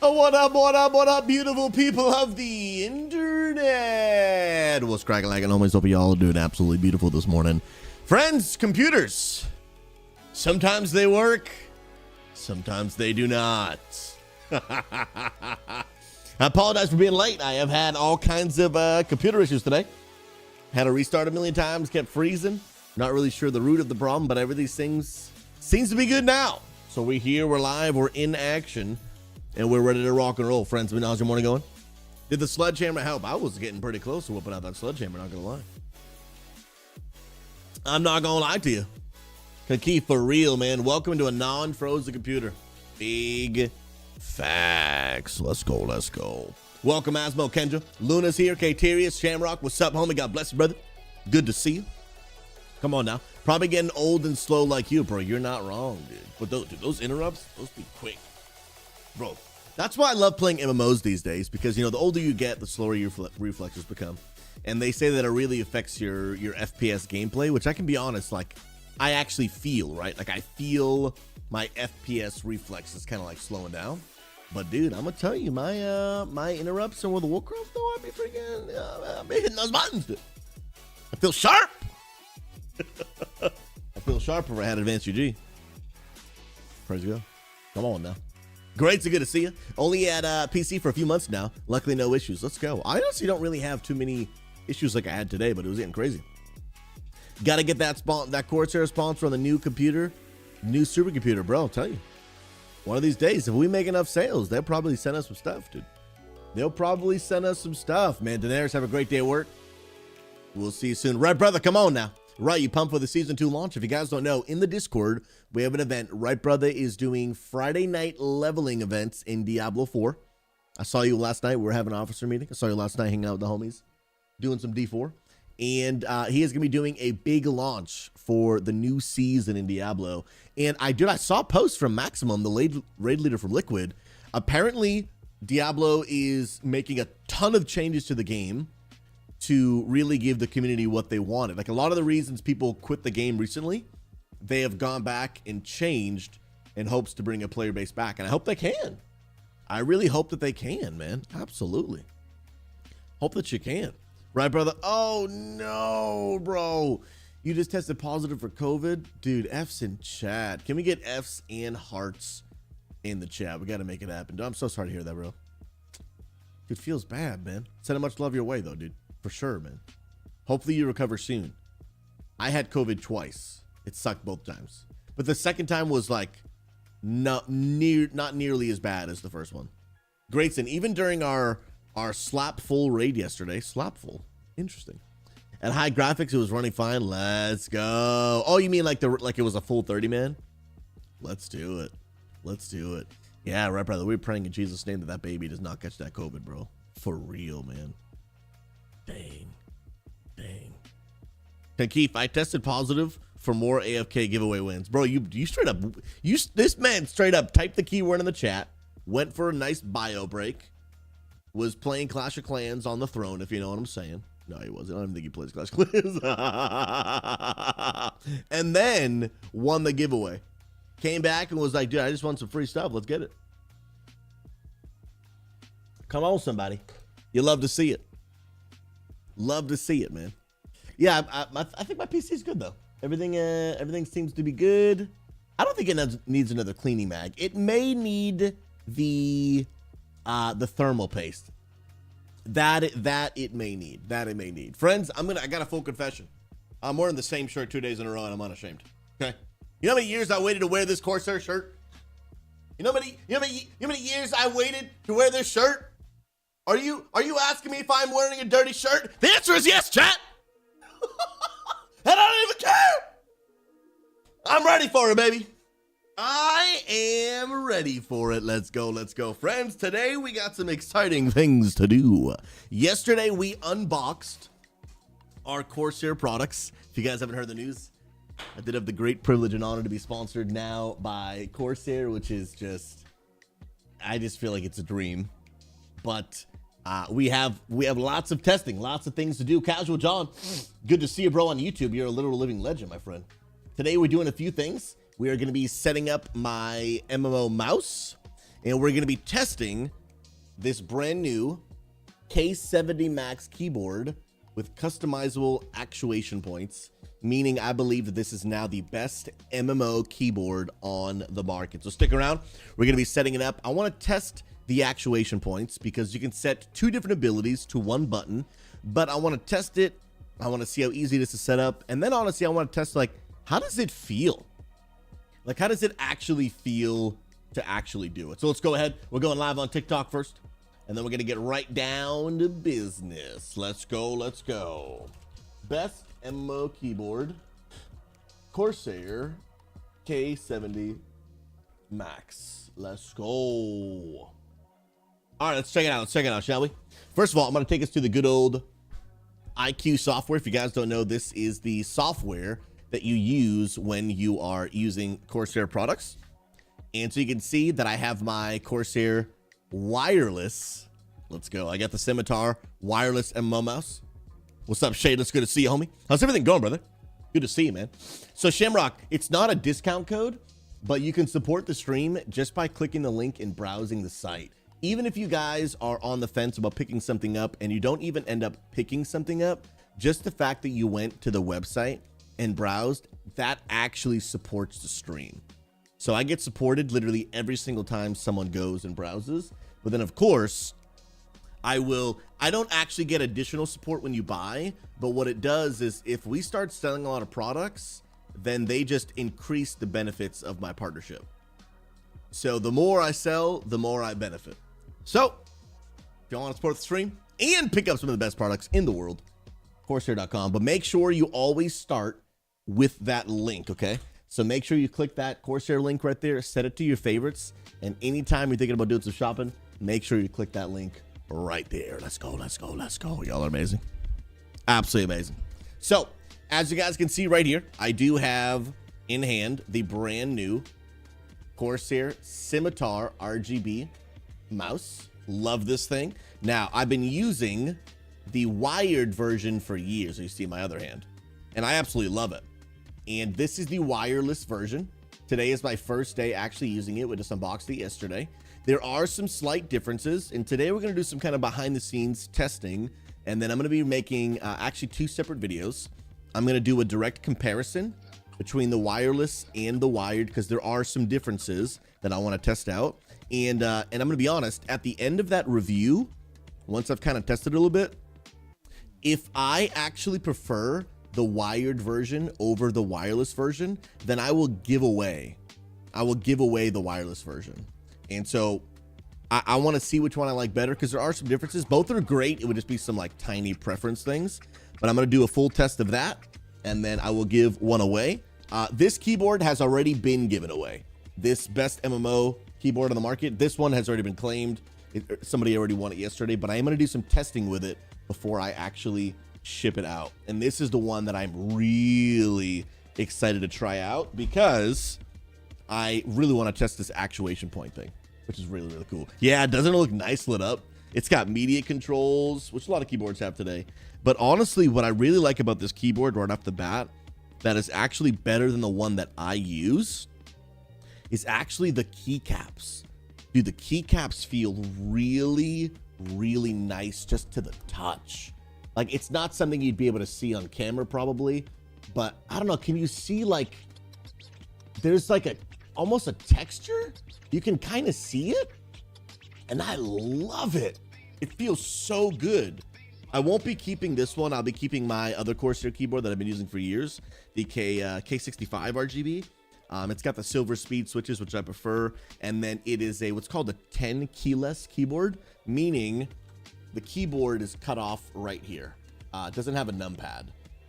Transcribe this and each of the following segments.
What up, beautiful people of the internet? What's cracking like and homies? Hope y'all are doing absolutely beautiful this morning. Friends, computers. Sometimes they work, sometimes they do not. I apologize for being late. I have had all kinds of computer issues today. Had to restart a million times, kept freezing. Not really sure the root of the problem, but everything seems to be good now. So we're here, we're live, we're in action, and we're ready to rock and roll. Friends, how's your morning going? Did the sledgehammer help? I was getting pretty close to whooping out that sledgehammer, not gonna lie. I'm not gonna lie to you. Kaki, for real, man. Welcome to a non-frozen computer. Big facts. Let's go, let's go. Welcome, Asmo, Kendra. Luna's here, Katerius, Shamrock. What's up, homie? God bless you, brother. Good to see you. Come on now. Probably getting old and slow like you, bro. You're not wrong, dude. But those interrupts, those be quick. Bro, that's why I love playing MMOs these days, because, you know, the older you get, the slower your reflexes become. And they say that it really affects your FPS gameplay, which I can be honest, like, I actually feel, right? Like, I feel my FPS reflexes kind of like slowing down. But, dude, I'm going to tell you, my interrupts in World of Warcraft, though, I'd be freaking, I'd be hitting those buttons, dude. I feel sharp. I feel sharper if I had advanced UG. Praise God. Come on now. Great, so good to see you. Only at PC for a few months now. Luckily, no issues. Let's go. I honestly don't really have too many issues like I had today, but it was getting crazy. Got to get that Corsair sponsor on the new computer, new supercomputer, bro. I'll tell you. One of these days, if we make enough sales, they'll probably send us some stuff, dude. They'll probably send us some stuff, man. Daenerys, have a great day at work. We'll see you soon. Red Brother, come on now. Right, you pumped for the Season 2 launch. If you guys don't know, in the Discord, we have an event. Right Brother is doing Friday night leveling events in Diablo 4. I saw you last night. We were having an officer meeting. I saw you last night hanging out with the homies, doing some D4. And he is going to be doing a big launch for the new season in Diablo. And I saw posts from Maximum, the raid leader from Liquid. Apparently, Diablo is making a ton of changes to the game to really give the community what they wanted. Like, a lot of the reasons people quit the game recently, they have gone back and changed in hopes to bring a player base back. And I hope they can. I really hope that they can, man. Absolutely. Hope that you can. Right, brother? Oh, no, bro. You just tested positive for COVID? Dude, F's in chat. Can we get F's and hearts in the chat? We got to make it happen. Dude, I'm so sorry to hear that, bro. Dude, feels bad, man. Sending much love your way, though, dude. For sure, man. Hopefully you recover soon. I had COVID twice. It sucked both times. But the second time was like not nearly as bad as the first one. Grayson, even during our slap full raid yesterday, slap full. Interesting. At high graphics, it was running fine. Let's go. Oh, you mean like it was a full 30, man? Let's do it. Let's do it. Yeah, right, brother. We're praying in Jesus' name that baby does not catch that COVID, bro. For real, man. Dang. Keith, I tested positive for more AFK giveaway wins. Bro, you straight up, this man straight up typed the keyword in the chat, went for a nice bio break, was playing Clash of Clans on the throne, if you know what I'm saying. No, he wasn't. I don't even think he plays Clash of Clans. And then won the giveaway. Came back and was like, dude, I just want some free stuff. Let's get it. Come on, somebody. You love to see it. Love to see it, man. Yeah, I think my PC is good, though. Everything seems to be good. I don't think it needs another cleaning mag. It may need the thermal paste. That it may need. Friends, I got a full confession. I'm wearing the same shirt 2 days in a row, and I'm unashamed. Okay. You know how many years I waited to wear this Corsair shirt? You know how many years I waited to wear this shirt? Are you asking me if I'm wearing a dirty shirt? The answer is yes, chat. And I don't even care. I'm ready for it, baby. I am ready for it. Let's go. Friends, today we got some exciting things to do. Yesterday we unboxed our Corsair products. If you guys haven't heard the news, I did have the great privilege and honor to be sponsored now by Corsair, which is I just feel like it's a dream. But we have lots of testing, lots of things to do. Casual John, good to see you, bro, on YouTube. You're a literal living legend, my friend. Today we're doing a few things. We are going to be setting up my MMO mouse, and we're going to be testing this brand new K70MAX keyboard with customizable actuation points, meaning I believe that this is now the best MMO keyboard on the market. So stick around. We're going to be setting it up. I want to test the actuation points because you can set 2 different abilities to 1 button, but I want to test it. I want to see how easy it is to set up. And then honestly, I want to test, like, how does it feel? Like, how does it actually feel to actually do it? So let's go ahead. We're going live on TikTok first, and then we're going to get right down to business. Let's go. Let's go. Best MMO keyboard, Corsair K70MAX. Let's go. All right, let's check it out. Let's check it out, shall we? First of all, I'm going to take us to the good old IQ software. If you guys don't know, this is the software that you use when you are using Corsair products. And so you can see that I have my Corsair wireless. Let's go. I got the Scimitar wireless MMO mouse. What's up, Shade? It's good to see you, homie. How's everything going, brother? Good to see you, man. So Shamrock, it's not a discount code, but you can support the stream just by clicking the link and browsing the site. Even if you guys are on the fence about picking something up and you don't even end up picking something up, just the fact that you went to the website and browsed, that actually supports the stream. So I get supported literally every single time someone goes and browses. But then of course, I don't actually get additional support when you buy, but what it does is if we start selling a lot of products, then they just increase the benefits of my partnership. So the more I sell, the more I benefit. So if you want to support the stream and pick up some of the best products in the world, Corsair.com, but make sure you always start with that link, okay? So make sure you click that Corsair link right there, set it to your favorites, and anytime you're thinking about doing some shopping, make sure you click that link right there. Let's go, let's go, let's go. Y'all are amazing. Absolutely amazing. So as you guys can see right here, I do have in hand the brand new Corsair Scimitar RGB mouse. Love this thing. Now, I've been using the wired version for years. So you see my other hand, and I absolutely love it. And this is the wireless version. Today is my first day actually using it. We just unboxed it yesterday. There are some slight differences, and today we're going to do some kind of behind the scenes testing, and then I'm going to be making actually 2 separate videos. I'm going to do a direct comparison between the wireless and the wired because there are some differences that I want to test out. And I'm going to be honest, at the end of that review, once I've kind of tested it a little bit, if I actually prefer the wired version over the wireless version, then I will give away the wireless version. And so I want to see which one I like better because there are some differences. Both are great. It would just be some like tiny preference things, but I'm going to do a full test of that, and then I will give one away. This keyboard has already been given away. This best MMO keyboard on the market, this one has already been claimed. Somebody already won it yesterday, but I am going to do some testing with it before I actually ship it out. And this is the one that I'm really excited to try out because I really want to test this actuation point thing, which is really, really cool. Yeah, doesn't it look nice lit up? It's got media controls, which a lot of keyboards have today. But honestly, what I really like about this keyboard right off the bat that is actually better than the one that I use is actually the keycaps. Dude, the keycaps feel really, really nice just to the touch. Like, it's not something you'd be able to see on camera probably, but I don't know, can you see like, there's like almost a texture? You can kind of see it, and I love it. It feels so good. I won't be keeping this one. I'll be keeping my other Corsair keyboard that I've been using for years, the K65 RGB. It's got the silver speed switches, which I prefer, and then it is what's called a 10 keyless keyboard, meaning the keyboard is cut off right here. It doesn't have a numpad.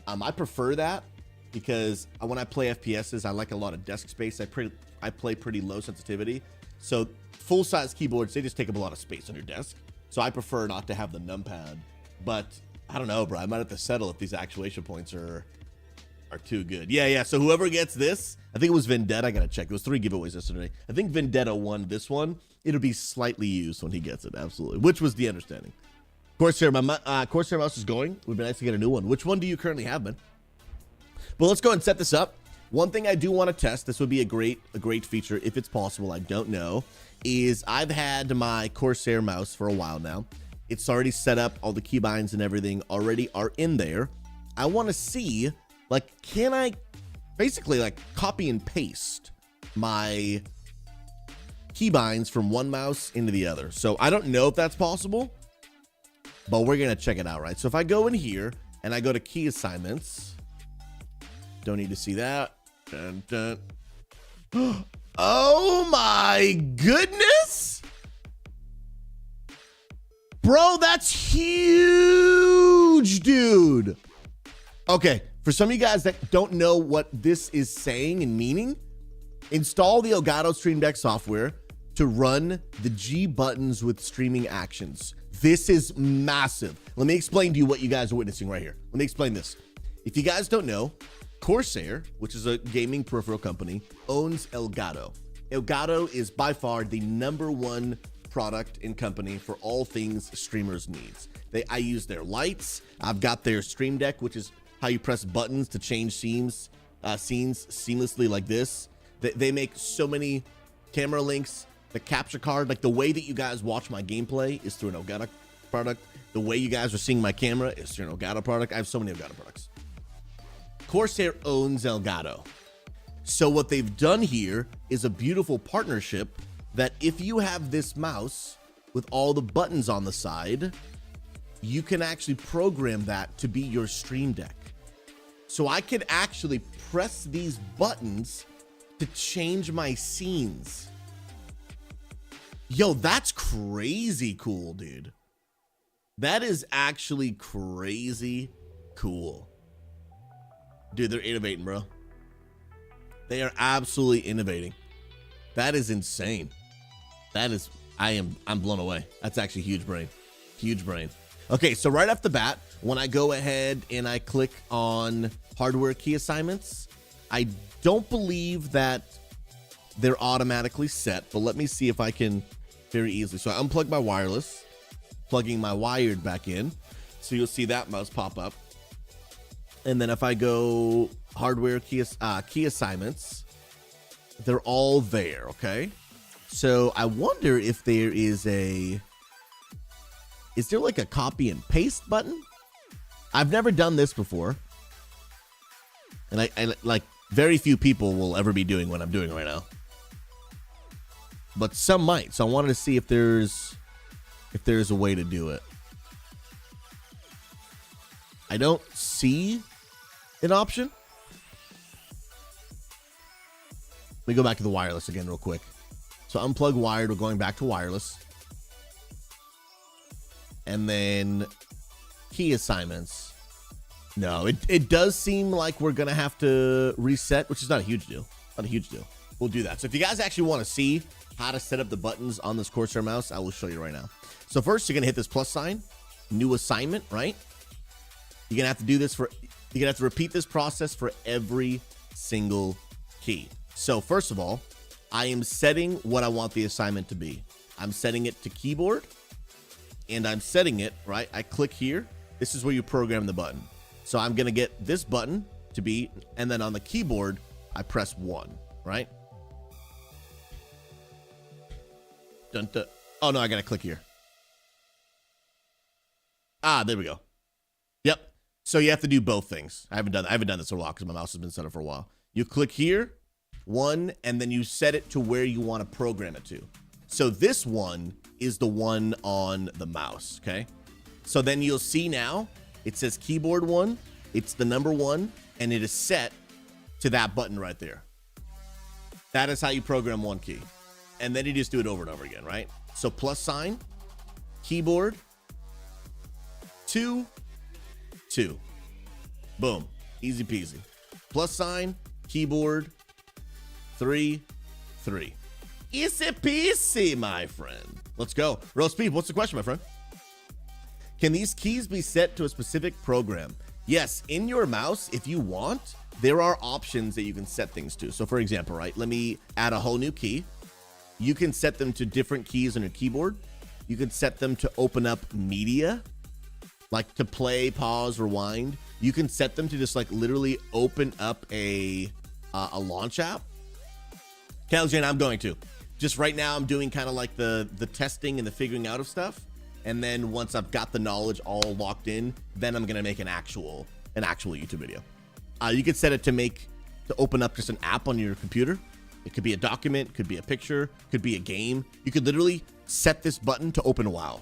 I prefer that because when I play FPSs, I like a lot of desk space. I play pretty low sensitivity, so full-size keyboards, they just take up a lot of space on your desk. So I prefer not to have the numpad. But I don't know, bro. I might have to settle if these actuation points are too good. Yeah. So whoever gets this, I think it was Vendetta. I gotta check. There was 3 giveaways yesterday. I think Vendetta won this one. It'll be slightly used when he gets it, absolutely. Which was the understanding. Corsair, my Corsair mouse is going. Would be nice to get a new one. Which one do you currently have, man? Well, let's go and set this up. One thing I do want to test, this would be a great feature if it's possible, I don't know, is I've had my Corsair mouse for a while now. It's already set up, all the keybinds and everything already are in there. I want to see, like, can I basically like copy and paste my keybinds from one mouse into the other? So I don't know if that's possible, but we're going to check it out, right? So if I go in here and I go to key assignments, don't need to see that. Dun, dun. Oh my goodness. Bro, that's huge, dude. Okay, for some of you guys that don't know what this is saying and meaning, install the Elgato Stream Deck software to run the G buttons with streaming actions. This is massive. Let me explain to you what you guys are witnessing right here. Let me explain this. If you guys don't know, Corsair, which is a gaming peripheral company, owns Elgato. Elgato is by far the #1 product and company for all things streamers needs. I use their lights. I've got their Stream Deck, which is how you press buttons to change scenes seamlessly like this. They make so many camera links. The capture card, like the way that you guys watch my gameplay is through an Elgato product. The way you guys are seeing my camera is through an Elgato product. I have so many Elgato products. Corsair owns Elgato. So what they've done here is a beautiful partnership that if you have this mouse with all the buttons on the side, you can actually program that to be your Stream Deck. So I can actually press these buttons to change my scenes. Yo, that's crazy cool, dude. That is actually crazy cool. Dude, they're innovating, bro. They are absolutely innovating. That is insane. That is, I'm blown away. That's actually huge brain. Huge brain. Okay, so right off the bat, when I go ahead and I click on hardware key assignments, I don't believe that they're automatically set, but let me see if I can very easily. So I unplug my wireless, plugging my wired back in. So you'll see that mouse pop up. And then if I go hardware key assignments, they're all there, okay? So I wonder if there is there like a copy and paste button? I've never done this before. And I like very few people will ever be doing what I'm doing right now. But some might. So I wanted to see if there's a way to do it. I don't see an option. Let me go back to the wireless again real quick. So unplug wired, we're going back to wireless. And then key assignments. No, it does seem like we're going to have to reset, which is not a huge deal. Not a huge deal. We'll do that. So if you guys actually want to see how to set up the buttons on this Corsair mouse, I will show you right now. So first, you're going to hit this plus sign, new assignment, right? You're going to have to do this you're going to have to repeat this process for every single key. So first of all, I am setting what I want the assignment to be. I'm setting it to keyboard, and I'm setting it, right? I click here. This is where you program the button. So I'm going to get this button to be, and then on the keyboard, I press 1, right? Dun, dun. Oh, no, I got to click here. Ah, there we go. Yep. So you have to do both things. I haven't done this for a while because my mouse has been set up for a while. You click here, 1, and then you set it to where you want to program it to. So this one is the one on the mouse, okay? So then you'll see now, it says keyboard 1, it's the number 1, and it is set to that button right there. That is how you program one key. And then you just do it over and over again, right? So plus sign, keyboard, 2, 2. Boom. Easy peasy. Plus sign, keyboard, 3, 3. Easy peasy, my friend. Let's go. Real speed, what's the question, my friend? Can these keys be set to a specific program? Yes, in your mouse, if you want, there are options that you can set things to. So for example, right, let me add a whole new key. You can set them to different keys on your keyboard. You can set them to open up media, like to play, pause, rewind. You can set them to just like literally open up a a launch app. Calgene, I'm going to. Just right now, I'm doing kind of like the testing and the figuring out of stuff. And then once I've got the knowledge all locked in, then I'm gonna make an actual YouTube video. You could set it to open up just an app on your computer. It could be a document, could be a picture, could be a game. You could literally set this button to open WoW,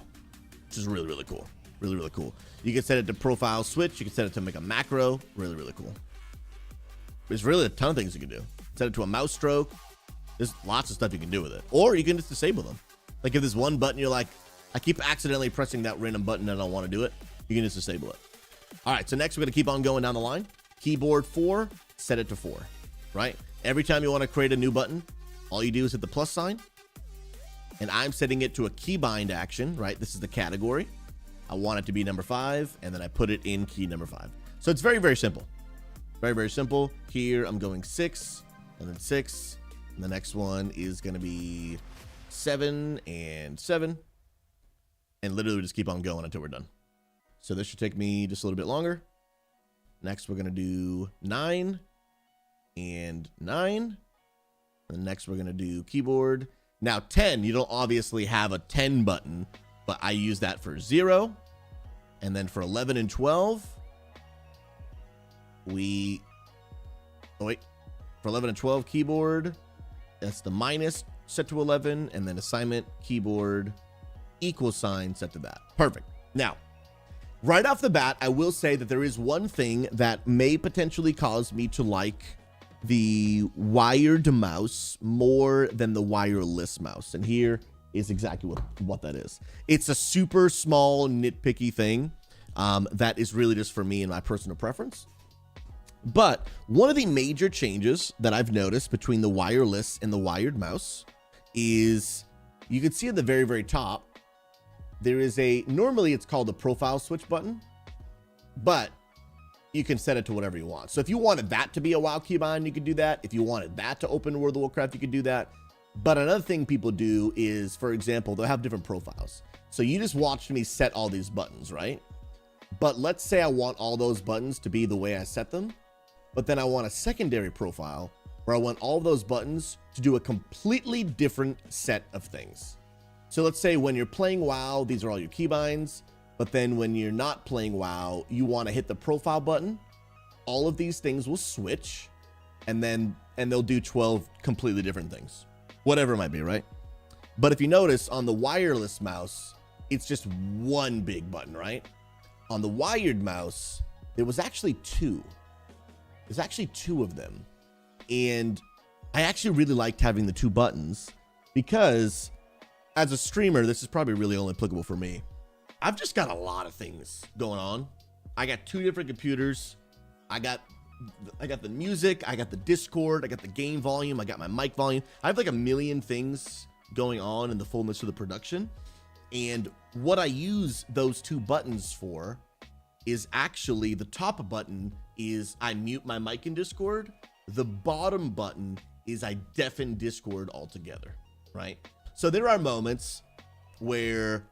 which is really, really cool. Really, really cool. You can set it to profile switch. You can set it to make a macro. Really, really cool. There's really a ton of things you can do. Set it to a mouse stroke. There's lots of stuff you can do with it. Or you can just disable them. Like if there's one button you're like, I keep accidentally pressing that random button and I don't want to do it, you can just disable it. All right, so next we're going to keep on going down the line. Keyboard 4, set it to 4, right? Every time you want to create a new button, all you do is hit the plus sign. And I'm setting it to a keybind action, right? This is the category. I want it to be number 5, and then I put it in key number 5. So it's very, very simple. Very, very simple. Here I'm going 6, and then 6. And the next one is going to be 7 and 7. And literally just keep on going until we're done. So this should take me just a little bit longer. Next, we're going to do 9 and 9. And next, we're going to do keyboard. Now, 10, you don't obviously have a 10 button, but I use that for 0. And then for 11 and 12, for 11 and 12 keyboard, that's the minus set to 11, and then assignment keyboard equal sign set to that. Perfect. Now, right off the bat, I will say that there is one thing that may potentially cause me to like the wired mouse more than the wireless mouse. And here is exactly what that is. It's a super small nitpicky thing that is really just for me and my personal preference. But one of the major changes that I've noticed between the wireless and the wired mouse is you can see at the very, very top, there is normally it's called a profile switch button, but you can set it to whatever you want. So if you wanted that to be a WoW keybind, you could do that. If you wanted that to open World of Warcraft, you could do that. But another thing people do is, for example, they'll have different profiles. So you just watched me set all these buttons, right? But let's say I want all those buttons to be the way I set them, but then I want a secondary profile where I want all those buttons to do a completely different set of things. So let's say when you're playing WoW, these are all your keybinds, but then when you're not playing WoW, you want to hit the profile button. All of these things will switch, and they'll do 12 completely different things, whatever it might be, right? But if you notice on the wireless mouse, it's just one big button, right? On the wired mouse, there was actually 2. There's actually 2 of them. And I actually really liked having the 2 buttons because as a streamer, this is probably really only applicable for me. I've just got a lot of things going on. I got 2 different computers. I got the music, I got the Discord, I got the game volume, I got my mic volume. I have like a million things going on in the fullness of the production. And what I use those 2 buttons for is actually the top button is I mute my mic in Discord. The bottom button is I deafen Discord altogether, right? So there are moments where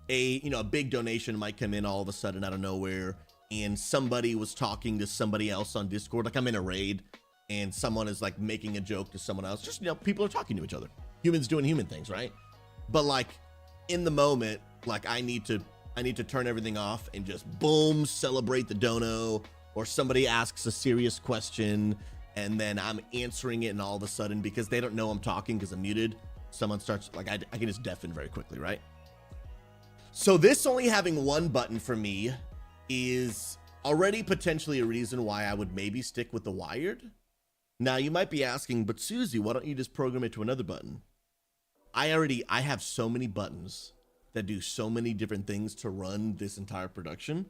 a big donation might come in all of a sudden out of nowhere, and somebody was talking to somebody else on Discord. Like I'm in a raid and someone is like making a joke to someone else. Just, people are talking to each other. Humans doing human things, right? But like in the moment, like I need to turn everything off and just boom, celebrate the dono, or somebody asks a serious question and then I'm answering it, and all of a sudden, because they don't know I'm talking because I'm muted, someone starts like I can just deafen very quickly, right? So this only having 1 button for me is already potentially a reason why I would maybe stick with the wired. Now you might be asking, but Susie, why don't you just program it to another button? I have so many buttons that do so many different things to run this entire production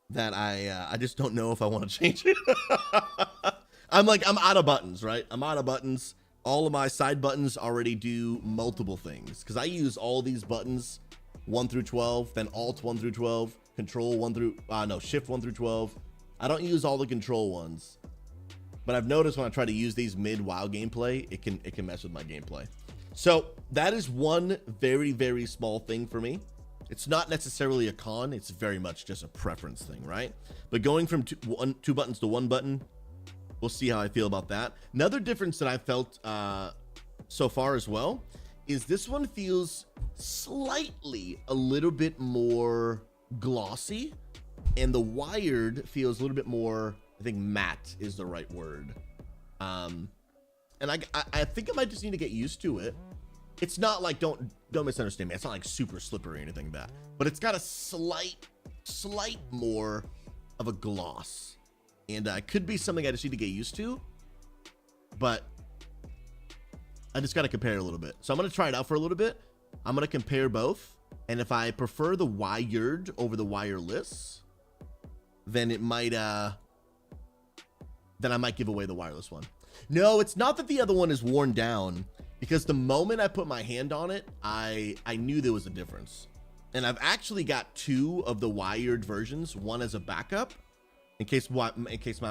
that I just don't know if I want to change it. I'm out of buttons, right? I'm out of buttons. All of my side buttons already do multiple things because I use all these buttons 1 through 12, then Alt 1 through 12, Control 1 through, Shift 1 through 12. I don't use all the control ones, but I've noticed when I try to use these mid WoW gameplay, it can mess with my gameplay. So that is one very, very small thing for me. It's not necessarily a con. It's very much just a preference thing, right? But going from two buttons to 1 button, We'll see how I feel about that. Another difference that I felt so far as well is this one feels slightly a little bit more glossy, and the wired feels a little bit more, I think matte is the right word. And I think I might just need to get used to it. It's not like, don't misunderstand me, it's not like super slippery or anything like that, but it's got a slight more of a gloss, and could be something I just need to get used to, but I just got to compare a little bit. So I'm going to try it out for a little bit. I'm going to compare both, and if I prefer the wired over the wireless, then it might then I might give away the wireless one. No, it's not that the other one is worn down, because the moment I put my hand on it, I knew there was a difference. And I've actually got 2 of the wired versions, one as a backup in case mine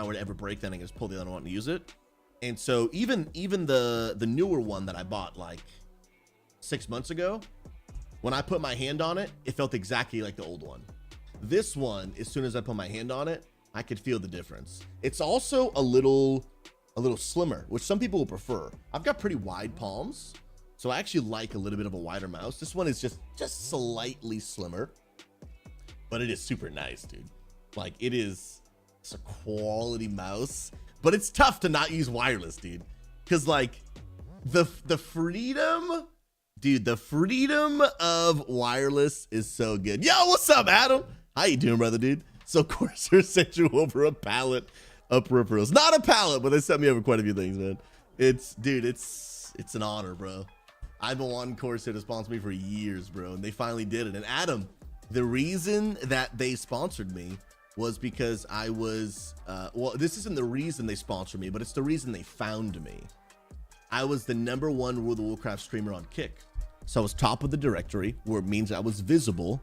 were to ever break, then I can just pull the other one and use it. And so even the newer one that I bought like 6 months ago, when I put my hand on it, it felt exactly like the old one. This one, as soon as I put my hand on it, I could feel the difference. It's also a little slimmer, which some people will prefer. I've got pretty wide palms, so I actually like a little bit of a wider mouse. This one is just slightly slimmer, but it is super nice, dude. Like, it's a quality mouse, but it's tough to not use wireless, dude, because like the freedom, dude, the freedom of wireless is so good. Yo, what's up, Adam? How you doing, brother, dude? So Corsair sent you over a pallet of peripherals. Not a pallet, but they sent me over quite a few things, man. It's an honor, bro. I've been wanting Corsair to sponsor me for years, bro, and they finally did it. And Adam, the reason that they sponsored me was because I was well, this isn't the reason they sponsored me, but it's the reason they found me. I was the #1 World of Warcraft streamer on Kick, so I was top of the directory, where it means I was visible,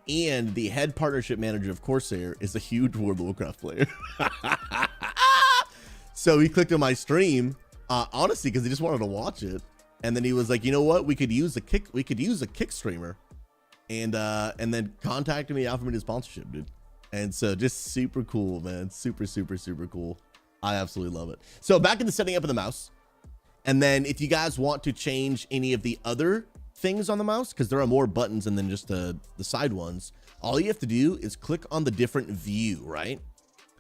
and the head partnership manager of Corsair is a huge World of Warcraft player. So he clicked on my stream, honestly, because he just wanted to watch it, and then he was like, you know what, we could use a Kick streamer, and then contacted me, offered me the sponsorship, dude. And so just super cool, man. Super cool. I absolutely love it. So back in the setting up of the mouse, and then if you guys want to change any of the other things on the mouse, because there are more buttons than just the side ones, all you have to do is click on the different view, right?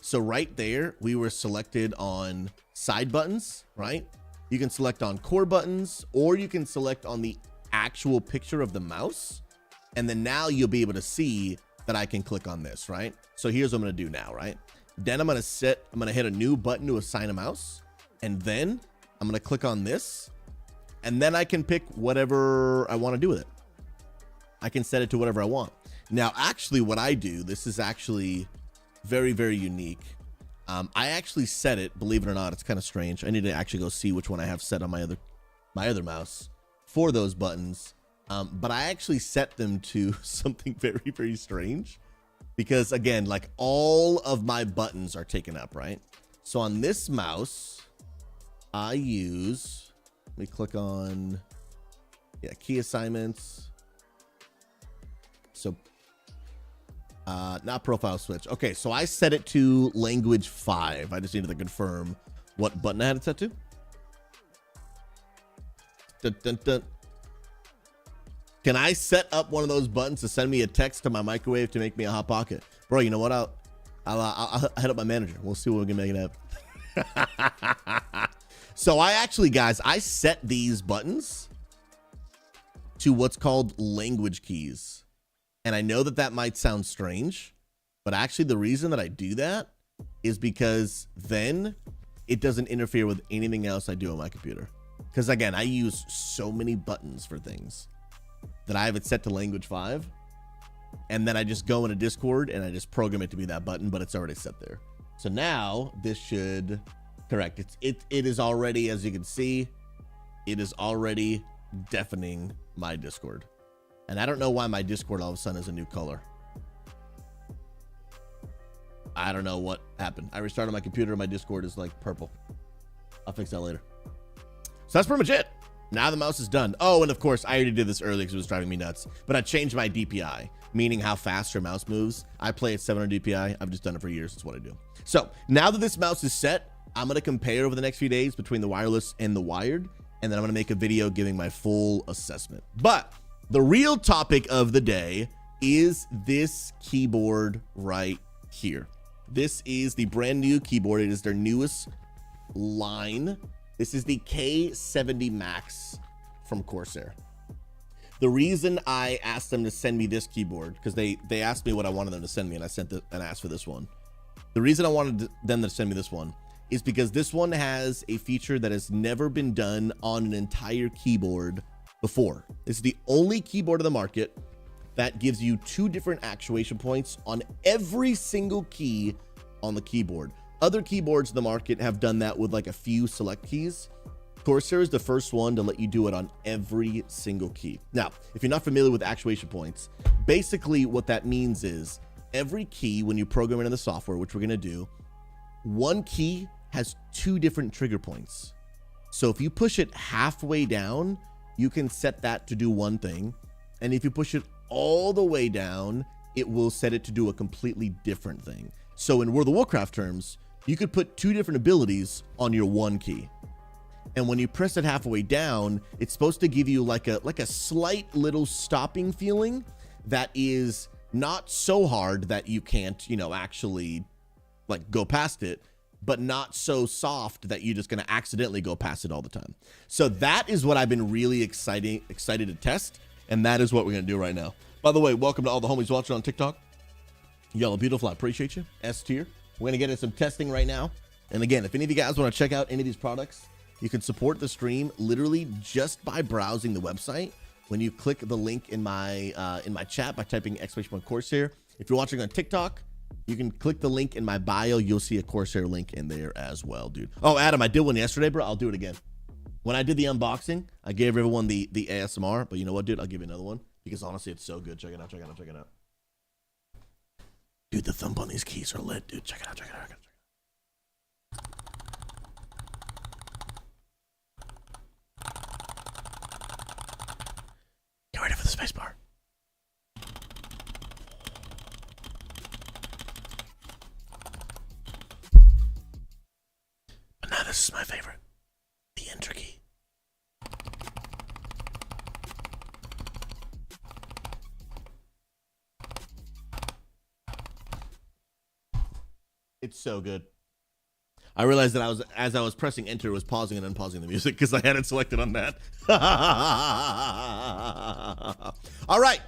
So right there, we were selected on side buttons, right? You can select on core buttons, or you can select on the actual picture of the mouse, and then now you'll be able to see that I can click on this, right? So here's what I'm gonna do now, right? Then I'm gonna hit a new button to assign a mouse, and then I'm gonna click on this, and then I can pick whatever I want to do with it. I can set it to whatever I want. Now, actually, what I do, this is actually very, very unique. I actually set it, believe it or not, it's kind of strange. I need to actually go see which one I have set on my other mouse for those buttons. But I actually set them to something very, very strange, because again, like all of my buttons are taken up, right? So on this mouse, I use, let me click on, key assignments. So, not profile switch. Okay, so I set it to language 5. I just needed to confirm what button I had it set to. Dun, dun, dun. Can I set up one of those buttons to send me a text to my microwave to make me a hot pocket? Bro, you know what? I'll head up my manager. We'll see what we can make it happen. So I actually, guys, I set these buttons to what's called language keys. And I know that that might sound strange, but actually the reason that I do that is because then it doesn't interfere with anything else I do on my computer. Because again, I use so many buttons for things that I have it set to language 5, and then I just go into Discord and I just program it to be that button, but it's already set there. So now this should correct. It is already, as you can see, it is already deafening my Discord. And I don't know why my Discord all of a sudden is a new color. I don't know what happened. I restarted my computer and my Discord is like purple. I'll fix that later. So that's pretty much it. Now the mouse is done. Oh, and of course, I already did this earlier because it was driving me nuts. But I changed my DPI, meaning how fast your mouse moves. I play at 700 DPI. I've just done it for years. That's what I do. So now that this mouse is set, I'm going to compare over the next few days between the wireless and the wired, and then I'm going to make a video giving my full assessment. But the real topic of the day is this keyboard right here. This is the brand new keyboard. It is their newest line. This is the K70MAX from Corsair. The reason I asked them to send me this keyboard, because they asked me what I wanted them to send me, and I asked for this one. The reason I wanted them to send me this one is because this one has a feature that has never been done on an entire keyboard before. This is the only keyboard on the market that gives you 2 different actuation points on every single key on the keyboard. Other keyboards in the market have done that with like a few select keys. Corsair is the first one to let you do it on every single key. Now, if you're not familiar with actuation points, basically what that means is every key, when you program it in the software, which we're going to do, one key has 2 different trigger points. So if you push it halfway down, you can set that to do one thing. And if you push it all the way down, it will set it to do a completely different thing. So in World of Warcraft terms, you could put 2 different abilities on your one key. And when you press it halfway down, it's supposed to give you like a slight little stopping feeling that is not so hard that you can't, you know, actually like go past it, but not so soft that you're just going to accidentally go past it all the time. So that is what I've been really excited to test. And that is what we're going to do right now. By the way, welcome to all the homies watching on TikTok. Y'all are beautiful. I appreciate you. S tier. We're going to get into some testing right now. And again, if any of you guys want to check out any of these products, you can support the stream literally just by browsing the website. When you click the link in my chat by typing !Corsair. If you're watching on TikTok, you can click the link in my bio. You'll see a Corsair link in there as well, dude. Oh, Adam, I did one yesterday, bro. I'll do it again. When I did the unboxing, I gave everyone the ASMR, but you know what, dude? I'll give you another one because honestly, it's so good. Check it out, check it out, check it out. Dude, the thumb on these keys are lit, dude. Check it out, check it out, check it out. Get ready for the space bar. But now this is my favorite. The enter key. It's so good. I realized that as I was pressing enter, it was pausing and unpausing the music because I had it selected on that. All right.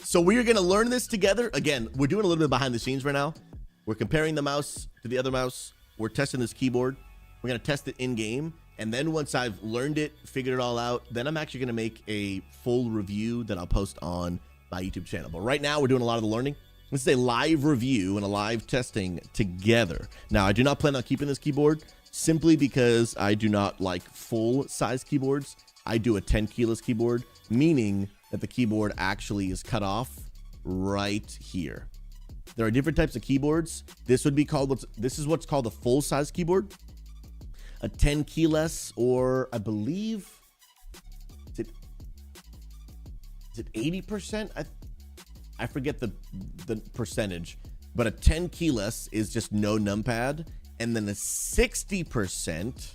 So we are going to learn this together. Again, we're doing a little bit behind the scenes right now. We're comparing the mouse to the other mouse. We're testing this keyboard. We're going to test it in game. And then once I've learned it, figured it all out, then I'm actually going to make a full review that I'll post on my YouTube channel. But right now we're doing a lot of the learning. This is a live review and a live testing together. Now, I do not plan on keeping this keyboard simply because I do not like full size keyboards. I do a 10 keyless keyboard, meaning that the keyboard actually is cut off right here. There are different types of keyboards. This would be called, this is what's called a full size keyboard. A 10 keyless, or I believe, is it 80%? I forget the percentage, but a 10 keyless is just no numpad, and then a 60%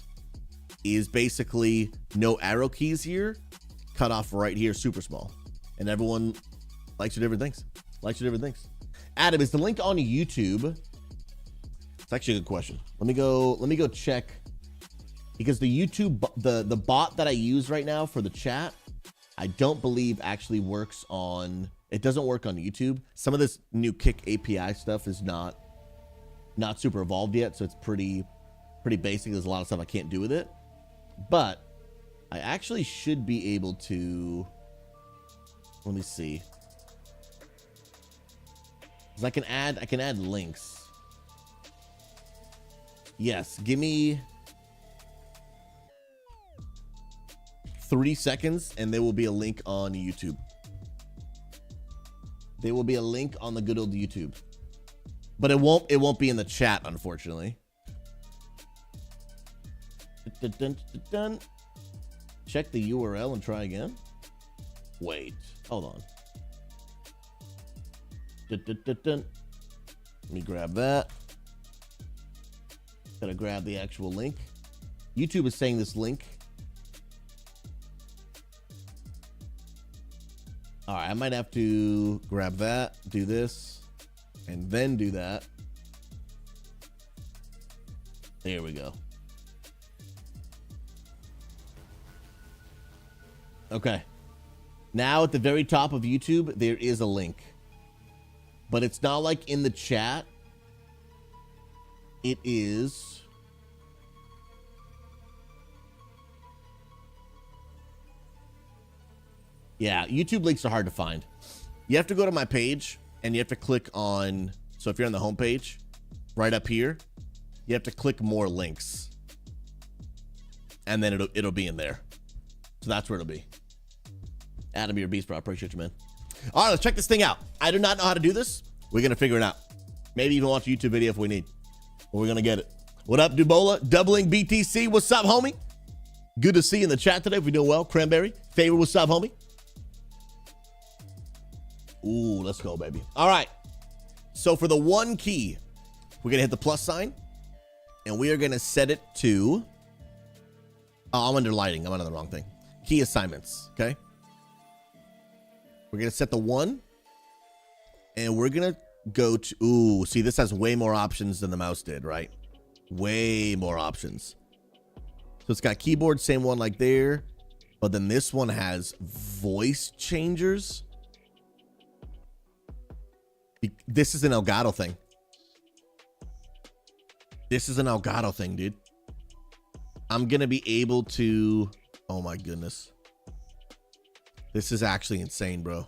is basically no arrow keys here, cut off right here, super small. And everyone likes your different things. Adam, is the link on YouTube? It's actually a good question. Let me go check, because the YouTube, the bot that I use right now for the chat, I don't believe actually works on. It doesn't work on YouTube. Some of this new Kick API stuff is not super evolved yet, so it's pretty basic. There's a lot of stuff I can't do with it, but I actually should be able to. Let me see. 'Cause I can add links. Yes, give me 3 seconds, and there will be a link on YouTube. There will be a link on the good old YouTube, but it won't be in the chat, unfortunately. Check the URL and try again. Wait, hold on. Let me grab that. Gotta grab the actual link. YouTube is saying this link. All right, I might have to grab that, do this, and then do that. There we go. Okay. Now at the very top of YouTube, there is a link. But it's not like in the chat. It is... Yeah, YouTube links are hard to find. You have to go to my page, and you have to click on... So if you're on the home page, right up here, you have to click more links. And then it'll be in there. So that's where it'll be. Adam, you're a beast, bro. I appreciate you, man. All right, let's check this thing out. I do not know how to do this. We're going to figure it out. Maybe even watch a YouTube video if we need. But we're going to get it. What up, Dubola? Doubling BTC. What's up, homie? Good to see you in the chat today. If you're doing well. Cranberry. Favor, what's up, homie? Ooh, let's go, baby. All right. So for the one key, we're going to hit the plus sign. And we are going to set it to... Oh, I'm under lighting. I'm under the wrong thing. Key assignments, okay? We're going to set the 1. And we're going to go to... Ooh, see, this has way more options than the mouse did, right? Way more options. So it's got keyboard, same one like there. But then this one has voice changers. This is an Elgato thing. This is an Elgato thing, dude. I'm going to be able to... Oh, my goodness. This is actually insane, bro.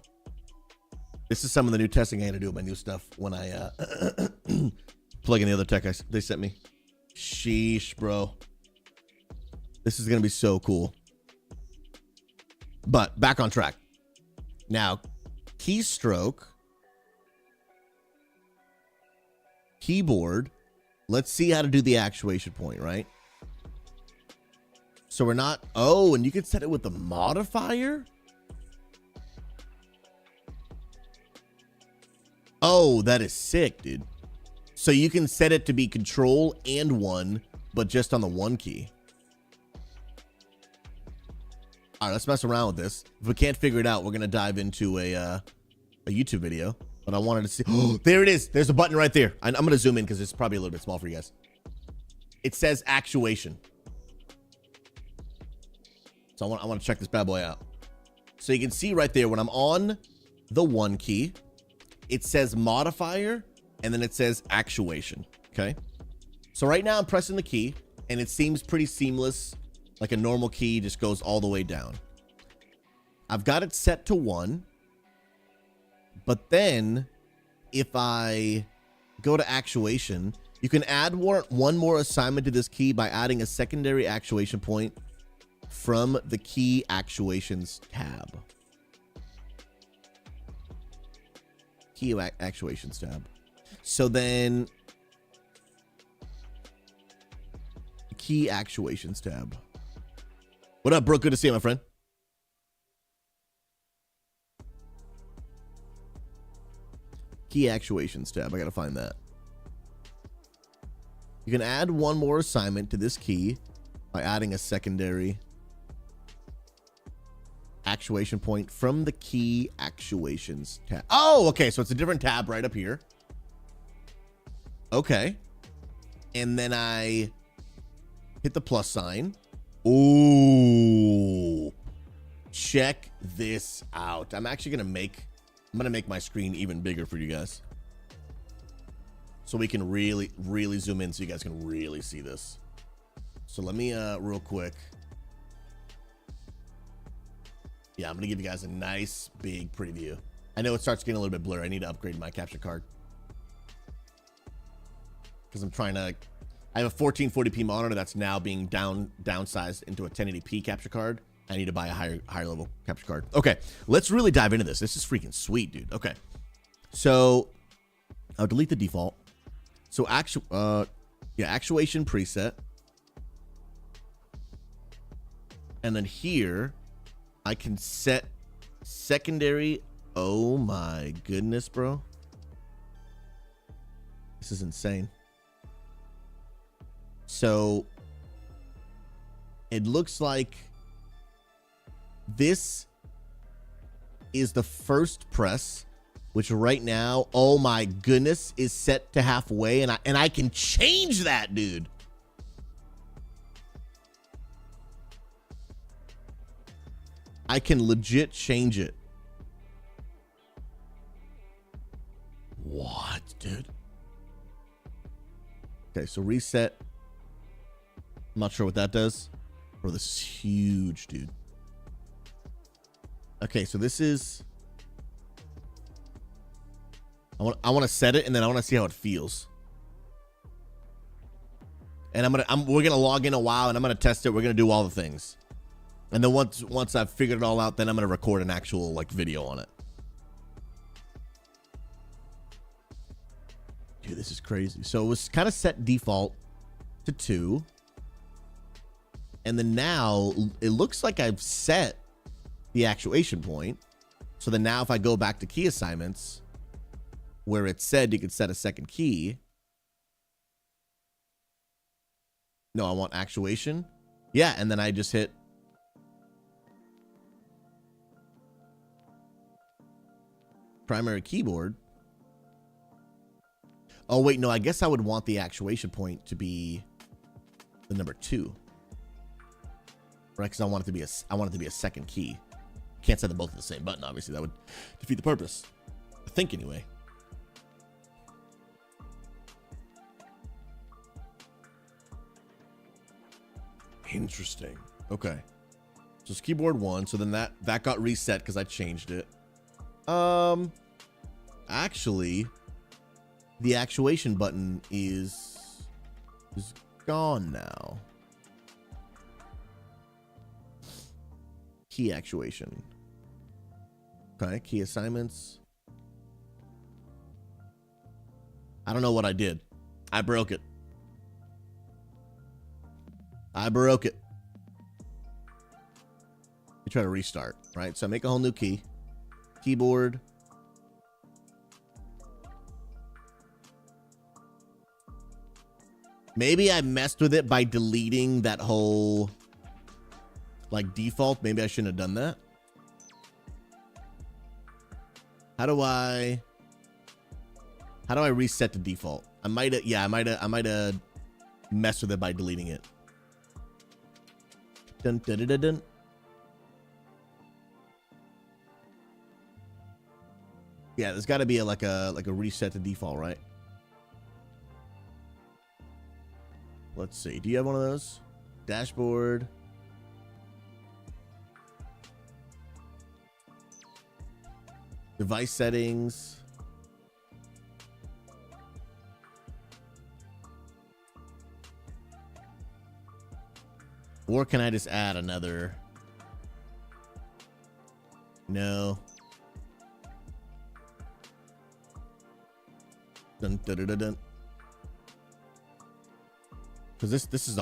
This is some of the new testing I had to do with my new stuff when I plug in the other tech they sent me. Sheesh, bro. This is going to be so cool. But back on track. Now, keystroke. Keyboard. Let's see how to do the actuation point, right? So we're not... Oh, and you can set it with the modifier? Oh, that is sick, dude. So you can set it to be control and 1, but just on the 1 key. All right, let's mess around with this. If we can't figure it out, we're going to dive into a YouTube video. But I wanted to see... Oh, there it is. There's a button right there. I'm going to zoom in because it's probably a little bit small for you guys. It says actuation. So I want to check this bad boy out. So you can see right there when I'm on the 1 key, it says modifier and then it says actuation. Okay. So right now I'm pressing the key and it seems pretty seamless. Like a normal key just goes all the way down. I've got it set to 1. But then if I go to actuation, you can add one more assignment to this key by adding a secondary actuation point from the key actuations tab. Key actuations tab. So then key actuations tab. What up, bro? Good to see you, my friend. Key actuations tab. I gotta find that. You can add one more assignment to this key by adding a secondary actuation point from the key actuations tab. Oh, okay. So it's a different tab right up here. Okay. And then I hit the plus sign. Ooh. Check this out. I'm actually going to make my screen even bigger for you guys. So we can really zoom in so you guys can really see this. So let me real quick. Yeah, I'm going to give you guys a nice, big preview. I know it starts getting a little bit blurry. I need to upgrade my capture card. Because I'm trying to... I have a 1440p monitor that's now being downsized into a 1080p capture card. I need to buy a higher level capture card. Okay, let's really dive into this. This is freaking sweet, dude. Okay. So, I'll delete the default. So, actuation preset. And then here... I can set secondary. Oh my goodness, bro. This is insane. So it looks like this is the first press, which right now, oh my goodness, is set to halfway, and I can change that, dude. I can legit change it. What, dude? Okay, so reset. I'm not sure what that does. Bro, this is huge, dude. Okay, so this is... I want to set it, and then I want to see how it feels. And we're gonna log in a while, and I'm gonna test it. We're gonna do all the things. And then once I've figured it all out, then I'm gonna record an actual like video on it. Dude, this is crazy. So it was kind of set default to 2. And then now it looks like I've set the actuation point. So then now if I go back to key assignments, where it said you could set a second key. No, I want actuation. Yeah, and then I just hit primary keyboard. Oh wait, no, I guess I would want the actuation point to be the number 2. Right, because I want it to be a second key. Can't set them both at the same button, obviously. That would defeat the purpose. I think anyway. Interesting. Okay. So it's keyboard 1. So then that got reset because I changed it. Actually, the actuation button is gone now. Key actuation. Okay, key assignments. I don't know what I did. I broke it. I broke it. You try to restart, right? So make a whole new key. Keyboard. Maybe I messed with it by deleting that whole like default. Maybe I shouldn't have done that. How do I reset the default? I might have messed with it by deleting it. Dun, dun, dun, dun, dun. Yeah, there's got to be like a reset to default, right? Let's see. Do you have one of those? Dashboard. Device settings. Or can I just add another? No. Dun, dun, dun, dun, dun. Because this is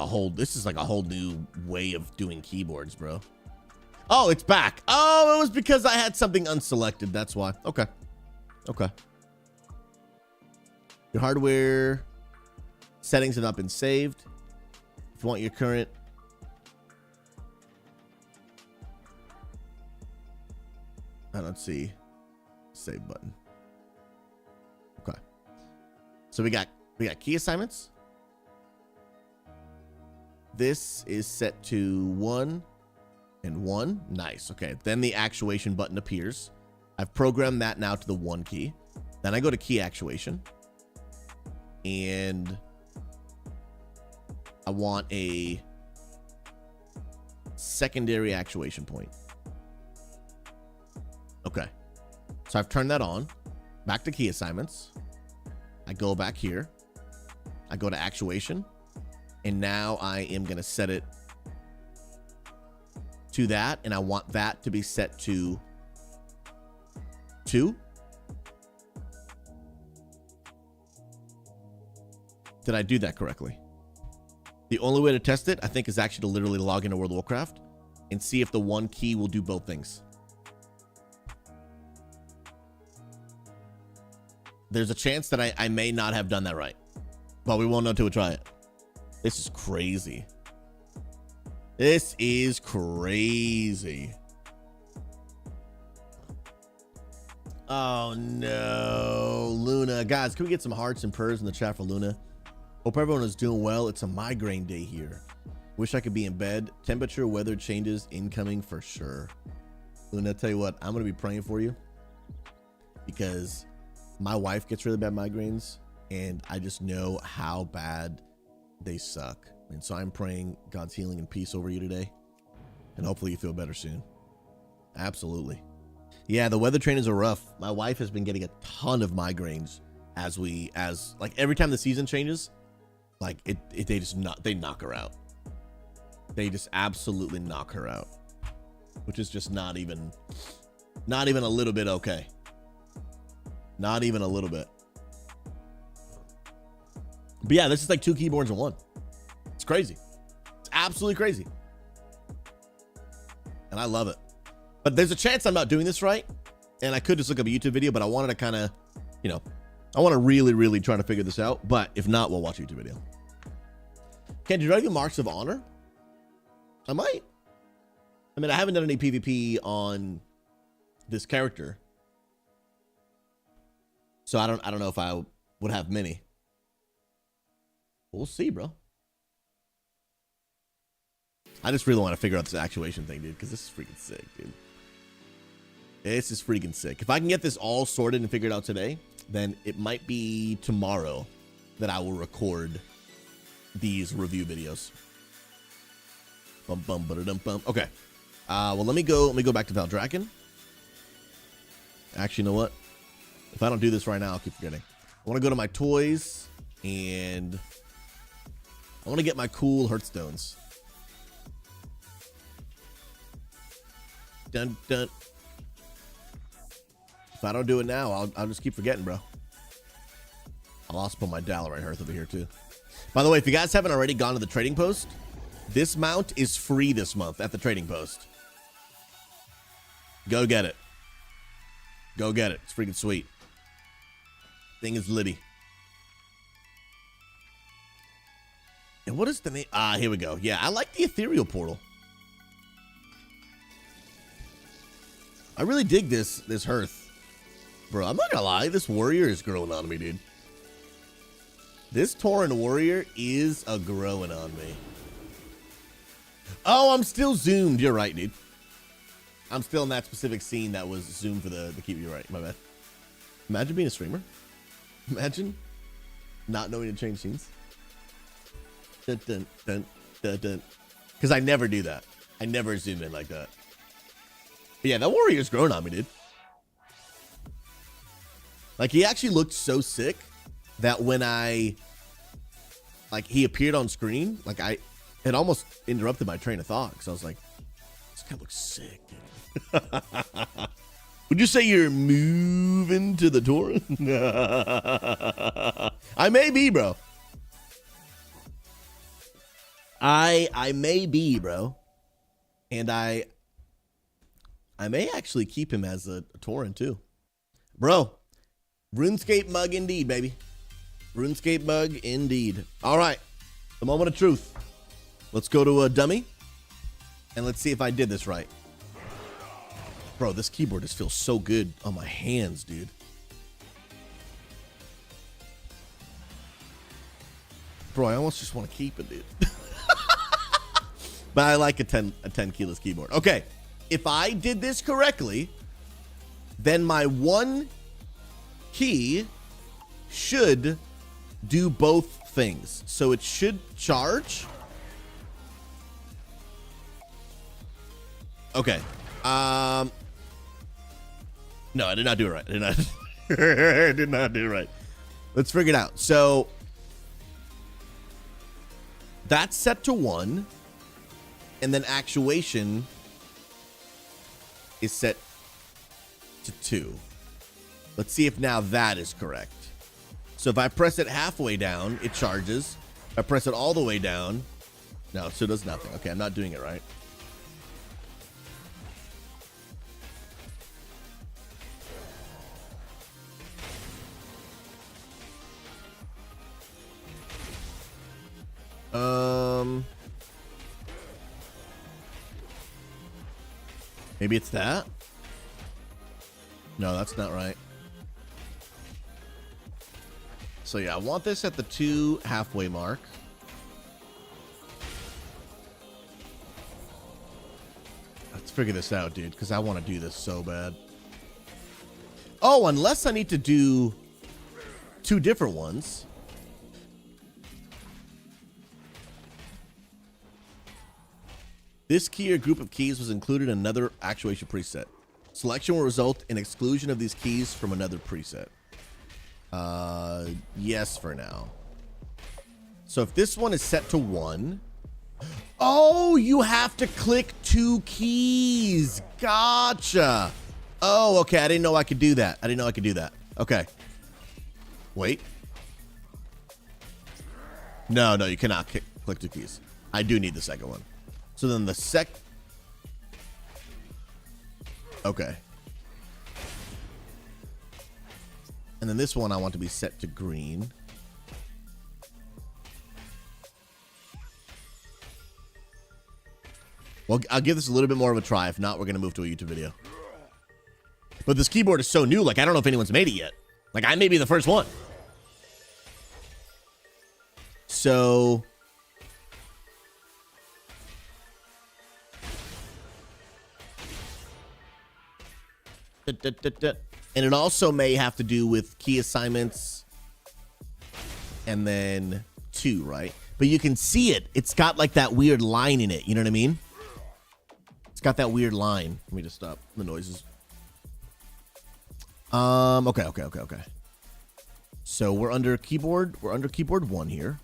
like a whole new way of doing keyboards, bro. Oh, it's back. Oh, it was because I had something unselected. That's why. Okay. Okay. Your hardware settings have not been saved. If you want your current... I don't see save button. Okay. So we got key assignments. This is set to 1 and 1. Nice. Okay. Then the actuation button appears. I've programmed that now to the 1 key. Then I go to key actuation. And I want a secondary actuation point. Okay. So I've turned that on. Back to key assignments. I go back here. I go to actuation. And now I am going to set it to that. And I want that to be set to 2. Did I do that correctly? The only way to test it, I think, is actually to literally log into World of Warcraft and see if the 1 key will do both things. There's a chance that I may not have done that right, but we won't know until we try it. This is crazy. This is crazy. Oh no, Luna. Guys, can we get some hearts and prayers in the chat for Luna? Hope everyone is doing well. It's a migraine day here. Wish I could be in bed. Temperature, weather changes incoming for sure. Luna, tell you what, I'm going to be praying for you because my wife gets really bad migraines and I just know how bad they suck. And so I'm praying God's healing and peace over you today. And hopefully you feel better soon. Absolutely. Yeah, the weather trainers are rough. My wife has been getting a ton of migraines as like every time the season changes, like they knock her out. They just absolutely knock her out, which is just not even a little bit okay. Not even a little bit. But yeah, this is like 2 keyboards in one. It's crazy. It's absolutely crazy. And I love it. But there's a chance I'm not doing this right. And I could just look up a YouTube video, but I wanted to kind of, you know, I want to really, really try to figure this out. But if not, we'll watch a YouTube video. Can you drive you Marks of Honor? I might. I mean, I haven't done any PvP on this character. So I don't know if I would have many. We'll see, bro. I just really want to figure out this actuation thing, dude, because this is freaking sick, dude. This is freaking sick. If I can get this all sorted and figured out today, then it might be tomorrow that I will record these review videos. Bum bum ba-da-dum bum. Okay. Well, let me go back to Valdrakken. Actually, you know what? If I don't do this right now, I'll keep forgetting. I want to go to my toys and I want to get my cool Hearthstones. Dun dun. If I don't do it now, I'll just keep forgetting, bro. I'll also put my Dalaran Hearth over here too. By the way, if you guys haven't already gone to the trading post, this mount is free this month at the trading post. Go get it. Go get it. It's freaking sweet. Thing is litty. And what is the name? Ah, here we go. Yeah, I like the ethereal portal. I really dig this Hearth. Bro, I'm not gonna lie. This warrior is growing on me, dude. This Tauren warrior is a growing on me. Oh, I'm still zoomed. You're right, dude. I'm still in that specific scene that was zoomed for the keep. You're right. My bad. Imagine being a streamer. Imagine not knowing to change scenes. Dun, dun, dun, dun, dun. Because I never do that. I never zoom in like that. But yeah, that warrior's grown on me, dude. Like, he actually looked so sick that when he appeared on screen, like, it almost interrupted my train of thought. Because I was like, this guy looks sick, dude. Would you say you're moving to the Tauren? I may be, bro. I may be, bro. And I may actually keep him as a Tauren too. Bro, RuneScape mug indeed, baby. RuneScape mug indeed. All right, the moment of truth. Let's go to a dummy. And let's see if I did this right. Bro, this keyboard just feels so good on my hands, dude. Bro, I almost just want to keep it, dude. But I like a 10 keyless keyboard. Okay, if I did this correctly, then my one key should do both things. So it should charge. Okay. No, I did not do it right. I did not. I did not do it right. Let's figure it out. So that's set to 1. And then actuation is set to 2. Let's see if now that is correct. So if I press it halfway down, it charges. If I press it all the way down, no, so it does nothing. Okay, I'm not doing it right. Maybe it's that? No, that's not right. So yeah, I want this at the 2 halfway mark. Let's figure this out, dude, because I want to do this so bad. Oh, unless I need to do 2 different ones. This key or group of keys was included in another actuation preset. Selection will result in exclusion of these keys from another preset. Yes for now. So if this one is set to 1. Oh, you have to click 2 keys. Gotcha. Oh, okay. I didn't know I could do that. I didn't know I could do that. Okay. Wait. No, you cannot click 2 keys. I do need the second one. So then the okay. And then this one I want to be set to green. Well, I'll give this a little bit more of a try. If not, we're going to move to a YouTube video. But this keyboard is so new, like, I don't know if anyone's made it yet. Like, I may be the first one. So... And it also may have to do with key assignments and then 2, right? But you can see it. It's got like that weird line in it. You know what I mean? It's got that weird line. Let me just stop the noises. Okay. So we're under keyboard. We're under keyboard 1 here.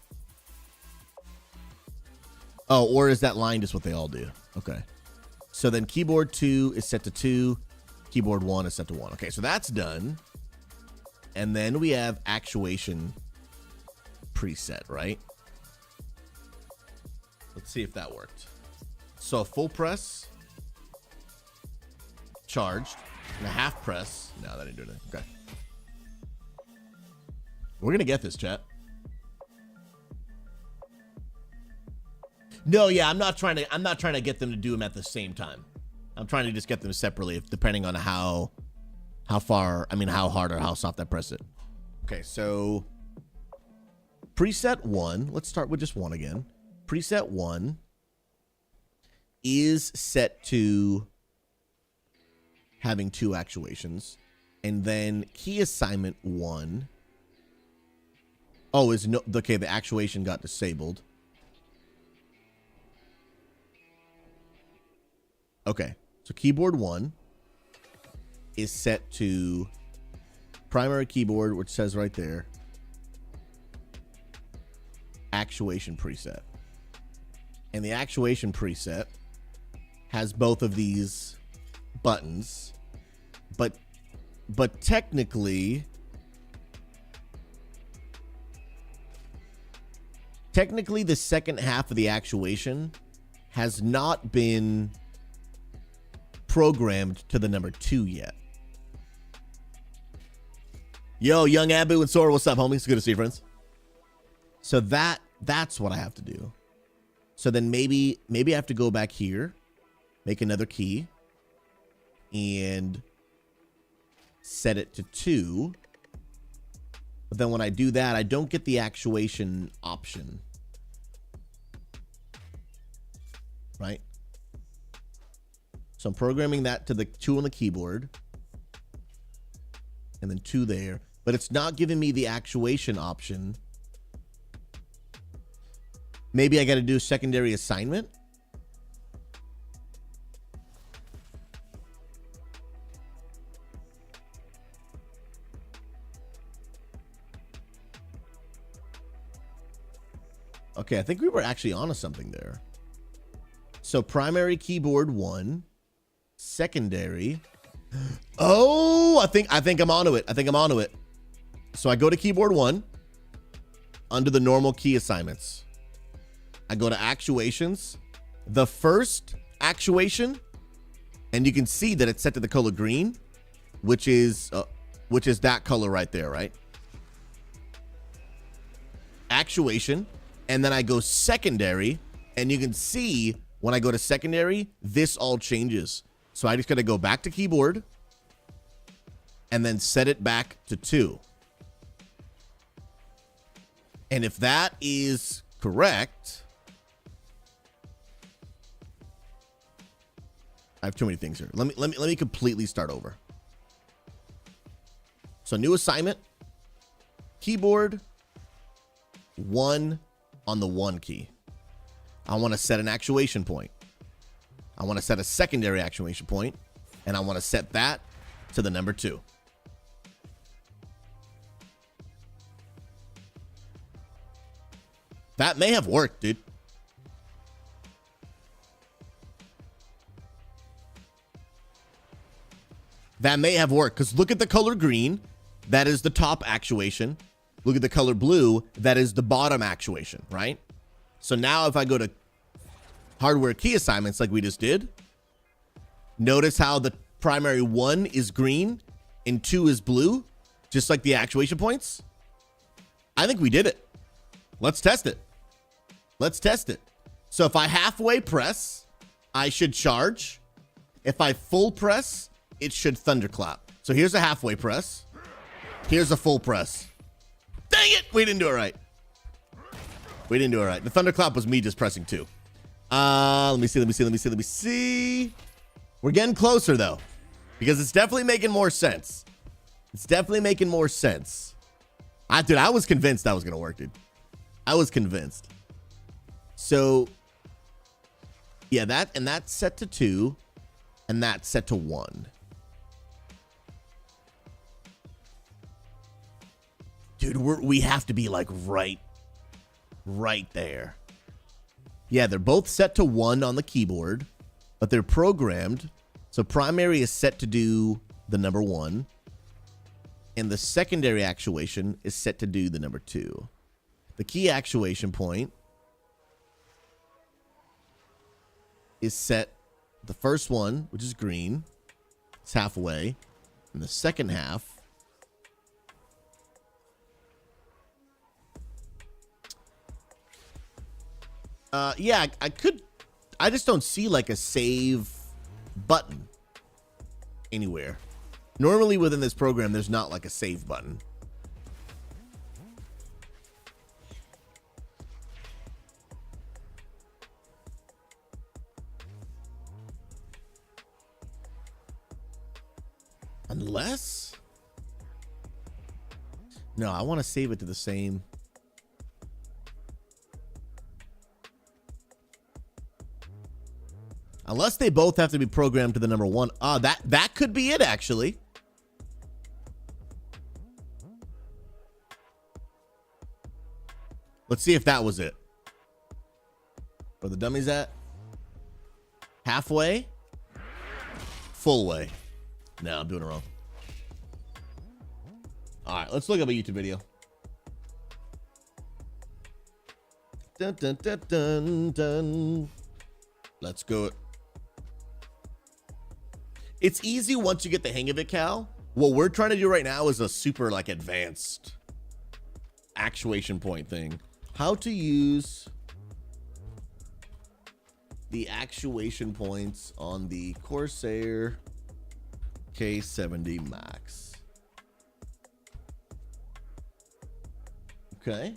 Oh, or is that line just what they all do? Okay. So then keyboard 2 is set to 2. Keyboard 1 is set to 1. Okay, so that's done. And then we have actuation preset, right? Let's see if that worked. So full press, charged, and a half press. No, that didn't do anything. Okay. We're gonna get this, chat. No, yeah, I'm not trying to get them to do them at the same time. I'm trying to just get them separately, depending on how hard or how soft I press it. Okay, so preset 1. Let's start with just 1 again. Preset 1 is set to having 2 actuations, and then key assignment 1. Oh, is no okay? The actuation got disabled. Okay. So keyboard 1 is set to primary keyboard, which says right there, actuation preset. And the actuation preset has both of these buttons, but technically the second half of the actuation has not been programmed to the number 2 yet. Yo, young Abu and Sora, what's up, homie? It's good to see you, friends. So that's what I have to do. So then maybe I have to go back here, make another key, and set it to 2. But then when I do that, I don't get the actuation option. Right? So I'm programming that to the 2 on the keyboard. And then 2 there. But it's not giving me the actuation option. Maybe I got to do a secondary assignment. Okay, I think we were actually onto something there. So primary keyboard 1, secondary. Oh, I think I'm onto it. I think I'm onto it. So I go to keyboard 1 under the normal key assignments. I go to actuations, the first actuation, and you can see that it's set to the color green, which is that color right there, right? Actuation, and then I go secondary, and you can see when I go to secondary, this all changes. So I just got to go back to keyboard and then set it back to 2. And if that is correct, I have too many things here. Let me completely start over. So new assignment, keyboard, 1 on the 1 key. I want to set an actuation point. I want to set a secondary actuation point, and I want to set that to the number 2. That may have worked, dude. That may have worked, because look at the color green. That is the top actuation. Look at the color blue. That is the bottom actuation, right? So now if I go to hardware key assignments like we just did, notice how the primary 1 is green and 2 is blue, just like the actuation points. I think we did it. Let's test it. Let's test it. So if I halfway press, I should charge. If I full press, it should thunderclap. So here's a halfway press. Here's a full press. Dang it! We didn't do it right. We didn't do it right. The thunderclap was me just pressing 2. Let me see. We're getting closer though, because it's definitely making more sense. It's definitely making more sense. Dude, I was convinced that was gonna work, dude. I was convinced. So yeah, that's set to 2, and that's set to 1. Dude, we have to be like right there. Yeah, they're both set to 1 on the keyboard, but they're programmed. So primary is set to do the number 1, and the secondary actuation is set to do the number 2. The key actuation point is set, the first one, which is green, it's halfway, and the second half yeah, I just don't see like a save button anywhere. Normally within this program, there's not like a save button. Unless, no, I want to save it to the same. Unless they both have to be programmed to the number 1. That could be it, actually. Let's see if that was it. Where the dummy's at? Halfway? Full way. No, I'm doing it wrong. All right, let's look up a YouTube video. Dun, dun, dun, dun, dun. Let's go. It's easy once you get the hang of it, Cal. What we're trying to do right now is a super like advanced actuation point thing. How to use the actuation points on the Corsair K70MAX. Okay.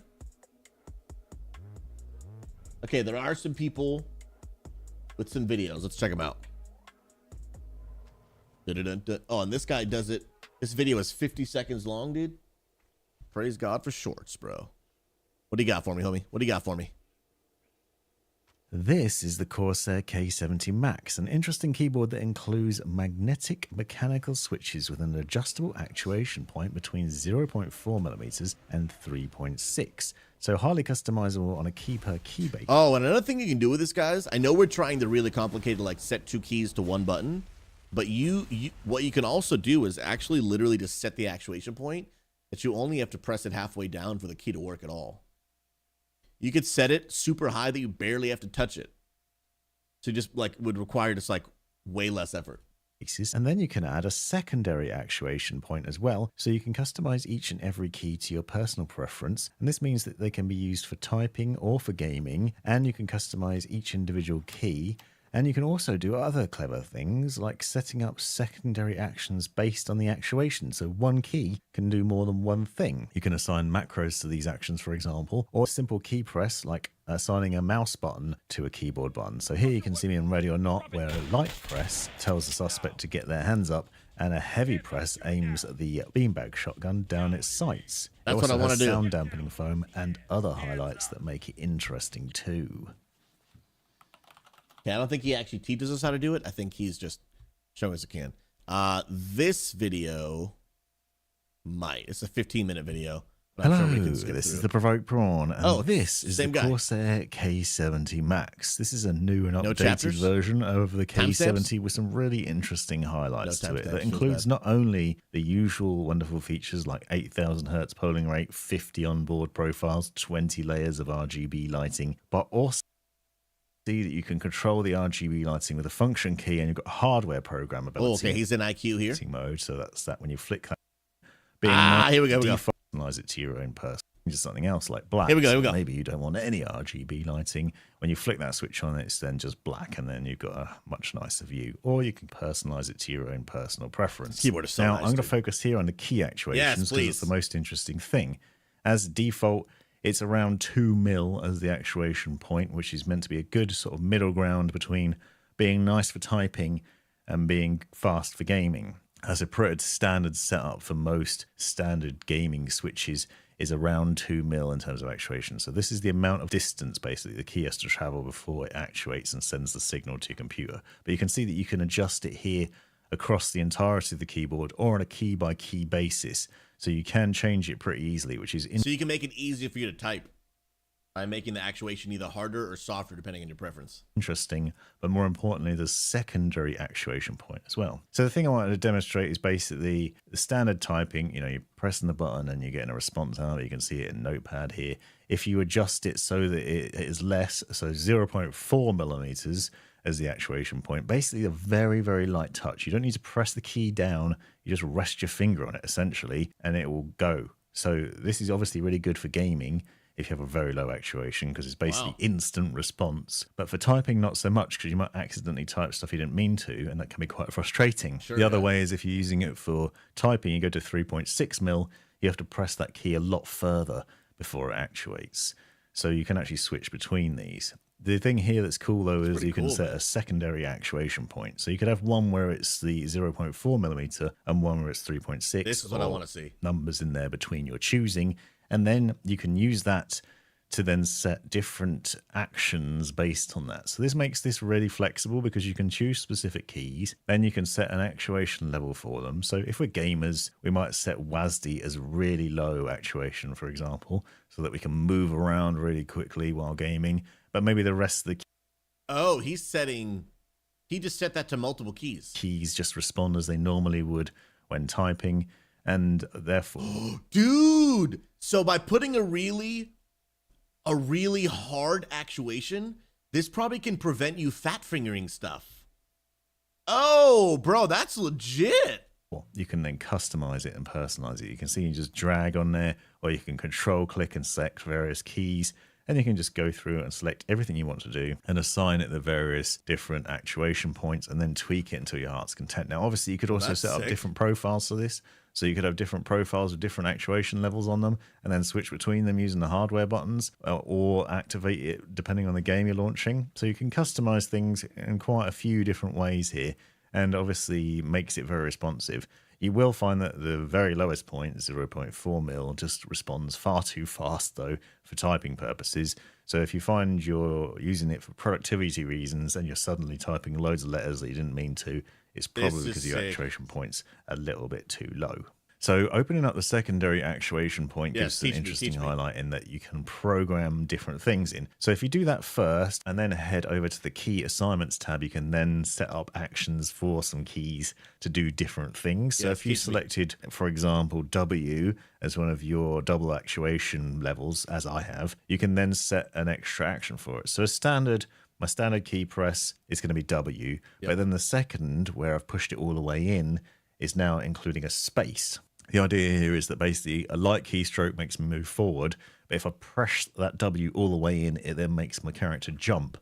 Okay, there are some people with some videos. Let's check them out. Oh, and this guy does it. This video is 50 seconds long, dude. Praise God for shorts, bro. What do you got for me, homie? What do you got for me? This is the Corsair K70MAX, an interesting keyboard that includes magnetic mechanical switches with an adjustable actuation point between 0.4mm and 3.6. So highly customizable on a key per key basis. Oh, and another thing you can do with this, guys, I know we're trying to really complicate like set 2 keys to 1 button, but what you can also do is actually literally just set the actuation point that you only have to press it halfway down for the key to work at all. You could set it super high that you barely have to touch it. So just like would require just like way less effort. And then you can add a secondary actuation point as well, so you can customize each and every key to your personal preference, and this means that they can be used for typing or for gaming, and you can customize each individual key And you can also do other clever things like setting up secondary actions based on the actuation. So one key can do more than one thing. You can assign macros to these actions, for example, or simple key press like assigning a mouse button to a keyboard button. So here you can see me in Ready or Not, where a light press tells the suspect to get their hands up and a heavy press aims the beanbag shotgun down its sights. That's what I want to do. Sound dampening foam and other highlights that make it interesting too. Yeah, I don't think he actually teaches us how to do it. I think he's just showing us a can. This video might. It's a 15-minute video. Hello, this is the Provoked Prawn, and this is the guy. Corsair K70MAX. This is a new and updated chapters? version of the K70 Timestamps? with some really interesting highlights No to it. timestamps, That feels includes bad. not only the usual wonderful features like 8,000 Hz polling rate, 50 onboard profiles, 20 layers of RGB lighting, but also see that you can control the RGB lighting with a function key, and you've got hardware programmability. Oh, okay, he's in IQ here. Mode, so that's that when you flick that. Here we go. Personalize it to your own person. Just something else like black. Here we go. Maybe you don't want any RGB lighting. When you flick that switch on, it's then just black, and then you've got a much nicer view. Or you can personalize it to your own personal preference. This keyboard is so now, nice, I'm going to dude. focus here on the key actuations because please. it's the most interesting thing. As default, it's around 2 mil as the actuation point, which is meant to be a good sort of middle ground between being nice for typing and being fast for gaming. As a pretty standard setup for most standard gaming switches is around 2 mil in terms of actuation. So this is the amount of distance basically the key has to travel before it actuates and sends the signal to your computer. But you can see that you can adjust it here across the entirety of the keyboard or on a key by key basis. So you can change it pretty easily, which is So you can make it easier for you to type by making the actuation either harder or softer depending on your preference. interesting, but more importantly, the secondary actuation point as well. So the thing I wanted to demonstrate is basically the standard typing. You know, you're pressing the button and you're getting a response out. You can see it in Notepad here. If you adjust it so that it is less, so 0.4 millimeters as the actuation point, basically a very, very light touch. You don't need to press the key down. You just rest your finger on it essentially, and it will go. So this is obviously really good for gaming if you have a very low actuation, because it's basically instant response. But for typing, not so much, because you might accidentally type stuff you didn't mean to, and that can be quite frustrating. Sure, the other way is if you're using it for typing, you go to 3.6 mil, you have to press that key a lot further before it actuates. So you can actually switch between these. The thing here that's cool, though, is you can set a secondary actuation point. So you could have one where it's the 0.4 millimeter and one where it's 3.6. This is what I want to see. Numbers in there between your choosing. And then you can use that to then set different actions based on that. So this makes this really flexible because you can choose specific keys. Then you can set an actuation level for them. So if we're gamers, we might set WASD as really low actuation, for example, so that we can move around really quickly while gaming. But maybe the rest of the Oh, he just set that to multiple keys. keys just respond as they normally would when typing. And therefore, Dude, so by putting a really hard actuation, this probably can prevent you fat fingering stuff. Oh, bro, that's legit. you can then customize it and personalize it. You can see you just drag on there, or you can control click and select various keys. And you can just go through and select everything you want to do and assign it the various different actuation points and then tweak it until your heart's content. Now, obviously, you could also set up different profiles for this. So you could have different profiles with different actuation levels on them and then switch between them using the hardware buttons or activate it depending on the game you're launching. So you can customize things in quite a few different ways here, and obviously makes it very responsive. You will find that the very lowest point, 0.4 mil, just responds far too fast, though, for typing purposes. So if you find you're using it for productivity reasons and you're suddenly typing loads of letters that you didn't mean to, it's probably because your actuation point's a little bit too low. So opening up the secondary actuation point gives an interesting highlight in that you can program different things in. So if you do that first and then head over to the key assignments tab, you can then set up actions for some keys to do different things. So if you selected, for example, W as one of your double actuation levels, as I have, you can then set an extra action for it. So my standard key press is going to be W, but then the second, where I've pushed it all the way in, is now including a space. The idea here is that basically a light keystroke makes me move forward, but if I press that W all the way in, it then makes my character jump.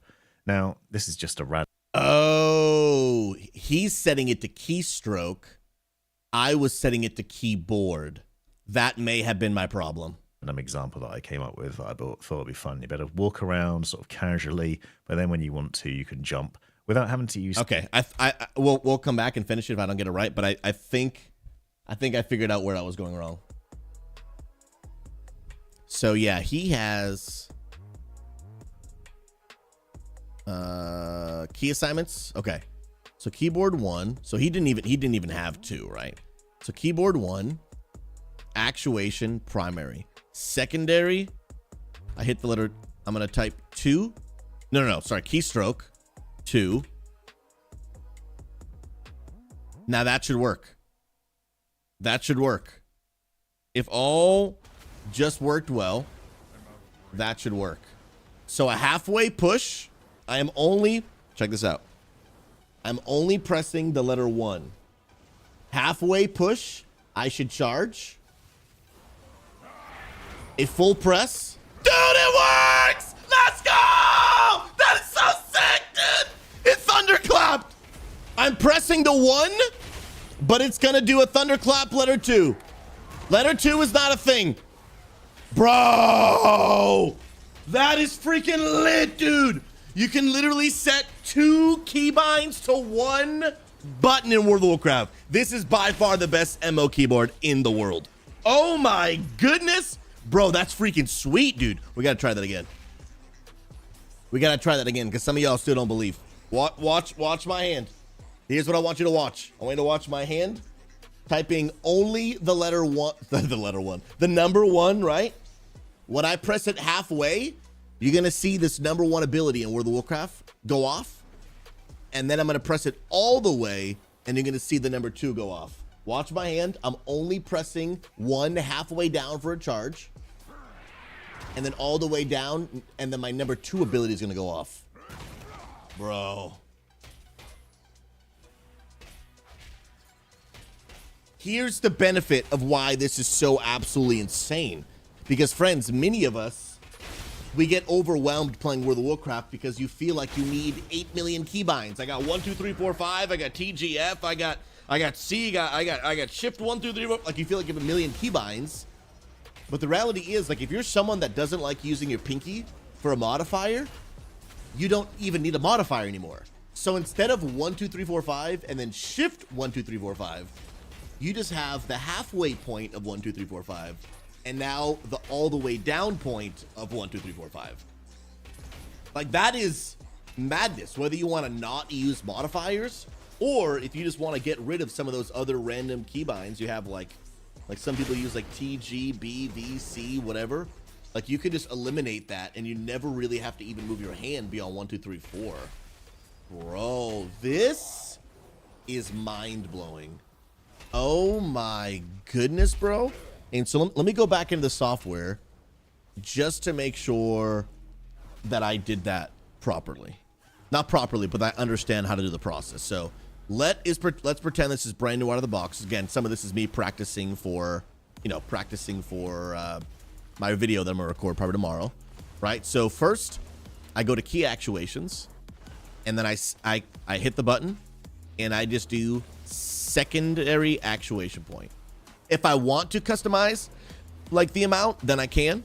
Now, this is just a random Oh, he's setting it to keystroke. I was setting it to keyboard. That may have been my problem. An example that I came up with that I thought would be fun. You better walk around sort of casually, but then when you want to, you can jump without having to use. Okay, we'll come back and finish it if I don't get it right. But I think I figured out where I was going wrong. So yeah, he has key assignments. Okay, so keyboard 1. So he didn't even have 2, right? So keyboard 1, actuation primary. Secondary, I hit the letter, I'm going to type 2. No, sorry, keystroke 2. Now that should work. That should work. If all just worked well, that should work. So a halfway push, I am only, check this out. I'm only pressing the letter 1. Halfway push, I should charge. A full press. Dude, it works! Let's go! That is so sick, dude! It thunderclapped! I'm pressing the 1, but it's gonna do a thunderclap letter 2. Letter 2 is not a thing. Bro! That is freaking lit, dude! You can literally set 2 keybinds to 1 button in World of Warcraft. This is by far the best MMO keyboard in the world. Oh my goodness! Bro, that's freaking sweet, dude. We gotta try that again. We gotta try that again, because some of y'all still don't believe. Watch my hand. Here's what I want you to watch. I want you to watch my hand. Typing only the letter 1, the number 1, right? When I press it halfway, you're gonna see this number 1 ability in World of Warcraft go off. And then I'm gonna press it all the way, and you're gonna see the number 2 go off. Watch my hand. I'm only pressing 1 halfway down for a charge. And then all the way down, and then my number 2 ability is gonna go off. Bro. Here's the benefit of why this is so absolutely insane. Because friends, many of us, we get overwhelmed playing World of Warcraft because you feel like you need 8 million keybinds. I got 1, 2, 3, 4, 5. I got TGF. I got C. I got shift 1, 2, 3. Like you feel like you have a million keybinds. But the reality is, like, if you're someone that doesn't like using your pinky for a modifier, you don't even need a modifier anymore. So instead of 1, 2, 3, 4, 5, and then shift 1, 2, 3, 4, 5, you just have the halfway point of 1, 2, 3, 4, 5, and now the all the way down point of 1, 2, 3, 4, 5. Like, that is madness. Whether you want to not use modifiers, or if you just want to get rid of some of those other random keybinds you have, like some people use like T, G, B, V, C, whatever. Like, you can just eliminate that, and you never really have to even move your hand beyond 1, 2, 3, 4. Bro, this is mind-blowing. Oh my goodness, bro. And so let me go back into the software just to make sure that I did that properly. Not properly, but I understand how to do the process. So let's pretend this is brand new out of the box. Again, some of this is me practicing for, my video that I'm gonna record probably tomorrow, right? So first, I go to key actuations, and then I hit the button, and I just do secondary actuation point. If I want to customize like the amount, then I can,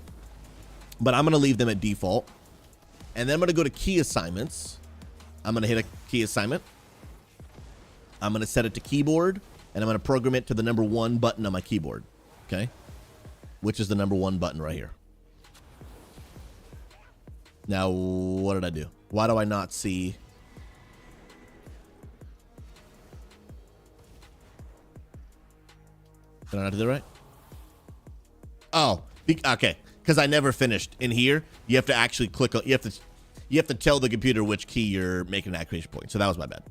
but I'm gonna leave them at default. And then I'm gonna go to key assignments. I'm gonna hit a key assignment. I'm gonna set it to keyboard, and I'm gonna program it to the number 1 button on my keyboard, okay? Which is the number 1 button right here. Now, what did I do? Why do I not see? Did I not do that right? Oh, okay. Because I never finished. In here, you have to actually click on. You have to tell the computer which key you're making an activation point. So that was my bad.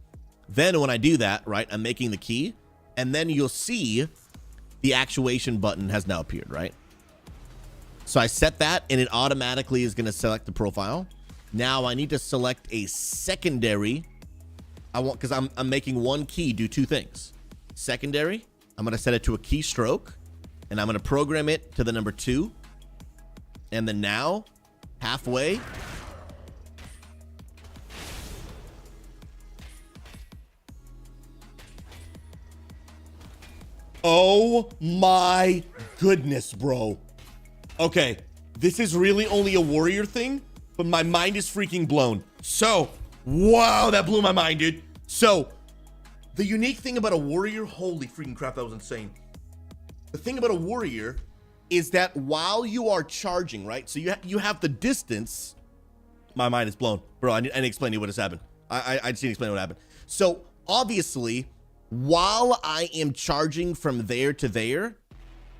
Then when I do that, right, I'm making the key, and then you'll see the actuation button has now appeared, right? So I set that, and it automatically is going to select the profile. Now I need to select a secondary. Because I'm making one key do 2 things. Secondary. I'm going to set it to a keystroke, and I'm going to program it to the number 2. And then now, halfway, Oh my goodness, bro. Okay, this is really only a warrior thing, but my mind is freaking blown. So, wow, that blew my mind, dude. So, the unique thing about a warrior, holy freaking crap, that was insane. The thing about a warrior is that while you are charging, right? So you have the distance. My mind is blown. Bro, I need to explain to you what has happened. I just need to explain what happened. So, obviously, while I am charging from there to there,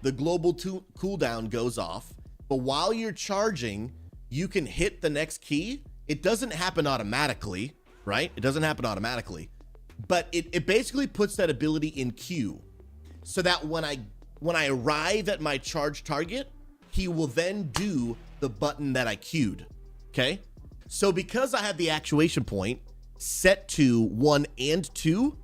the global cooldown goes off. But while you're charging, you can hit the next key. It doesn't happen automatically, right? It doesn't happen automatically. But it basically puts that ability in queue so that when I arrive at my charge target, he will then do the button that I queued, okay? So because I have the actuation point set to 1 and 2,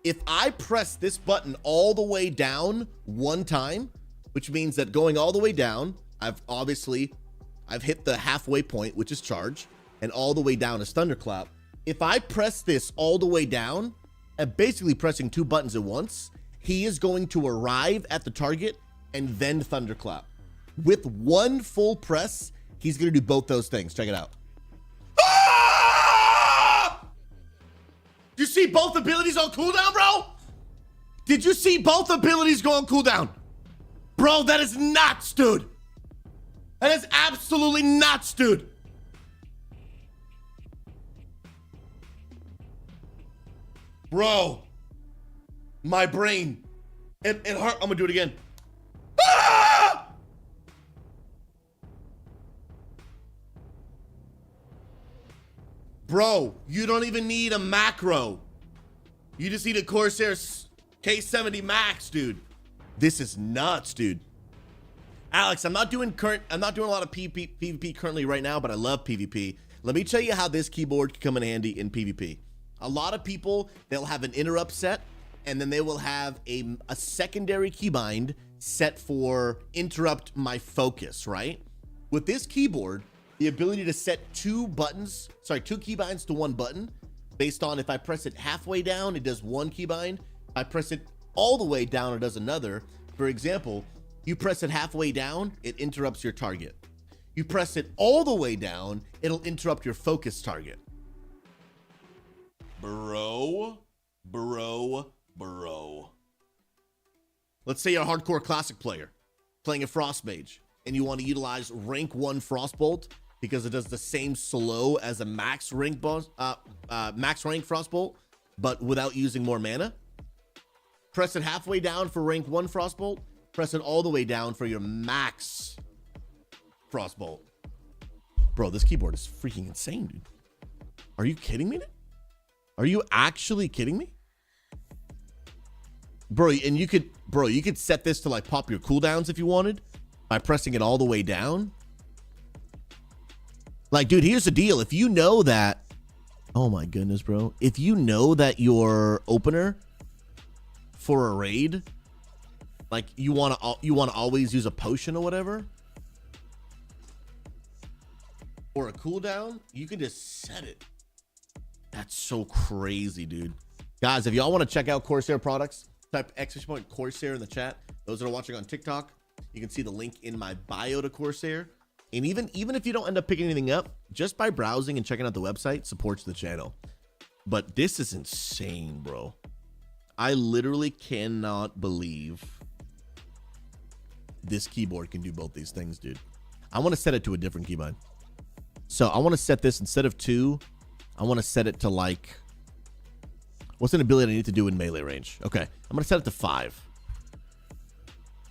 if I press this button all the way down one time, which means that going all the way down, I've hit the halfway point, which is charge, and all the way down is thunderclap. If I press this all the way down, and basically pressing 2 buttons at once, he is going to arrive at the target and then thunderclap. With one full press, he's going to do both those things. Check it out. Ah! You see both abilities on cooldown, bro? Did you see both abilities go on cooldown? Bro, that is nuts, dude. That is absolutely nuts, dude. Bro, my brain, it hurt. I'm gonna do it again. Ah! Bro, you don't even need a macro. You just need a Corsair K70MAX, dude. This is nuts, dude. Alex, I'm not doing a lot of PvP currently right now, but I love PvP. Let me tell you how this keyboard can come in handy in PvP. A lot of people, they'll have an interrupt set, and then they will have a secondary keybind set for interrupt my focus, right? With this keyboard, the ability to set 2 keybinds to 1 button, based on if I press it halfway down, it does 1 keybind. If I press it all the way down, it does another. For example, you press it halfway down, it interrupts your target. You press it all the way down, it'll interrupt your focus target. Bro. Let's say you're a hardcore classic player playing a Frost Mage and you want to utilize rank 1 Frostbolt because it does the same slow as a max rank Frostbolt, but without using more mana. Press it halfway down for rank 1 Frostbolt, press it all the way down for your max Frostbolt. Bro, this keyboard is freaking insane, dude. Are you kidding me, dude? Are you actually kidding me? Bro, and you could set this to like pop your cooldowns if you wanted by pressing it all the way down. Like, dude, here's the deal. If you know that, oh my goodness, bro. If you know that your opener for a raid, like you want to always use a potion or whatever, or a cooldown, you can just set it. That's so crazy, dude. Guys, if y'all want to check out Corsair products, type ! Corsair in the chat. Those that are watching on TikTok, you can see the link in my bio to Corsair. And even if you don't end up picking anything up, just by browsing and checking out the website supports the channel. But this is insane, bro. I literally cannot believe this keyboard can do both these things, dude. I want to set it to a different keybind. So I want to set this instead of 2. I want to set it to like, what's an ability I need to do in melee range? Okay, I'm going to set it to 5.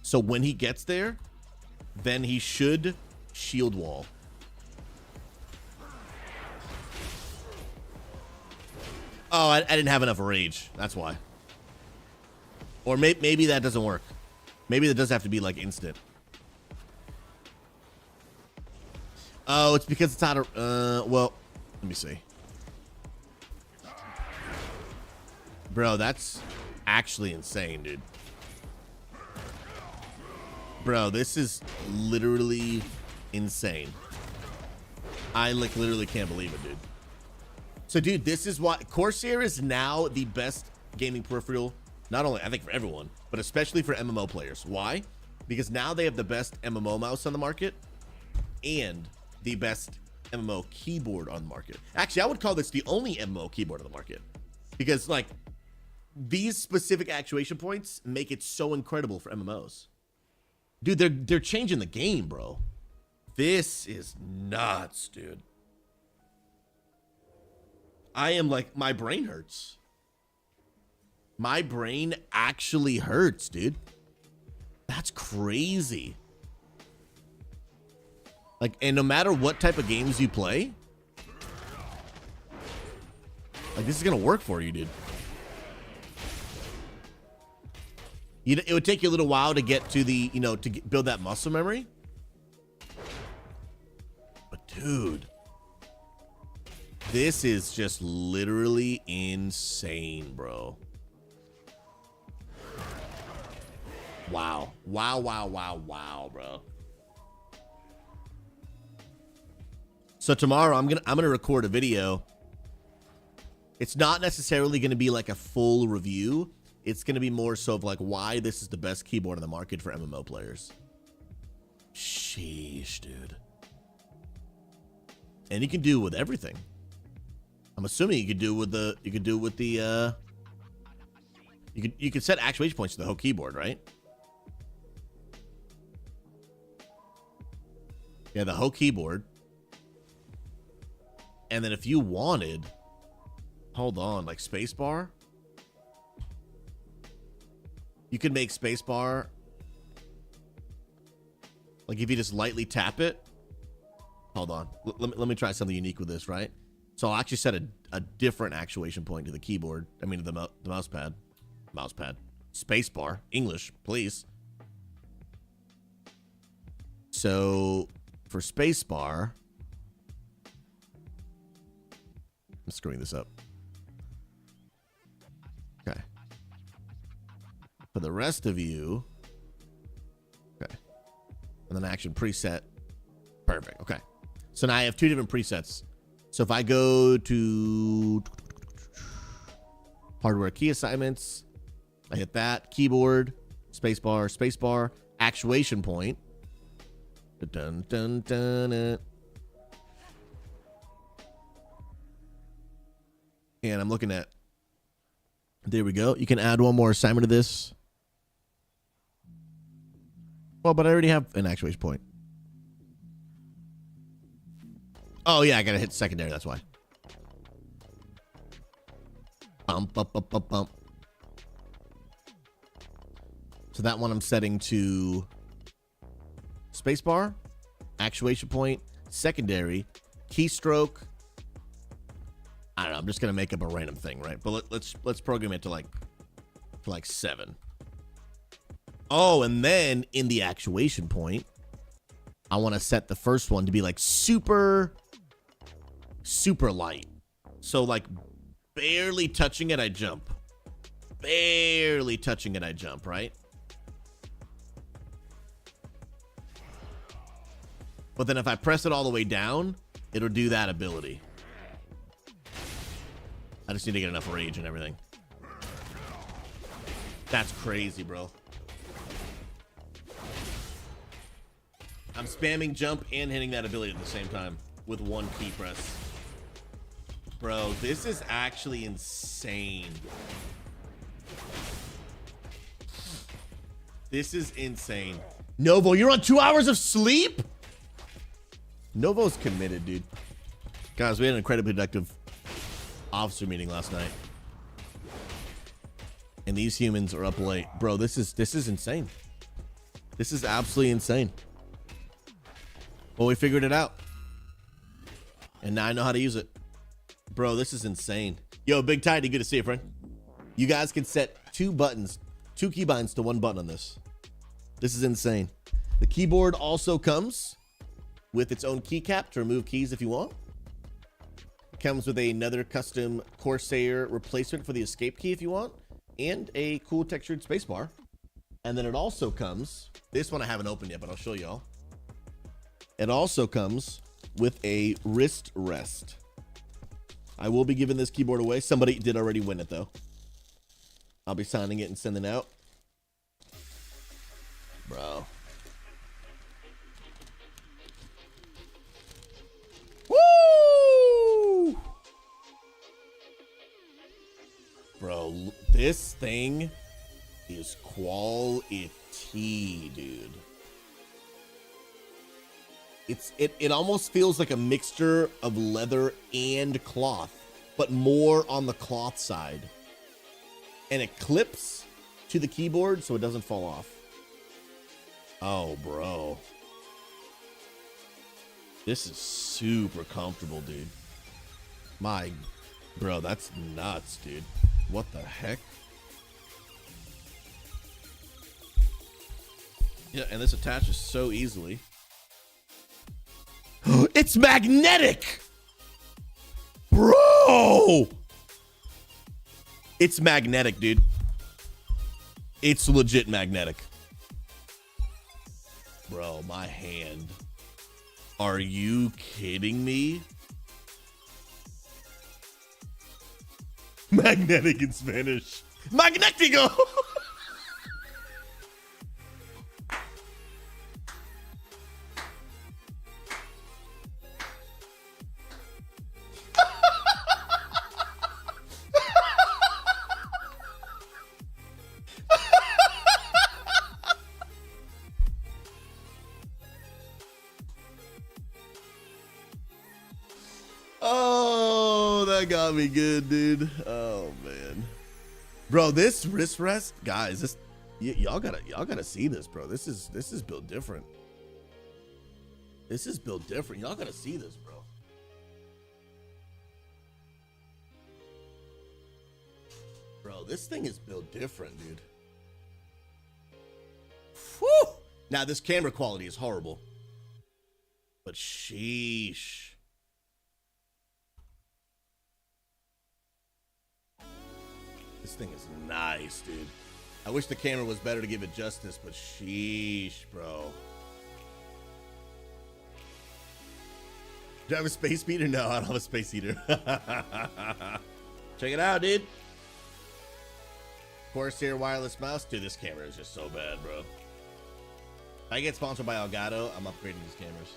So when he gets there, then he should shield wall. Oh, I didn't have enough rage. That's why. Or maybe that doesn't work. Maybe that does have to be like instant. Oh, it's because it's out of, well, let me see. Bro, that's actually insane, dude. Bro, this is literally insane. I like literally can't believe it, dude. So, dude, this is why Corsair is now the best gaming peripheral Not only, I think for everyone, but especially for MMO players. Why? Because now they have the best MMO mouse on the market and the best MMO keyboard on the market. Actually, I would call this the only MMO keyboard on the market, because like these specific actuation points make it so incredible for MMOs. Dude, they're changing the game, bro. This is nuts, dude. I am like, my brain hurts. My brain actually hurts, dude. That's crazy. Like, and no matter what type of games you play, like, this is gonna work for you, dude. It would take you a little while to get to the, you know, to build that muscle memory. But dude, this is just literally insane, bro. Wow. Wow, wow, wow, wow, bro. So tomorrow I'm gonna record a video. It's not necessarily gonna be like a full review. It's gonna be more so of like why this is the best keyboard in the market for MMO players. Sheesh, dude. And you can do it with everything. I'm assuming you could do it with the you could set actuation points to the whole keyboard, right? Yeah, the whole keyboard. And then if you wanted, hold on, like spacebar, you could make spacebar, like if you just lightly tap it. Hold on, let me try something unique with this, right? So I'll actually set a different actuation point to the keyboard. I mean, the mouse pad. Spacebar, English, please. So for spacebar, I'm screwing this up. Okay. For the rest of you, okay. And then action preset. Perfect. Okay. So now I have two different presets. So if I go to hardware key assignments, I hit that, keyboard, spacebar, actuation point. Dun, dun, dun, dun. And I'm looking at, there we go. You can add one more assignment to this. Well, but I already have an actuation point. Oh yeah, I gotta hit secondary, that's why. Bump, bump, bump, bump, bump. So that one I'm setting to spacebar, actuation point, secondary, keystroke. I don't know, I'm just gonna make up a random thing, right? But let's program it to like 7. Oh, and then in the actuation point, I want to set the first one to be like super light. So like barely touching it, I jump. Barely touching it, I jump, right? But then if I press it all the way down, it'll do that ability. I just need to get enough rage and everything. That's crazy, bro. I'm spamming jump and hitting that ability at the same time with one key press. Bro, this is actually insane. This is insane. Novo, you're on 2 hours of sleep? Novo's committed, dude. Guys, we had an incredibly productive officer meeting last night. And these humans are up late. Bro, this is insane. This is absolutely insane. Well, we figured it out. And now I know how to use it. Bro, this is insane. Yo, Big Tidy, good to see you, friend. You guys can set 2 buttons, 2 keybinds to 1 button on this. This is insane. The keyboard also comes with its own keycap to remove keys if you want. It comes with another custom Corsair replacement for the escape key if you want, and a cool textured spacebar. And then it also comes, this one I haven't opened yet, but I'll show y'all. It also comes with a wrist rest. I will be giving this keyboard away. Somebody did already win it though. I'll be signing it and sending out. Bro. Woo! Bro, this thing is quality, dude. It almost feels like a mixture of leather and cloth, but more on the cloth side. And it clips to the keyboard so it doesn't fall off. Oh, bro. This is super comfortable, dude. Bro, that's nuts, dude. What the heck? Yeah, and this attaches so easily. It's magnetic! Bro! It's magnetic, dude. It's legit magnetic. Bro, my hand. Are you kidding me? Magnetic in Spanish. Magnetico! Oh, that got me good, dude. Oh man, bro, this wrist rest, guys. This y'all gotta see this, bro. This is built different. This is built different. Y'all gotta see this, bro. Bro, this thing is built different, dude. Whew. Now this camera quality is horrible, but sheesh. This thing is nice, dude. I wish the camera was better to give it justice, but sheesh, bro. Do I have a space heater? No, I don't have a space heater. Check it out, dude. Corsair wireless mouse. Dude, this camera is just so bad, bro. If I get sponsored by Elgato, I'm upgrading these cameras.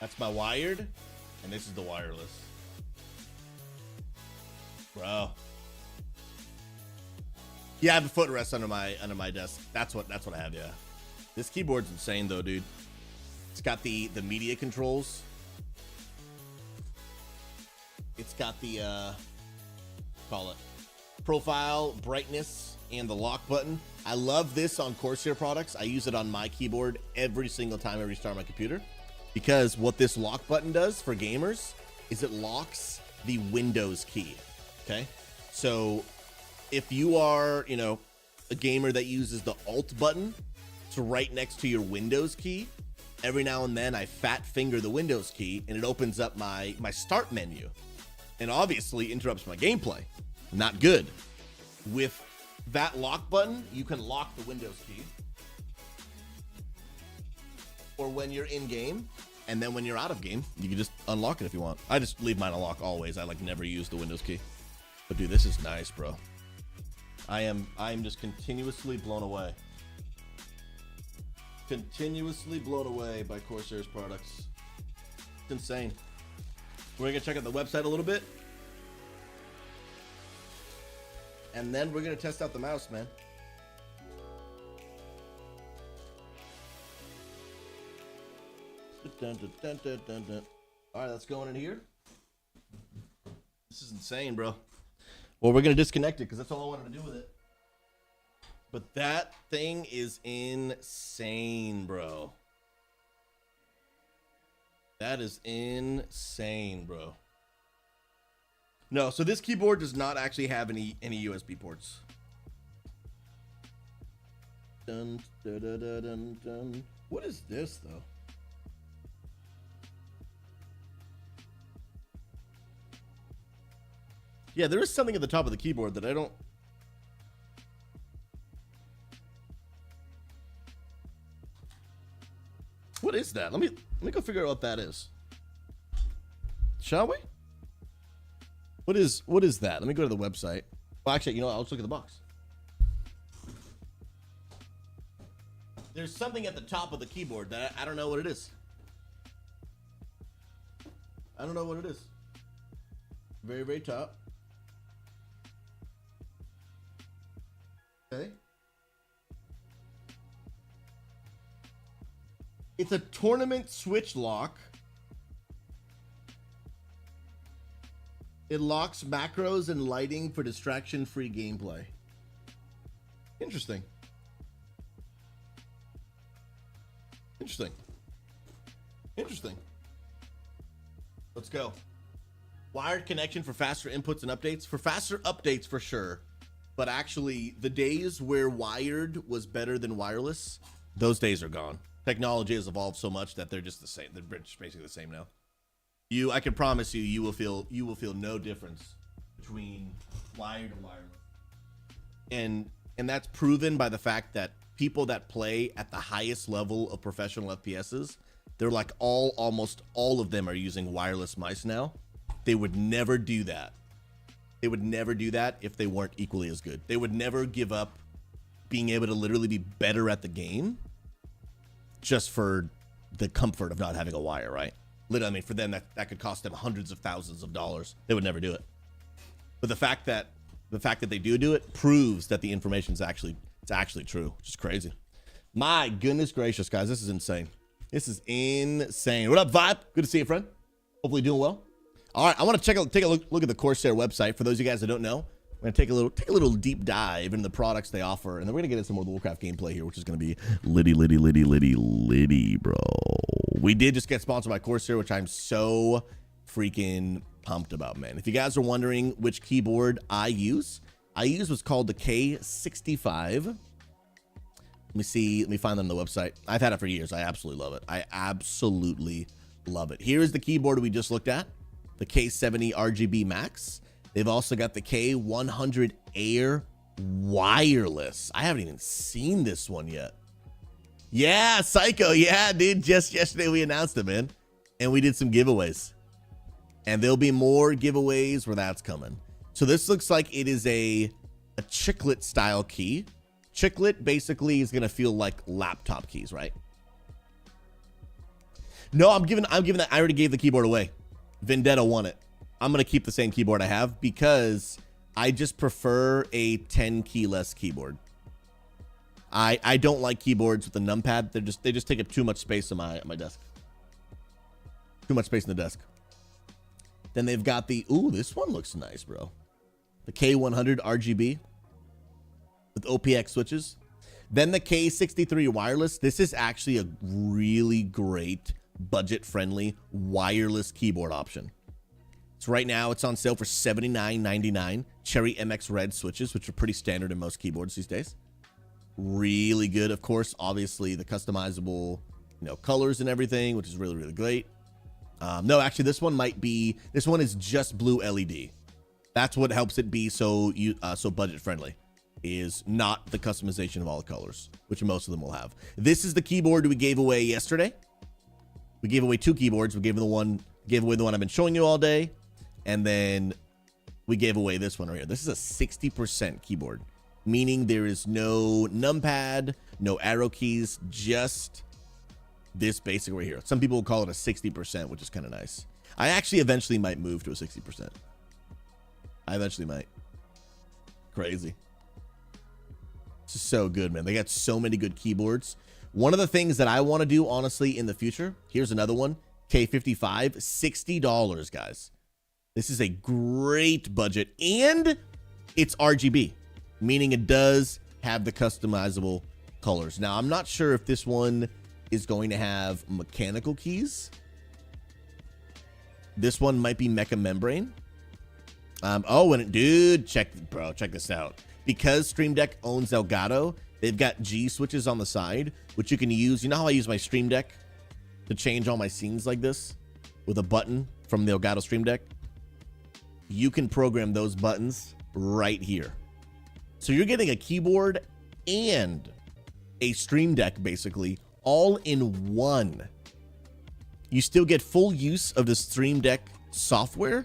That's my wired, and this is the wireless. Bro. Yeah, I have a footrest under my desk. That's what I have, yeah. This keyboard's insane though, dude. It's got the media controls. It's got the call it profile, brightness, and the lock button. I love this on Corsair products. I use it on my keyboard every single time I restart my computer, because what this lock button does for gamers is it locks the Windows key. Okay, so if you are, you know, a gamer that uses the Alt button to right next to your Windows key, every now and then I fat finger the Windows key and it opens up my start menu, and obviously interrupts my gameplay. Not good. With that lock button, you can lock the Windows key, or when you're in game, and then when you're out of game, you can just unlock it if you want. I just leave mine unlocked always. I like never use the Windows key. But dude, this is nice, bro. I am just continuously blown away. Continuously blown away by Corsair's products. It's insane. We're gonna check out the website a little bit, and then we're gonna test out the mouse, man. Dun, dun, dun, dun, dun, dun. All right, let's go in here. This is insane, bro. Well, we're gonna disconnect it because that's all I wanted to do with it. But that thing is insane, bro. That is insane, bro. No, so this keyboard does not actually have any USB ports. Dun, dun, dun, dun, dun, dun. What is this, though? Yeah, there is something at the top of the keyboard that I don't... What is that? Let me go figure out what that is. Shall we? What is that? Let me go to the website. Well, actually, you know what? I'll just look at the box. There's something at the top of the keyboard that I don't know what it is. I don't know what it is. Very, very top. Okay. It's a tournament switch lock. It locks macros and lighting for distraction-free gameplay. Interesting. Interesting. Interesting. Let's go. Wired connection for faster inputs and updates. For faster updates, for sure. But actually, the days where wired was better than wireless, those days are gone. Technology has evolved so much that they're just the same. They're just basically the same now. I can promise you, you will feel no difference between wired and wireless. And that's proven by the fact that people that play at the highest level of professional FPSs, they're like almost all of them are using wireless mice now. They would never do that. They would never do that if they weren't equally as good. They would never give up being able to literally be better at the game just for the comfort of not having a wire, right? Literally, I mean, for them, that could cost them hundreds of thousands of dollars. They would never do it. But the fact that they do it proves that the information is actually true, which is crazy. My goodness gracious, guys, this is insane. This is insane. What up, Vibe? Good to see you, friend. Hopefully doing well. All right, I want to take a look at the Corsair website. For those of you guys that don't know, we're gonna take a little deep dive into the products they offer, and then we're gonna get into some more Warcraft gameplay here, which is gonna be litty, bro. We did just get sponsored by Corsair, which I'm so freaking pumped about, man. If you guys are wondering which keyboard I use what's called the K65. Let me see. Let me find them on the website. I've had it for years. I absolutely love it. I absolutely love it. Here is the keyboard we just looked at, the K70 RGB Max. They've also got the K100 Air wireless. I haven't even seen this one yet. Yeah, Psycho. Yeah, dude. Just yesterday we announced it, man. And we did some giveaways. And there'll be more giveaways where that's coming. So this looks like it is a chiclet style key. Chiclet basically is going to feel like laptop keys, right? No, I'm giving that. I already gave the keyboard away. Vendetta won it. I'm going to keep the same keyboard I have because I just prefer a 10 key less keyboard. I don't like keyboards with a numpad. They just take up too much space on my desk. Too much space in the desk. Then they've got the, ooh, this one looks nice, bro. The K100 RGB with OPX switches. Then the K63 wireless. This is actually a really great budget-friendly wireless keyboard option. So right now it's on sale for $79.99. Cherry MX Red switches, which are pretty standard in most keyboards these days. Really good, of course. Obviously, the customizable, colors and everything, which is really, really great. No, actually, this one is just blue LED. That's what helps it be so budget friendly, is not the customization of all the colors, which most of them will have. This is the keyboard we gave away yesterday. We gave away two keyboards. We gave away the one I've been showing you all day, and then we gave away this one right here. This is a 60% keyboard, meaning there is no numpad, no arrow keys, just this basic right here. Some people will call it a 60%, which is kind of nice. I actually eventually might move to a 60%. I eventually might. Crazy. This is so good, man. They got so many good keyboards. One of the things that I want to do, honestly, in the future, here's another one. K55, $60, guys. This is a great budget, and it's RGB, meaning it does have the customizable colors. Now, I'm not sure if this one is going to have mechanical keys. This one might be mecha membrane. Dude, check this out. Because Stream Deck owns Elgato, they've got G switches on the side, which you can use. You know how I use my Stream Deck to change all my scenes like this with a button from the Elgato Stream Deck? You can program those buttons right here. So you're getting a keyboard and a Stream Deck, basically, all in one. You still get full use of the Stream Deck software,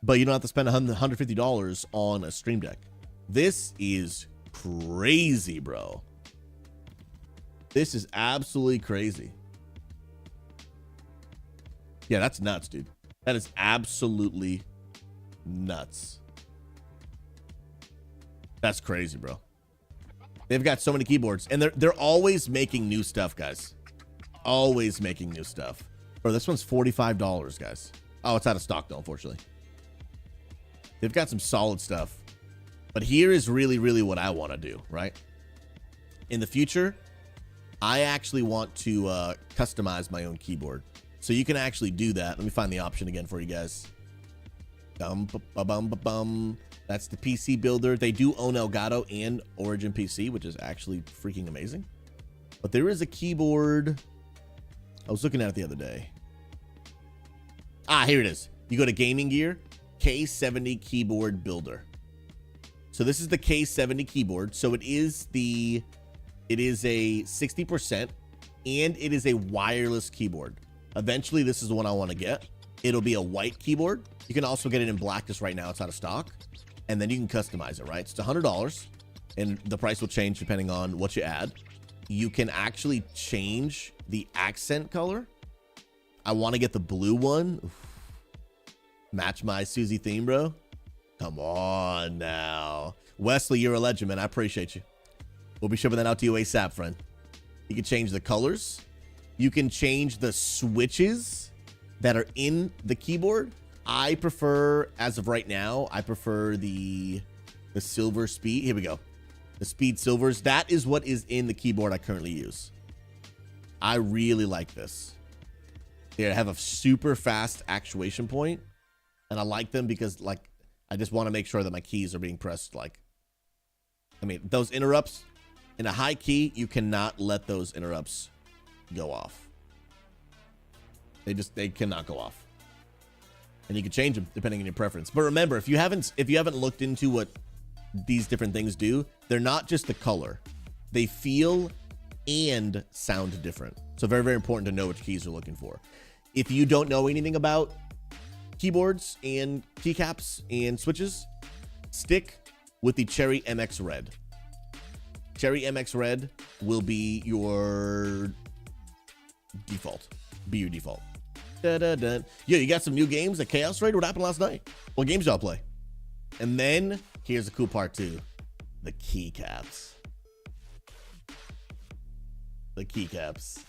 but you don't have to spend $150 on a Stream Deck. This is crazy, bro. This is absolutely crazy. Yeah, that's nuts, dude. That is absolutely nuts. That's crazy, bro. They've got so many keyboards, and they're always making new stuff, guys. Always making new stuff. Bro, this one's $45, guys. Oh, it's out of stock though, unfortunately. They've got some solid stuff. But here is really, really what I want to do, right? In the future, I actually want to customize my own keyboard. So you can actually do that. Let me find the option again for you guys. That's the PC builder. They do own Elgato and Origin PC, which is actually freaking amazing. But there is a keyboard. I was looking at it the other day. Ah, here it is. You go to Gaming Gear, K70 Keyboard Builder. So this is the K70 keyboard. So it is a 60% and it is a wireless keyboard. Eventually, this is the one I want to get. It'll be a white keyboard. You can also get it in black just right now. It's out of stock. And then you can customize it, right? It's $100 and the price will change depending on what you add. You can actually change the accent color. I want to get the blue one. Oof. Match my Susie theme, bro. Come on now. Wesley, you're a legend, man. I appreciate you. We'll be shipping that out to you ASAP, friend. You can change the colors. You can change the switches that are in the keyboard. I prefer, as of right now, I prefer the silver speed. Here we go. The speed silvers. That is what is in the keyboard I currently use. I really like this. They have a super fast actuation point, and I like them because, like, I just want to make sure that my keys are being pressed. Like, I mean, those interrupts in a high key, you cannot let those interrupts go off. They cannot go off. And you can change them depending on your preference. But remember, if you haven't looked into what these different things do, they're not just the color. They feel and sound different. So very, very important to know which keys you're looking for. If you don't know anything about keyboards and keycaps and switches, stick with the Cherry MX Red. Cherry MX Red will be your default. Be your default. Yeah, you got some new games at Chaos Raid? What happened last night? What games y'all play? And then here's the cool part too. The keycaps. The keycaps.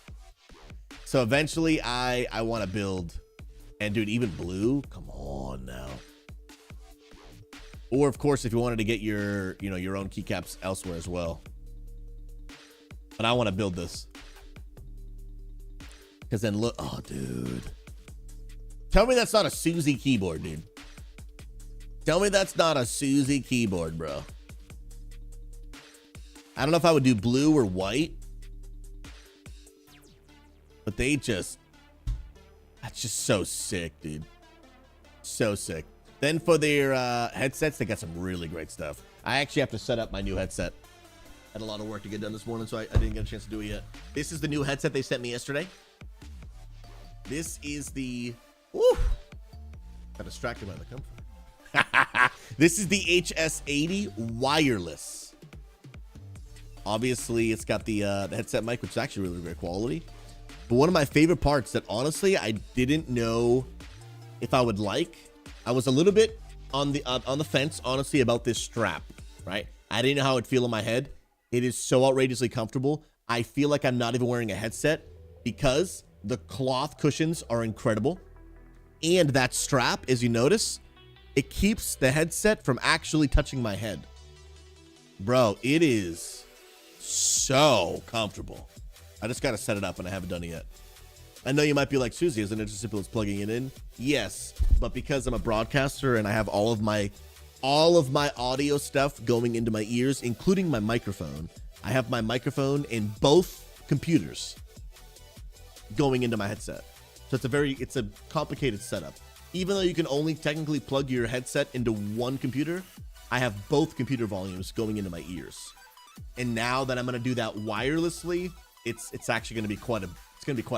So eventually I want to build, and dude, even blue, come on now. Or of course, if you wanted to get your, your own keycaps elsewhere as well. But I want to build this. Because then look, oh dude. Tell me that's not a Susie keyboard, dude. Tell me that's not a Susie keyboard, bro. I don't know if I would do blue or white. But that's just so sick, dude. So sick. Then for their headsets, they got some really great stuff. I actually have to set up my new headset. Had a lot of work to get done this morning, so I didn't get a chance to do it yet. This is the new headset they sent me yesterday. This is the... Woo! Got distracted by the comfort. This is the HS80 wireless. Obviously, it's got the headset mic, which is actually really great quality. But one of my favorite parts that honestly I didn't know if I would like. I was a little bit on the fence, honestly, about this strap. Right? I didn't know how it'd feel in my head. It is so outrageously comfortable. I feel like I'm not even wearing a headset because the cloth cushions are incredible. And that strap, as you notice, it keeps the headset from actually touching my head. Bro, it is so comfortable. I just got to set it up and I haven't done it yet. I know you might be like, Susie, isn't it just simple as plugging it in? Yes, but because I'm a broadcaster and I have all of my audio stuff going into my ears, including my microphone. I have my microphone in both computers going into my headset. So it's a complicated setup. Even though you can only technically plug your headset into one computer, I have both computer volumes going into my ears. And now that I'm going to do that wirelessly, it's actually going to be quite a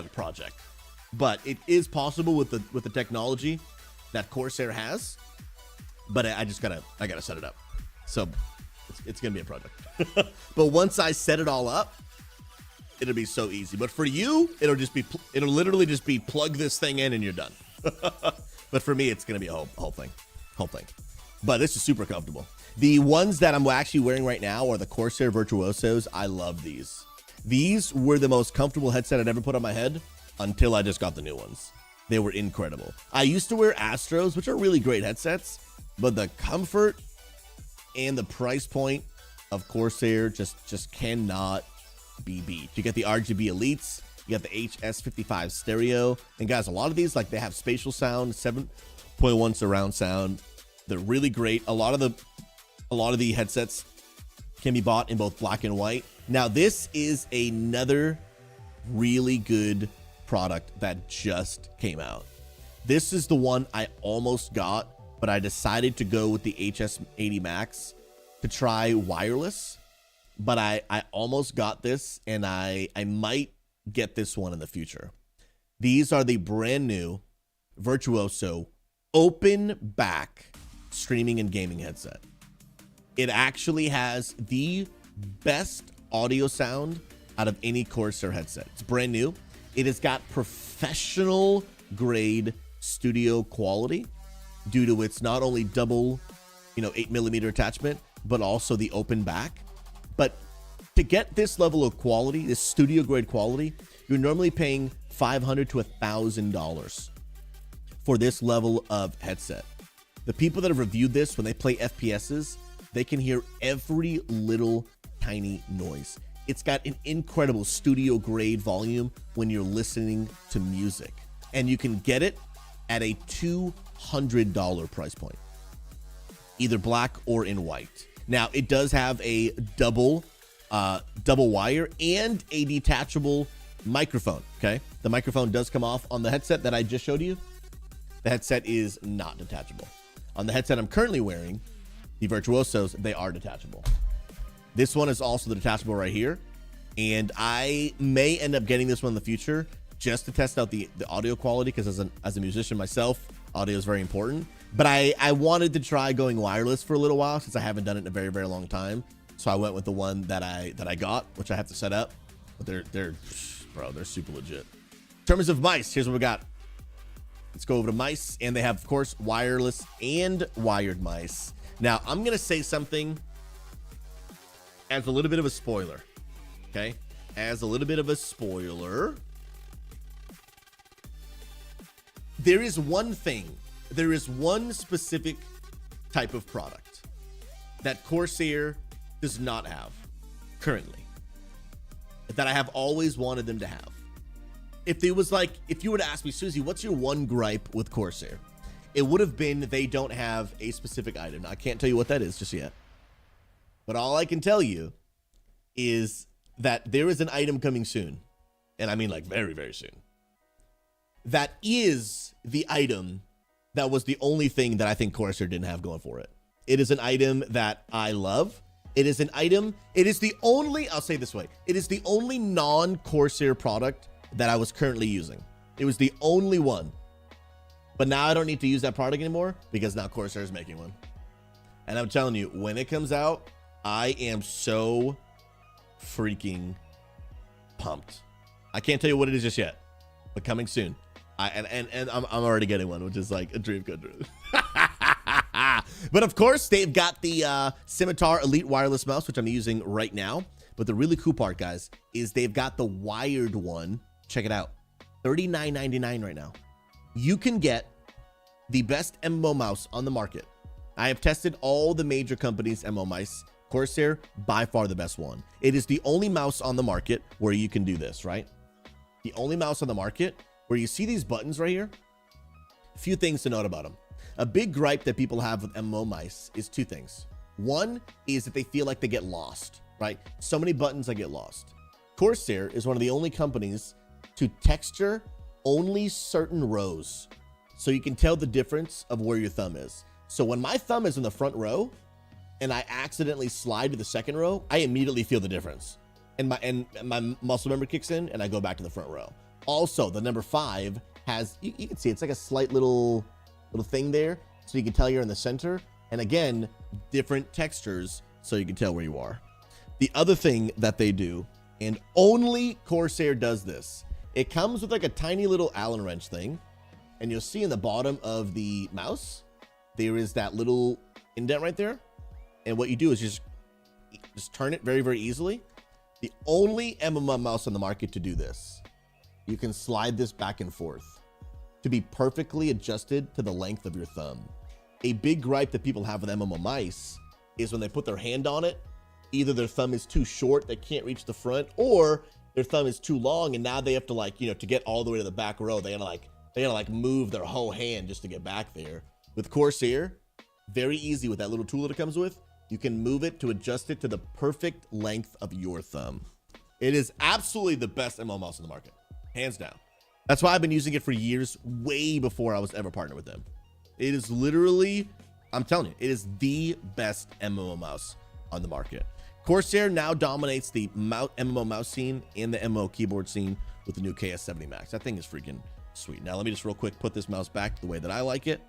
project. But it is possible with the technology that Corsair has. but I gotta set it up. So it's gonna be a project. But once I set it all up, it'll be so easy. But for you, it'll literally just be plug this thing in and you're done. But for me, it's gonna be a whole thing. But this is super comfortable. The ones that I'm actually wearing right now are the Corsair Virtuosos. I love these. These were the most comfortable headset I'd ever put on my head until I just got the new ones. They were incredible. I used to wear Astros, which are really great headsets, but the comfort and the price point of Corsair just cannot be beat. You get the RGB Elites, you got the HS55 stereo, and guys, a lot of these, like, they have spatial sound, 7.1 surround sound. They're really great. A lot of the headsets can be bought in both black and white. Now, this is another really good product that just came out. This is the one I almost got, but I decided to go with the HS70MAX to try wireless. But I almost got this, and I might get this one in the future. These are the brand new Virtuoso open back streaming and gaming headset. It actually has the best audio sound out of any Corsair headset. It's brand new. It has got professional grade studio quality due to its not only double, 8mm attachment, but also the open back. But to get this level of quality, this studio grade quality, you're normally paying $500 to $1,000 for this level of headset. The people that have reviewed this, when they play FPSs, they can hear every little tiny noise. It's got an incredible studio grade volume when you're listening to music, and you can get it at a $200 price point, either black or in white. Now, it does have a double wire and a detachable microphone. Okay, the microphone does come off on the headset that I just showed you. The headset is not detachable. On the headset I'm currently wearing, the Virtuosos, they are detachable. This one is also the detachable right here, and I may end up getting this one in the future just to test out the audio quality, because as a musician myself, audio is very important. But I wanted to try going wireless for a little while, since I haven't done it in a very, very long time. So I went with the one that I got, which I have to set up. But they're super legit. In terms of mice, here's what we got. Let's go over to mice, and they have, of course, wireless and wired mice. Now, I'm gonna say something as a little bit of a spoiler. Okay, as a little bit of a spoiler. There is one specific type of product that Corsair does not have currently, that I have always wanted them to have. If you were to ask me, Susie, what's your one gripe with Corsair? It would have been they don't have a specific item. Now, I can't tell you what that is just yet, but all I can tell you is that there is an item coming soon, and I mean like very, very soon, that is the item that was the only thing that I think Corsair didn't have going for it. It is an item that I love. It is the only, I'll say it this way, it is the only non-Corsair product that I was currently using. It was the only one. But now I don't need to use that product anymore, because now Corsair is making one. And I'm telling you, when it comes out, I am so freaking pumped. I can't tell you what it is just yet, but coming soon. I'm already getting one, which is like a dream come true. But of course, they've got the Scimitar Elite wireless mouse, which I'm using right now. But the really cool part, guys, is they've got the wired one. Check it out. $39.99 right now. You can get the best MMO mouse on the market. I have tested all the major companies' MMO mice. Corsair, by far the best one. It is the only mouse on the market where you can do this, right? The only mouse on the market where you see these buttons right here. A few things to note about them. A big gripe that people have with MMO mice is two things. One is that they feel like they get lost, right? So many buttons that get lost. Corsair is one of the only companies to texture only certain rows, so you can tell the difference of where your thumb is. So when my thumb is in the front row and I accidentally slide to the second row, I immediately feel the difference, and my muscle memory kicks in, and I go back to the front row. Also, the number 5 has, you can see it's like a slight little thing there, so you can tell you're in the center. And again, different textures so you can tell where you are. The other thing that they do, and only Corsair does this, it comes with like a tiny little Allen wrench thing, and you'll see in the bottom of the mouse, there is that little indent right there. And what you do is just turn it very, very easily. The only MMO mouse on the market to do this. You can slide this back and forth to be perfectly adjusted to the length of your thumb. A big gripe that people have with MMO mice is when they put their hand on it, either their thumb is too short, they can't reach the front, or their thumb is too long, and now they have to, like, you know, to get all the way to the back row, they gotta move their whole hand just to get back there. With Corsair, very easy with that little tool that it comes with. You can move it to adjust it to the perfect length of your thumb. It is absolutely the best MMO mouse in the market, hands down. That's why I've been using it for years, way before I was ever partnered with them. It is literally, I'm telling you, it is the best MMO mouse on the market. Corsair now dominates the MMO mouse scene and the MMO keyboard scene with the new K70MAX. That thing is freaking sweet. Now let me just real quick put this mouse back the way that I like it.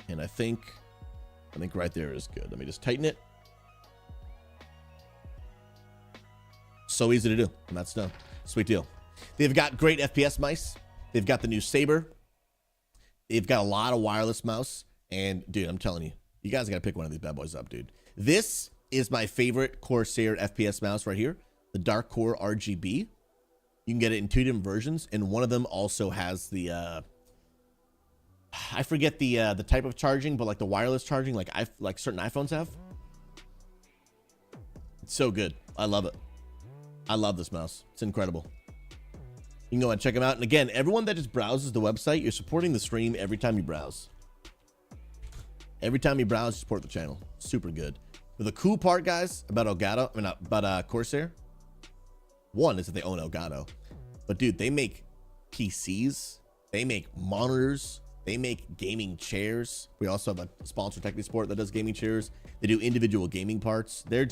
And I think right there is good. Let me just tighten it. So easy to do, and that's done. Sweet deal. They've got great FPS mice. They've got the new Saber. They've got a lot of wireless mouse. And dude, I'm telling you, you guys got to pick one of these bad boys up, dude. This is my favorite Corsair FPS mouse right here, the Dark Core RGB. You can get it in 2 different versions, and one of them also has the I forget the type of charging, but like the wireless charging, like certain iPhones have. It's so good. I love it. I love this mouse. It's incredible. You can go and check them out. And again, everyone that just browses the website, you're supporting the stream every time you browse. Every time you browse, you support the channel. Super good. But the cool part, guys, about Corsair, one is that they own Elgato. But dude, they make PCs, they make monitors, they make gaming chairs. We also have a sponsor, TechniSport, that does gaming chairs. They do individual gaming parts. They're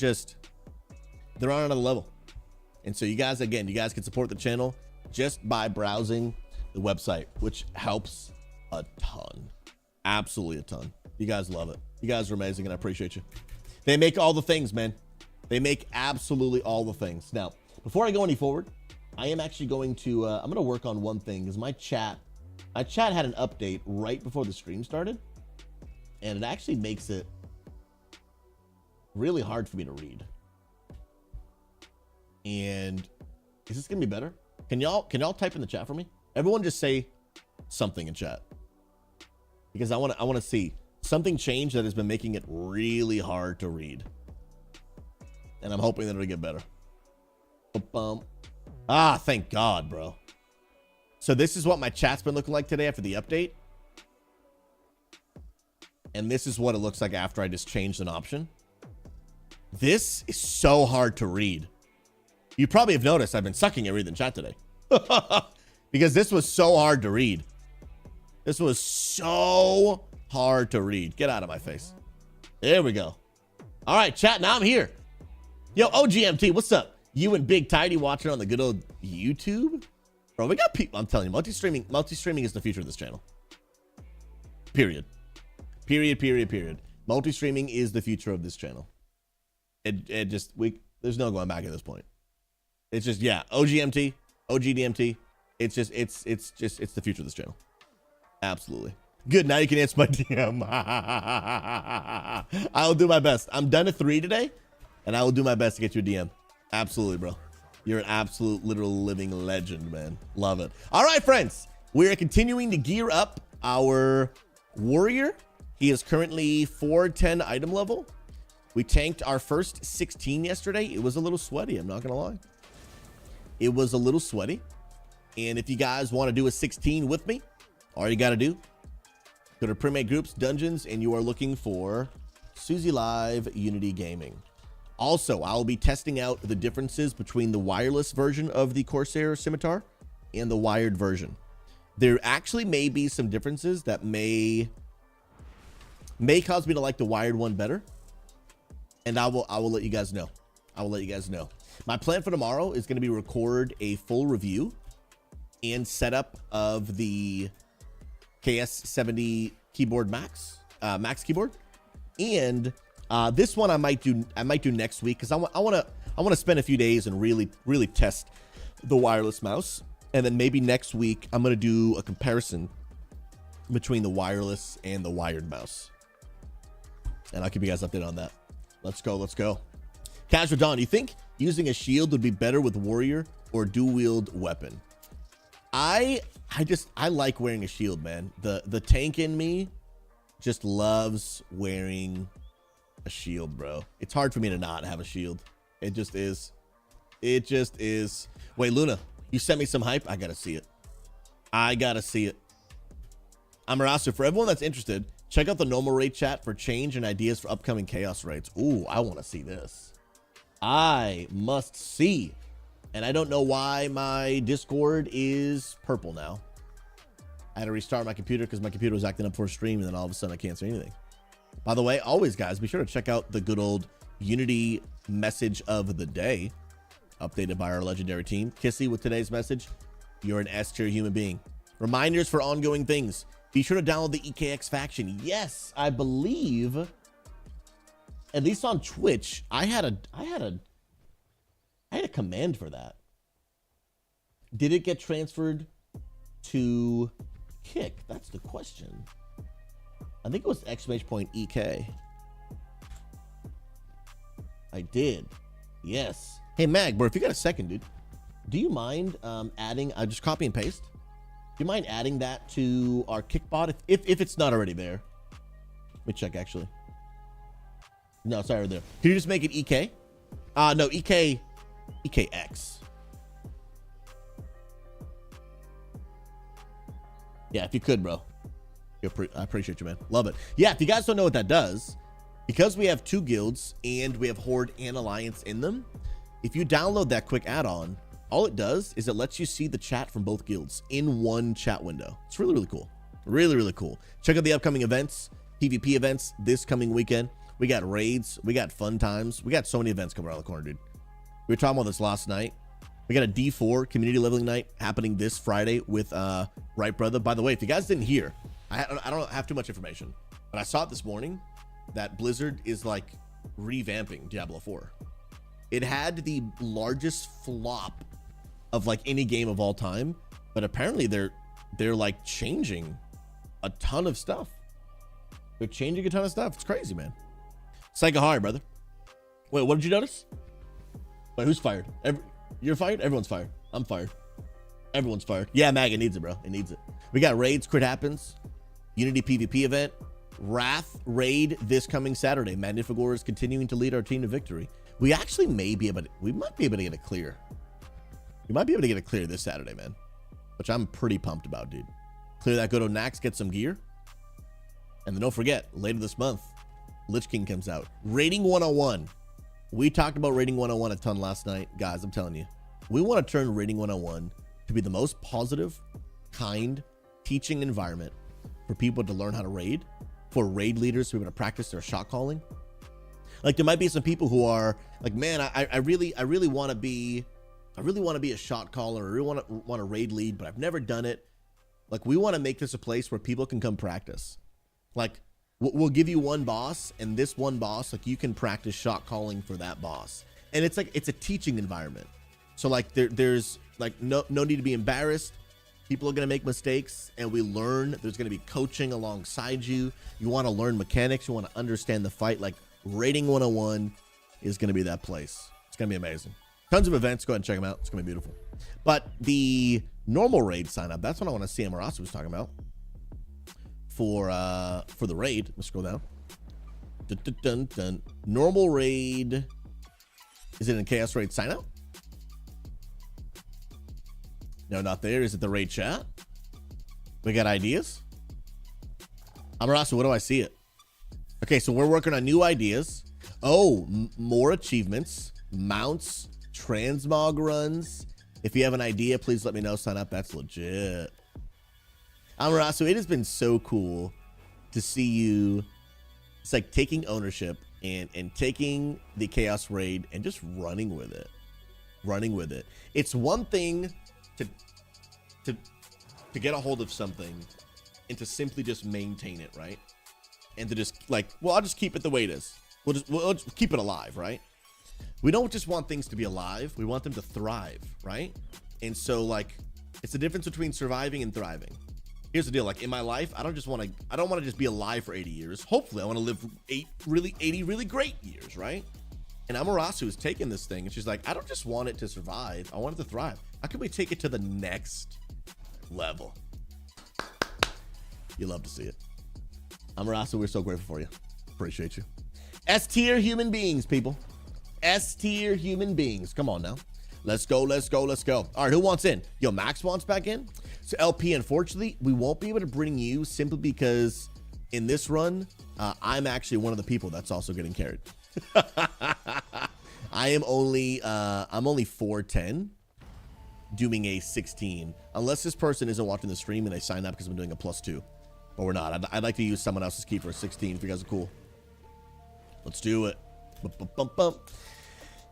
on another level. And so you guys can support the channel just by browsing the website, which helps a ton. Absolutely a ton. You guys love it. You guys are amazing, and I appreciate you. They make all the things, man. They make absolutely all the things. Now, before I go any forward, I am actually going to, I'm going to work on one thing, because my chat had an update right before the stream started, and it actually makes it really hard for me to read. And is this gonna be better? Can y'all type in the chat for me? Everyone just say something in chat, because I want to see something change that has been making it really hard to read, and I'm hoping that it'll get better. Ah, thank God, bro. So this is what my chat's been looking like today after the update, and this is what it looks like after I just changed an option. This is so hard to read. You probably have noticed I've been sucking at reading chat today because this was so hard to read. This was so hard to read. Get out of my face. There we go. All right, chat. Now I'm here. Yo, OGMT, what's up? You and Big Tidy watching on the good old YouTube? Bro, we got people. I'm telling you, multi-streaming is the future of this channel. Period. Multi-streaming is the future of this channel. There's no going back at this point. It's just, yeah, OGMT, OGDMT. It's the future of this channel. Absolutely. Good. Now you can answer my DM. I'll do my best. I'm done at 3 today, and I will do my best to get you a DM. Absolutely, bro. You're an absolute, literal living legend, man. Love it. All right, friends. We are continuing to gear up our warrior. He is currently 410 item level. We tanked our first 16 yesterday. It was a little sweaty. I'm not going to lie. It was a little sweaty. And if you guys want to do a 16 with me, all you got to do, go to Primate Groups, Dungeons, and you are looking for Suzy Live Unity Gaming. Also, I'll be testing out the differences between the wireless version of the Corsair Scimitar and the wired version. There actually may be some differences that may cause me to like the wired one better. And I will let you guys know. I will let you guys know. My plan for tomorrow is going to be record a full review and setup of the KS70 keyboard Max keyboard. And this one I might do next week because I want to spend a few days and really test the wireless mouse. And then maybe next week I'm going to do a comparison between the wireless and the wired mouse. And I'll keep you guys updated on that. Let's go. Casual Dawn, do you think using a shield would be better with warrior or dual wield weapon? I like wearing a shield, man. The tank in me just loves wearing a shield, bro. It's hard for me to not have a shield. It just is. Wait, Luna, you sent me some hype. I gotta see it. Amirdrassil, for everyone that's interested, check out the normal raid chat for change and ideas for upcoming chaos raids. Ooh, I want to see this. I must see. And I don't know why my Discord is purple now. I had to restart my computer because my computer was acting up for a stream, and then all of a sudden I can't see anything. By the way, always, guys, be sure to check out the good old Unity message of the day, updated by our legendary team. Kissy with today's message. You're an S-tier human being. Reminders for ongoing things. Be sure to download the EKX faction. Yes, I believe, at least on Twitch, I had a command for that. Did it get transferred to Kick? That's the question. I think it was !EK. I did. Yes. Hey, Mag, bro, if you got a second, dude, do you mind adding, just copy and paste? Do you mind adding that to our Kick bot if it's not already there? Let me check, actually. No, it's already there. Can you just make it EK? No, EKX. Yeah, if you could, bro. I appreciate you, man. Love it. Yeah, if you guys don't know what that does, because we have 2 guilds and we have Horde and Alliance in them, if you download that quick add-on, all it does is it lets you see the chat from both guilds in one chat window. It's really cool. Really cool. Check out the upcoming events, PvP events this coming weekend. We got raids. We got fun times. We got so many events coming around the corner, dude. We were talking about this last night. We got a D4 community leveling night happening this Friday with Right Brother. By the way, if you guys didn't hear, I don't have too much information, but I saw it this morning that Blizzard is like revamping Diablo 4. It had the largest flop of like any game of all time, but apparently they're like changing a ton of stuff. They're changing a ton of stuff. It's crazy, man. Psychohari, brother. Wait, what did you notice? Wait, who's fired? You're fired? Everyone's fired. I'm fired. Everyone's fired. Yeah, Mag, it needs it, bro. It needs it. We got raids, crit happens, Unity PvP event, Wrath raid this coming Saturday. Magnificor is continuing to lead our team to victory. We actually might be able to get a clear. We might be able to get a clear this Saturday, man, which I'm pretty pumped about, dude. Clear that good old Nax, get some gear. And then don't forget, later this month, Lich King comes out. Rating 101. We talked about Rating 101 a ton last night. Guys, I'm telling you, we want to turn Rating 101 to be the most positive, kind, teaching environment for people to learn how to raid, for raid leaders to be able to practice their shot calling. Like, there might be some people who are like, man, I really want to be a shot caller. I really want to raid lead, but I've never done it. Like, we want to make this a place where people can come practice. Like, we'll give you one boss, and this one boss, like, you can practice shot calling for that boss. And it's like, it's a teaching environment. So like there's like no need to be embarrassed. People are going to make mistakes, and we learn. There's going to be coaching alongside you. You want to learn mechanics. You want to understand the fight. Like, Rating 101 is going to be that place. It's going to be amazing. Tons of events. Go ahead and check them out. It's going to be beautiful. But the normal raid sign up, that's what I want to see Amirdrassil was talking about for the raid. Let's scroll down. Dun, dun, dun, dun. Normal raid. Is it in Chaos Raid sign up? No, not there. Is it the raid chat? We got ideas. Amirdrassil, what do I see it? Okay, so we're working on new ideas. Oh, more achievements, mounts, transmog runs. If you have an idea, please let me know. Sign up. That's legit. Amirdrassil, it has been so cool to see you. It's like taking ownership and taking the Chaos Raid and just running with it. Running with it. It's one thing to get a hold of something and to simply just maintain it, right? and to just like, well, I'll just keep it the way it is. We'll just keep it alive, right? We don't just want things to be alive. We want them to thrive, right? And so like, it's the difference between surviving and thriving. Here's the deal. Like in my life, I don't want to just be alive for 80 years. Hopefully I want to live 80 really great years, right? And Amirdrassil has taken this thing and she's like, I don't just want it to survive. I want it to thrive. How can we take it to the next level? You love to see it. Amirdrassil, we're so grateful for you. Appreciate you. S-tier human beings, people. S-tier human beings. Come on now. Let's go, let's go, let's go. All right, who wants in? Yo, Max wants back in. So LP, unfortunately, we won't be able to bring you simply because in this run, I'm actually one of the people that's also getting carried. I'm only 410 doing a 16, unless this person isn't watching the stream and they sign up because I'm doing a +2, but we're not. I'd like to use someone else's key for a 16 if you guys are cool. Let's do it.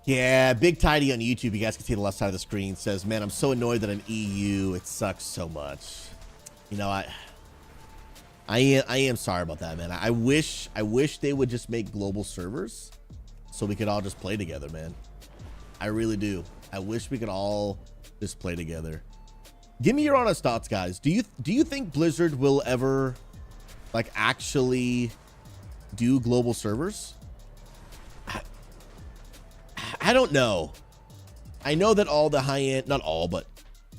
Yeah, Big Tidy on YouTube, you guys can see the left side of the screen, says, man, I'm so annoyed that I'm EU. It sucks so much. You know, I am sorry about that, man. I wish they would just make global servers so we could all just play together, man. I really do. I wish we could all just play together. Give me your honest thoughts, guys. Do you think Blizzard will ever like actually do global servers? I don't know. I know that all the high-end, not all, but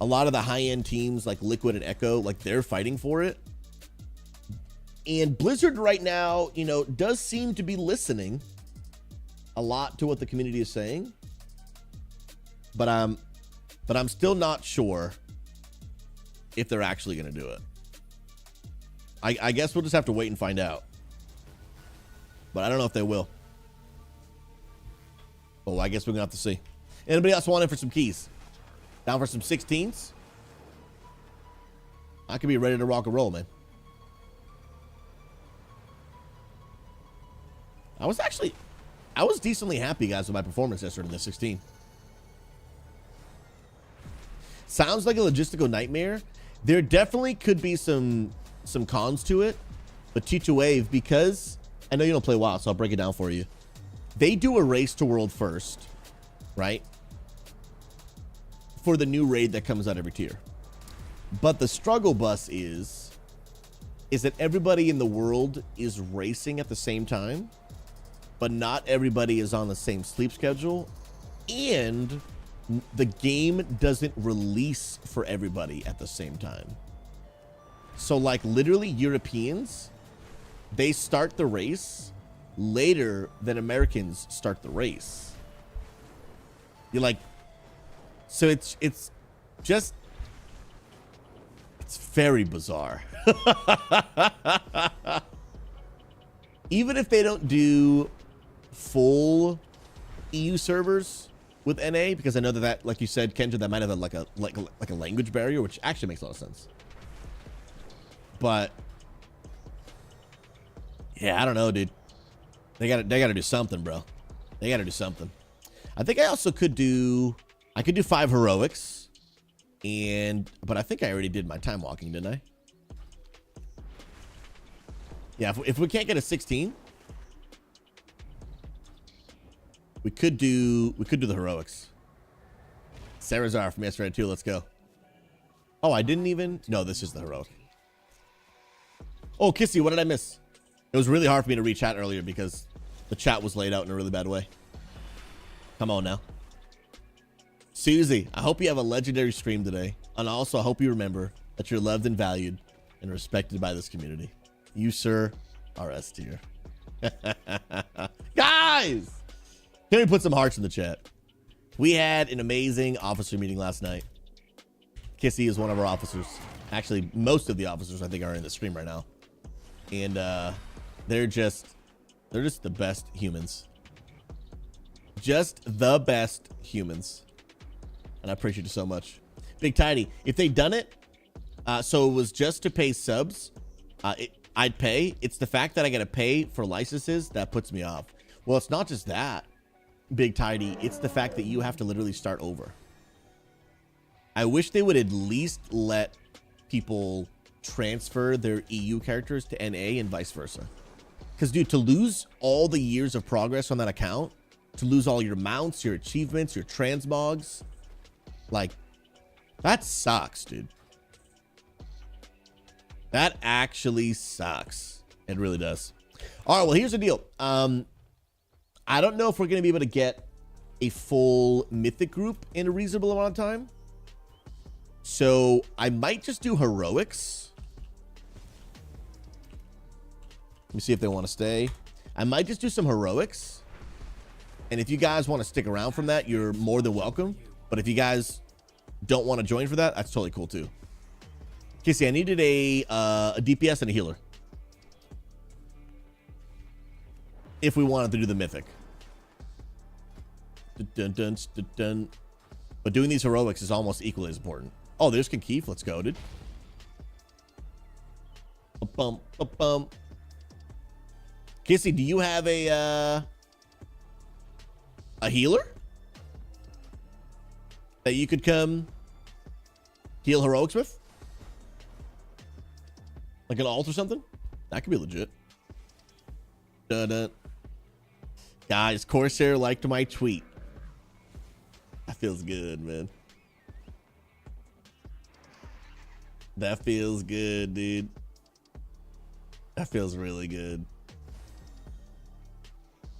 a lot of the high-end teams like Liquid and Echo, like they're fighting for it. And Blizzard right now, you know, does seem to be listening a lot to what the community is saying. But I'm still not sure if they're actually going to do it. I guess we'll just have to wait and find out. But I don't know if they will. Oh, I guess we're gonna have to see. Anybody else want in for some keys? Down for some 16s? I could be ready to rock and roll, man. I was decently happy, guys, with my performance yesterday in the 16. Sounds like a logistical nightmare. There definitely could be some cons to it, but teach a wave, because I know you don't play WoW, so I'll break it down for you. They do a race to world first, right? For the new raid that comes out every tier. But the struggle bus is that everybody in the world is racing at the same time, but not everybody is on the same sleep schedule, and the game doesn't release for everybody at the same time. So like literally Europeans, they start the race later than Americans start the race. You're like, so it's very bizarre. Even if they don't do full EU servers with NA, because I know that like you said, Kendra, that might have like a language barrier, which actually makes a lot of sense. But yeah, I don't know, dude. They gotta do something, bro. They gotta do something. I think I also could do 5 heroics, but I think I already did my time walking, didn't I? Yeah, if we can't get a 16, we could do the heroics. Sarazar from yesterday too. Let's go. Oh, I didn't even. No, this is the heroic. Oh, Kissy, what did I miss? It was really hard for me to read chat earlier because the chat was laid out in a really bad way. Come on now. Susie, I hope you have a legendary stream today. And also, I hope you remember that you're loved and valued and respected by this community. You, sir, are S tier. Guys! Can we put some hearts in the chat? We had an amazing officer meeting last night. Kissy is one of our officers. Actually, most of the officers, I think, are in the stream right now. And they're just the best humans. Just the best humans. And I appreciate you so much. Big Tidy, if they'd done it, so it was just to pay subs, I'd pay. It's the fact that I got to pay for licenses that puts me off. Well, it's not just that, Big Tidy. It's the fact that you have to literally start over. I wish they would at least let people transfer their EU characters to NA and vice versa. Because, dude, to lose all the years of progress on that account, to lose all your mounts, your achievements, your transmogs, like, that sucks, dude. That actually sucks. It really does. All right, well, here's the deal. I don't know if we're going to be able to get a full Mythic group in a reasonable amount of time. So I might just do heroics. Let me see if they want to stay. I might just do some heroics. And if you guys want to stick around from that, you're more than welcome. But if you guys don't want to join for that, that's totally cool too. Okay, see, I needed a DPS and a healer. If we wanted to do the Mythic. Dun, dun, dun, dun. But doing these heroics is almost equally as important. Oh, there's Keith. Let's go, dude. Bump, bump, bump. Kissy, do you have a healer that you could come heal heroics with? Like an ult or something? That could be legit. Dun-dun. Guys, Corsair liked my tweet. That feels good, man. That feels good, dude. That feels really good.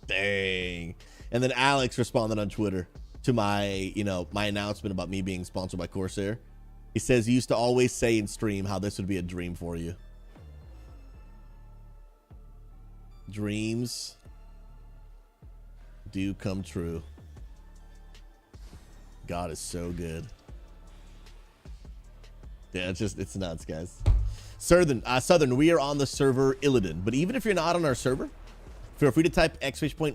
Dang. And then Alex responded on Twitter to my, my announcement about me being sponsored by Corsair. He says, you used to always say in stream how this would be a dream for you. Dreams do come true. God is so good. Yeah, it's nuts, guys. Southern, we are on the server Illidan. But even if you're not on our server, feel free to type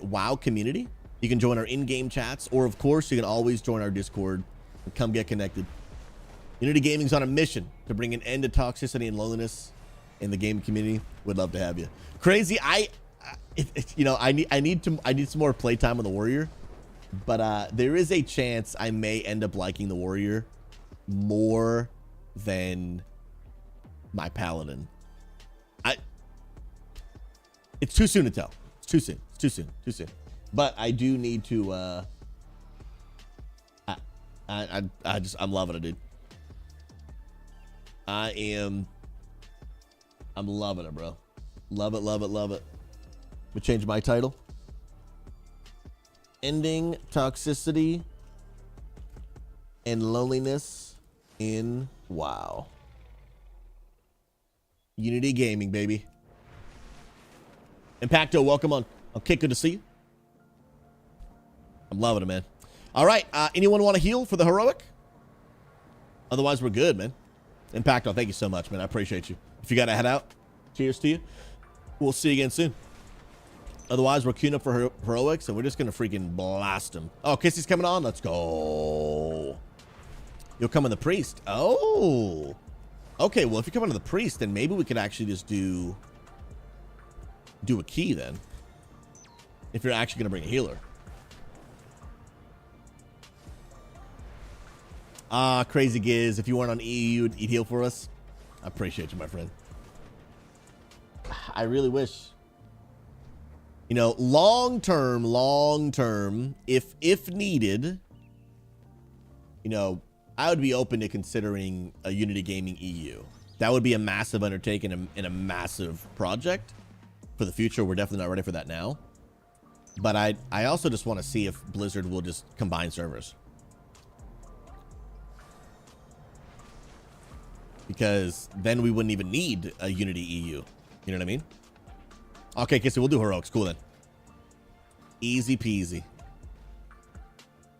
!WoW community. You can join our in-game chats, or of course, you can always join our Discord and come get connected. Unity Gaming's on a mission to bring an end to toxicity and loneliness in the game community. Would love to have you. Crazy, I need some more playtime on the Warrior, but there is a chance I may end up liking the Warrior more than my Paladin. It's too soon to tell. It's too soon. It's too soon. Too soon. But I do need to. I'm loving it, dude. I'm loving it, bro. Love it, love it, love it. We change my title. Ending toxicity and loneliness in WoW. Unity Gaming, baby. Impacto, welcome on. Okay, good to see you. I'm loving it, man. All right, anyone want to heal for the heroic? Otherwise, we're good, man. Impacto, thank you so much, man. I appreciate you. If you got to head out, cheers to you. We'll see you again soon. Otherwise, we're queuing up for heroics, and we're just going to freaking blast them. Oh, Kissy's coming on. Let's go. You'll come in the priest. Oh. Okay, well, if you come into the priest, then maybe we could actually just do a key then. If you're actually going to bring a healer. Crazy Giz, if you weren't on EU, you'd heal for us. I appreciate you, my friend. I really wish. Long term, if needed, I would be open to considering a Unity Gaming EU. That would be a massive undertaking and a massive project for the future. We're definitely not ready for that now. But I also just want to see if Blizzard will just combine servers. Because then we wouldn't even need a Unity EU. You know what I mean? Okay, Kissy, we'll do heroics. Cool then. Easy peasy.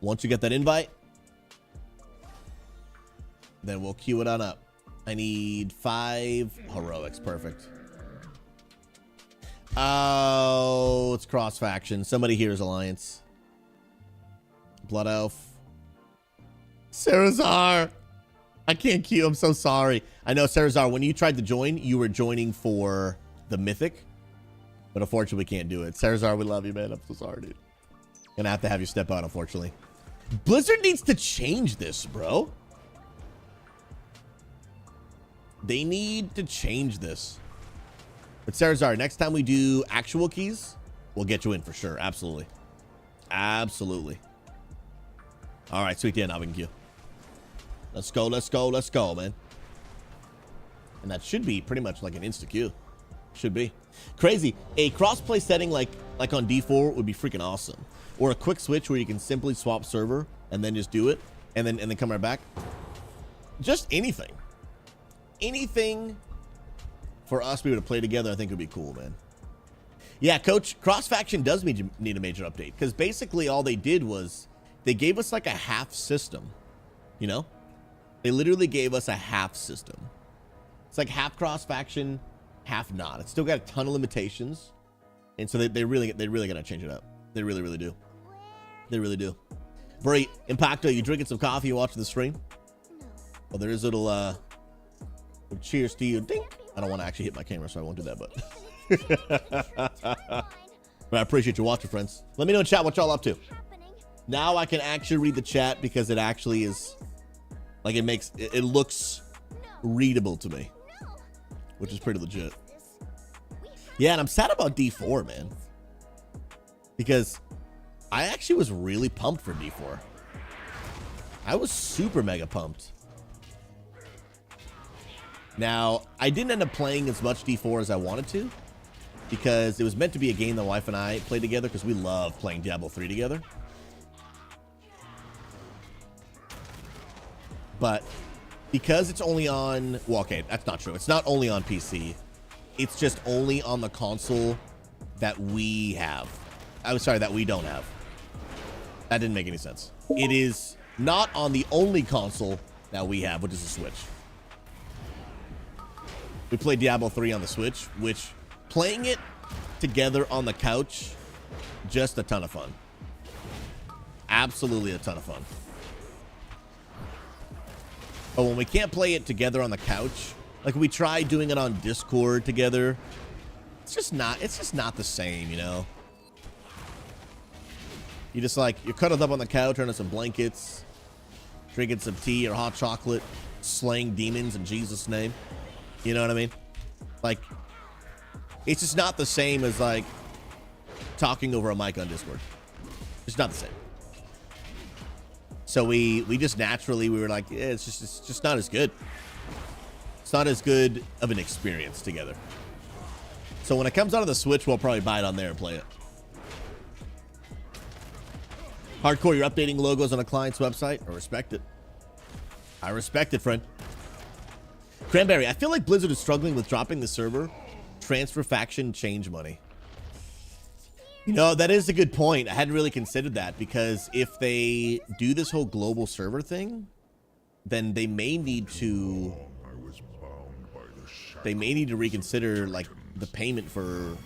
Once you get that invite, then we'll queue it on up. I need 5 heroics. Perfect. Oh, it's cross faction. Somebody here is Alliance. Blood Elf. Sarazar. I can't queue. I'm so sorry. I know, Sarazar, when you tried to join, you were joining for the Mythic. But unfortunately, we can't do it. Sarazar, we love you, man. I'm so sorry, dude. Gonna have to have you step out, unfortunately. Blizzard needs to change this, bro. They need to change this. But Sarazar, next time we do actual keys, we'll get you in for sure. Absolutely. Absolutely. All right, sweet Dan, I'll queue. Let's go, let's go, let's go, man. And that should be pretty much like an insta queue. Should be. Crazy. A crossplay setting like on D4 would be freaking awesome. Or a quick switch where you can simply swap server and then just do it and then come right back. Just anything. Anything for us to be able to play together, I think would be cool, man. Yeah, Coach, cross-faction does need a major update because basically all they did was they gave us like a half system, you know? They literally gave us a half system. It's like half cross-faction, half not. It's still got a ton of limitations, and so they really gotta change it up. They really do. They really do. Bri, Impacto, you drinking some coffee? You watching the stream? Well, there is a little cheers to you. Ding. I don't want to actually hit my camera, so I won't do that, but but I appreciate you watching, friends. Let me know in chat what y'all up to. Now I can actually read the chat because it actually is like it looks readable to me, which is pretty legit. Yeah, and I'm sad about D4, man, because I actually was really pumped for D4. I was super mega pumped. Now, I didn't end up playing as much D4 as I wanted to because it was meant to be a game that my wife and I played together because we love playing Diablo 3 together. But because it's only on, well, okay, that's not true. It's not only on PC. It's just only on the console that we have. I'm sorry, that we don't have. That didn't make any sense. It is not on the only console that we have, which is the Switch. We played Diablo 3 on the Switch, which playing it together on the couch, just a ton of fun. Absolutely a ton of fun. But when we can't play it together on the couch, like we tried doing it on Discord together, it's just not the same, you know? You just like, you're cuddled up on the couch under some blankets, drinking some tea or hot chocolate, slaying demons in Jesus' name. You know what I mean? Like, it's just not the same as like talking over a mic on Discord. It's not the same. So we just naturally, we were like, yeah, it's just not as good. It's not as good of an experience together. So when it comes out of the Switch, we'll probably buy it on there and play it. Hardcore, you're updating logos on a client's website. I respect it. I respect it, friend. Cranberry, I feel like Blizzard is struggling with dropping the server, transfer faction, change money. You know, that is a good point. I hadn't really considered that because if they do this whole global server thing, then they may need to reconsider like the payment for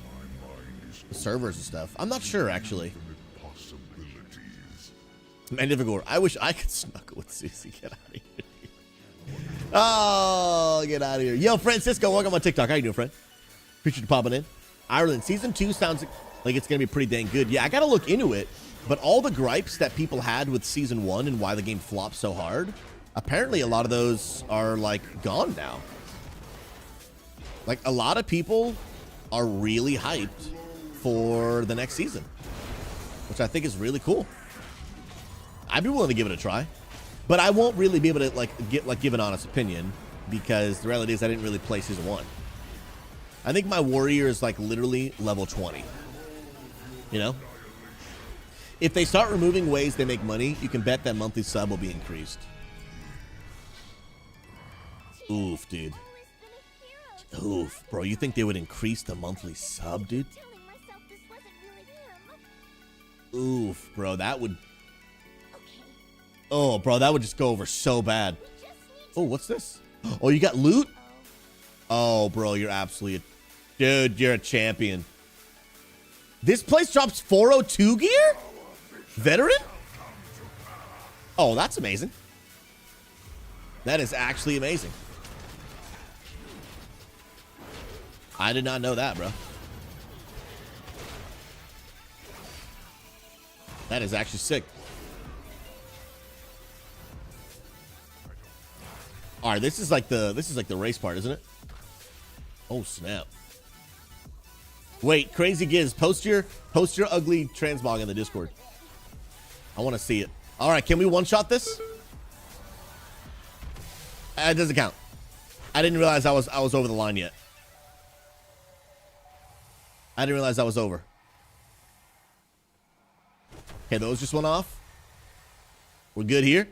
the servers and stuff. I'm not sure actually. Mandivigore, I wish I could snuggle with Susie. Get out of here. Oh, get out of here. Yo, Francisco, welcome on TikTok. How you doing, friend? Appreciate you popping in. Ireland, season 2 sounds like it's going to be pretty dang good. Yeah, I got to look into it. But all the gripes that people had with season 1 and why the game flopped so hard, apparently a lot of those are, like, gone now. Like, a lot of people are really hyped for the next season, which I think is really cool. I'd be willing to give it a try. But I won't really be able to give an honest opinion because the reality is I didn't really play season 1. I think my warrior is like literally level 20. You know? If they start removing ways they make money, you can bet that monthly sub will be increased. Oof, dude. Oof, bro. You think they would increase the monthly sub, dude? Oof, bro. That would... Oh, bro, that would just go over so bad. Oh, what's this? Oh, you got loot? Oh, bro, you're absolutely... Dude, you're a champion. This place drops 402 gear? Veteran? Oh, that's amazing. That is actually amazing. I did not know that, bro. That is actually sick. All right, this is like the race part, isn't it? Oh snap! Wait, Crazy Giz, post your ugly transmog in the Discord. I want to see it. All right, can we one-shot this? It doesn't count. I didn't realize I was over the line yet. I didn't realize I was over. Okay, those just went off. We're good here.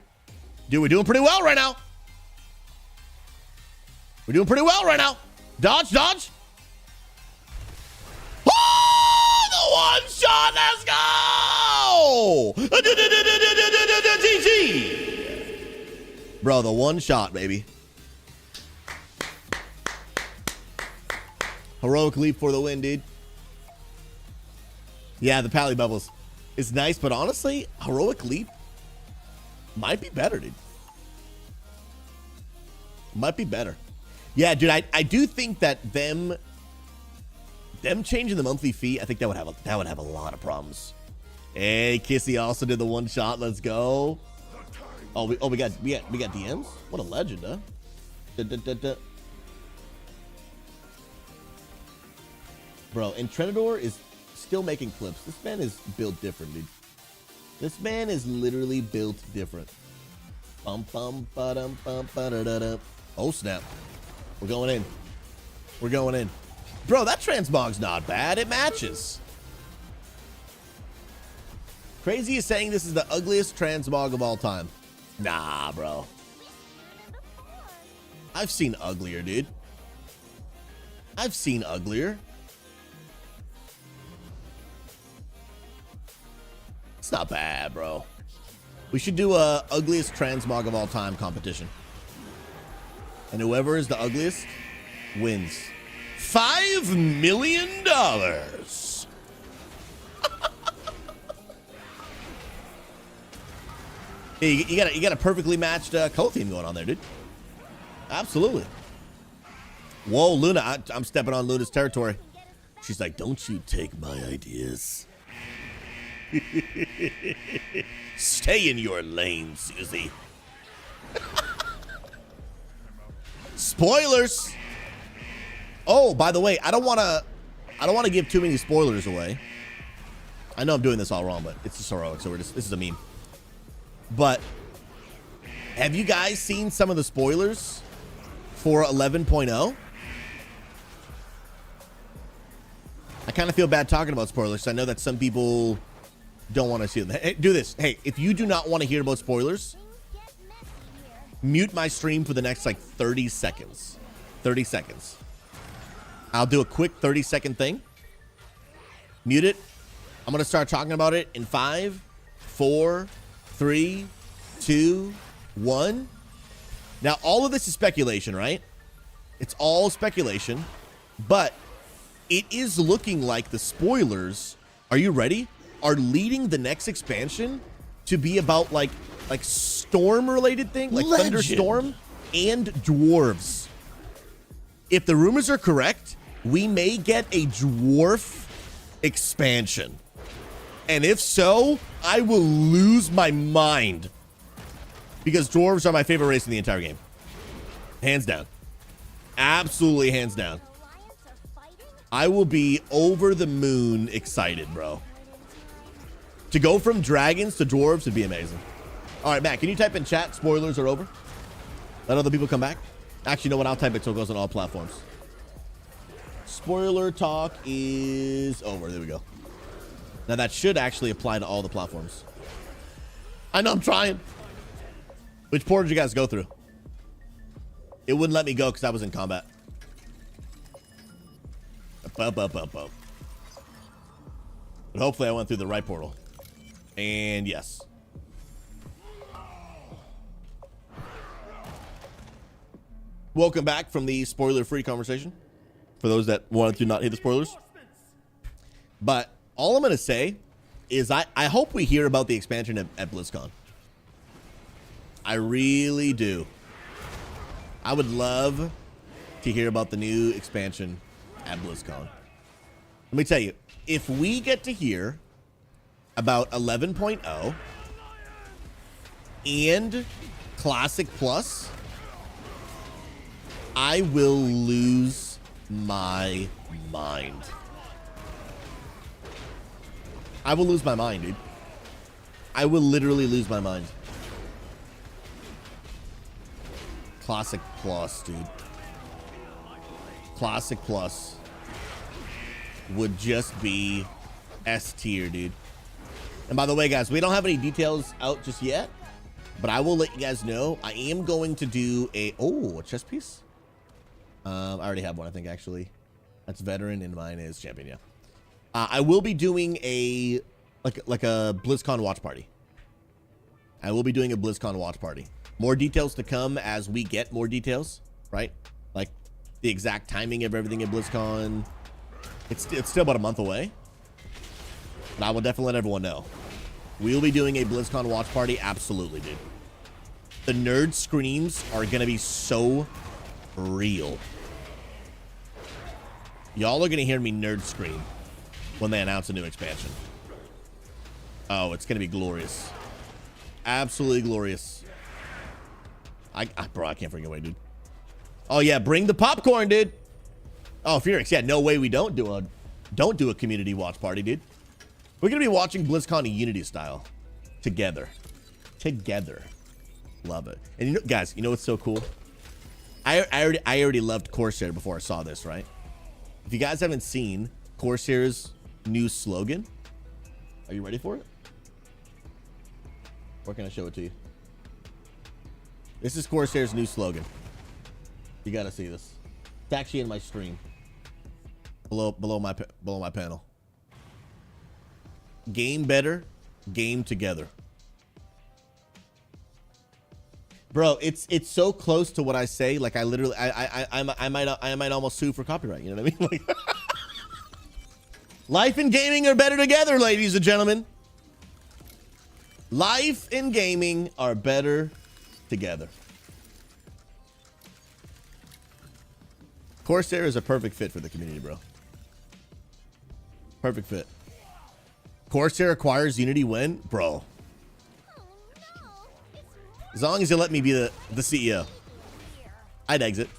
Dude, we're doing pretty well right now. We're doing pretty well right now. Dodge, dodge. Oh, the one shot. Let's go. GG. Bro, the one shot, baby. Heroic leap for the win, dude. Yeah, the Pally Bubbles is nice, but honestly, Heroic Leap might be better, dude. Might be better. Yeah, dude, I do think that them changing the monthly fee, I think that would have a lot of problems. Hey, Kissy also did the one shot. Let's go. Oh, we got DMs. What a legend, huh? Bro, and Trenador is still making clips. This man is built different, dude. This man is literally built different. Bum bum ba-dum bum ba-da-da-da. Oh snap. We're going in. We're going in. Bro, that transmog's not bad. It matches. Crazy is saying this is the ugliest transmog of all time. Nah, bro. I've seen uglier, dude. I've seen uglier. It's not bad, bro. We should do a ugliest transmog of all time competition. And whoever is the ugliest wins $5 million. Hey, you got a perfectly matched color theme going on there, dude. Absolutely. Whoa, Luna, I'm stepping on Luna's territory. She's like, don't you take my ideas. Stay in your lane, Susie. Spoilers. Oh, by the way, I don't want to give too many spoilers away. I know I'm doing this all wrong, but it's just heroic, so this is a meme. But have you guys seen some of the spoilers for 11.0? I kind of feel bad talking about spoilers. I know that some people don't want to see them. Hey, do this. Hey, if you do not want to hear about spoilers, mute my stream for the next like 30 seconds. 30 seconds. I'll do a quick 30-second thing. Mute it. I'm going to start talking about it in 5, 4, 3, 2, 1. Now, all of this is speculation, right? It's all speculation, but it is looking like the spoilers, are you ready? Are leading the next expansion to be about like storm related thing, like Legend. Thunderstorm and dwarves. If the rumors are correct, we may get a dwarf expansion. And if so, I will lose my mind. Because dwarves are my favorite race in the entire game. Hands down. Absolutely hands down. I will be over the moon excited, bro. To go from dragons to dwarves would be amazing. All right, Matt, can you type in chat, spoilers are over? Let other people come back. Actually, you know what? I'll type it so it goes on all platforms. Spoiler talk is over. There we go. Now, that should actually apply to all the platforms. I know I'm trying. Which port did you guys go through? It wouldn't let me go because I was in combat. But hopefully I went through the right portal. And yes. Welcome back from the spoiler-free conversation. For those that wanted to not hear the spoilers. But all I'm going to say is I hope we hear about the expansion at BlizzCon. I really do. I would love to hear about the new expansion at BlizzCon. Let me tell you, if we get to hear about 11.0 and Classic Plus, I will lose my mind. I will lose my mind, dude. I will literally lose my mind. Classic Plus, dude. Classic Plus would just be S tier, dude. And by the way, guys, we don't have any details out just yet, but I will let you guys know. I am going to do a chess piece. I already have one, I think, actually. That's veteran, and mine is champion. Yeah. I will be doing a like a BlizzCon watch party. I will be doing a BlizzCon watch party. More details to come as we get more details, right? Like the exact timing of everything at BlizzCon. It's still about a month away, but I will definitely let everyone know. We'll be doing a BlizzCon watch party, absolutely, dude. The nerd screams are gonna be so real. Y'all are gonna hear me nerd scream when they announce a new expansion. Oh, it's gonna be glorious. Absolutely glorious. Bro, I can't freaking wait, dude. Oh yeah, bring the popcorn, dude. Oh, Felix, yeah, no way we don't do a community watch party, dude. We're gonna be watching BlizzCon Unity style together. Love it. And you know, guys, you know what's so cool? I already loved Corsair before I saw this, right? If you guys haven't seen Corsair's new slogan, are you ready for it? Or can I show it to you? This is Corsair's new slogan. You gotta see this. It's actually in my stream. Below my panel. Game better, game together. Bro, it's so close to what I say. Like I literally, I might almost sue for copyright. You know what I mean? Like, life and gaming are better together, ladies and gentlemen. Life and gaming are better together. Corsair is a perfect fit for the community, bro. Perfect fit. Corsair acquires Unity when? Bro. As long as you let me be the CEO. I'd exit.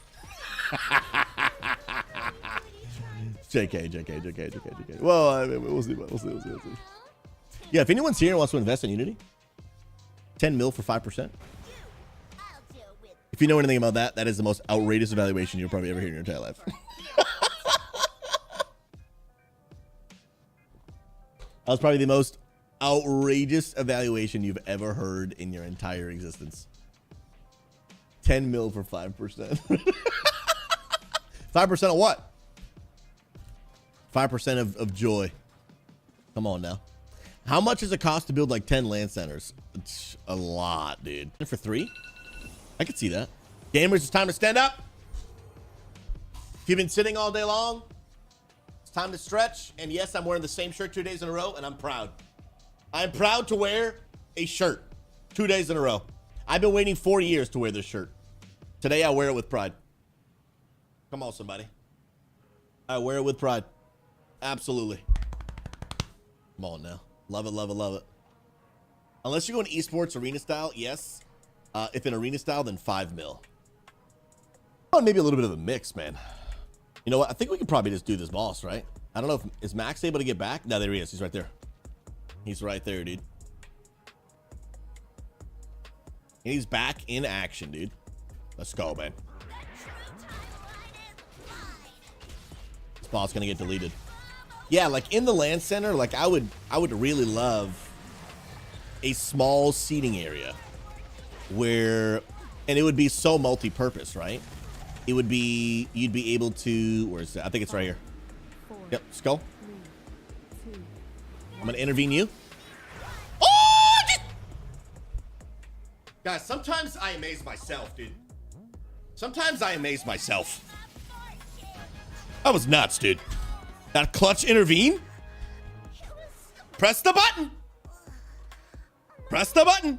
JK. Well, I mean, we'll see. Yeah, if anyone's here and wants to invest in Unity, 10 mil for 5%. If you know anything about that, that is the most outrageous evaluation you'll probably ever hear in your entire life. That was probably the most outrageous evaluation you've ever heard in your entire existence. 10 mil for 5%. 5% of what? 5% of joy. Come on now. How much does it cost to build like 10 land centers? It's a lot, dude. For 3? I could see that. Gamers, it's time to stand up. If you've been sitting all day long, it's time to stretch. And yes, I'm wearing the same shirt 2 days in a row, and I'm proud. I'm proud to wear a shirt 2 days in a row. I've been waiting 4 years to wear this shirt. Today, I wear it with pride. Come on, somebody. I wear it with pride. Absolutely. Come on now. Love it, love it, love it. Unless you're going esports arena style, yes. If in arena style, then 5 mil. Oh, maybe a little bit of a mix, man. You know what? I think we can probably just do this boss, right? I don't know if is Max able to get back? No, there he is. He's right there. He's right there, dude. And he's back in action, dude. Let's go, man. This boss gonna get deleted. Yeah, like in the land center, like I would really love a small seating area where, and it would be so multi-purpose, right? It would be, you'd be able to, where's that? I think it's right here. Yep, skull. I'm gonna intervene you. Oh! Guys, sometimes I amaze myself, dude. Sometimes I amaze myself. That was nuts, dude. That clutch intervene. Press the button. Press the button.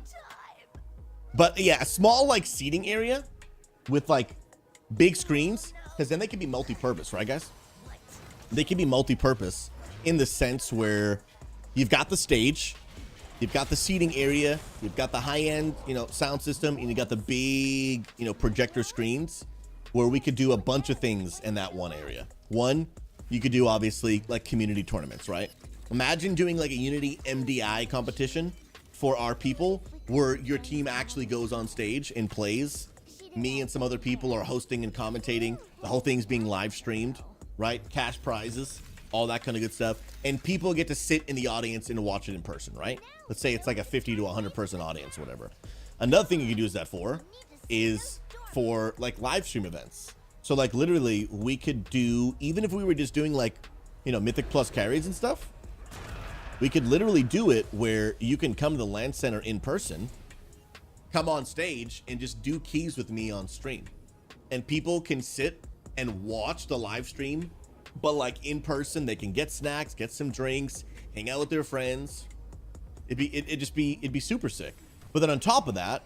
But yeah, a small like seating area with like big screens, because then they can be multi-purpose, right, guys? They can be multi-purpose in the sense where you've got the stage, you've got the seating area, you've got the high-end, you know, sound system, and you got the big, you know, projector screens where we could do a bunch of things in that one area. One, you could do obviously like community tournaments, right? Imagine doing like a Unity MDI competition for our people where your team actually goes on stage and plays. Me and some other people are hosting and commentating. The whole thing's being live streamed, right? Cash prizes, all that kind of good stuff. And people get to sit in the audience and watch it in person, right? Let's say it's like a 50 to 100 person audience, whatever. Another thing you can use that for is for like live stream events. So like literally we could do, even if we were just doing like, you know, Mythic plus carries and stuff, we could literally do it where you can come to the LAN center in person, come on stage and just do keys with me on stream. And people can sit and watch the live stream, but like in person, they can get snacks, get some drinks, hang out with their friends. It'd be super sick. But then on top of that,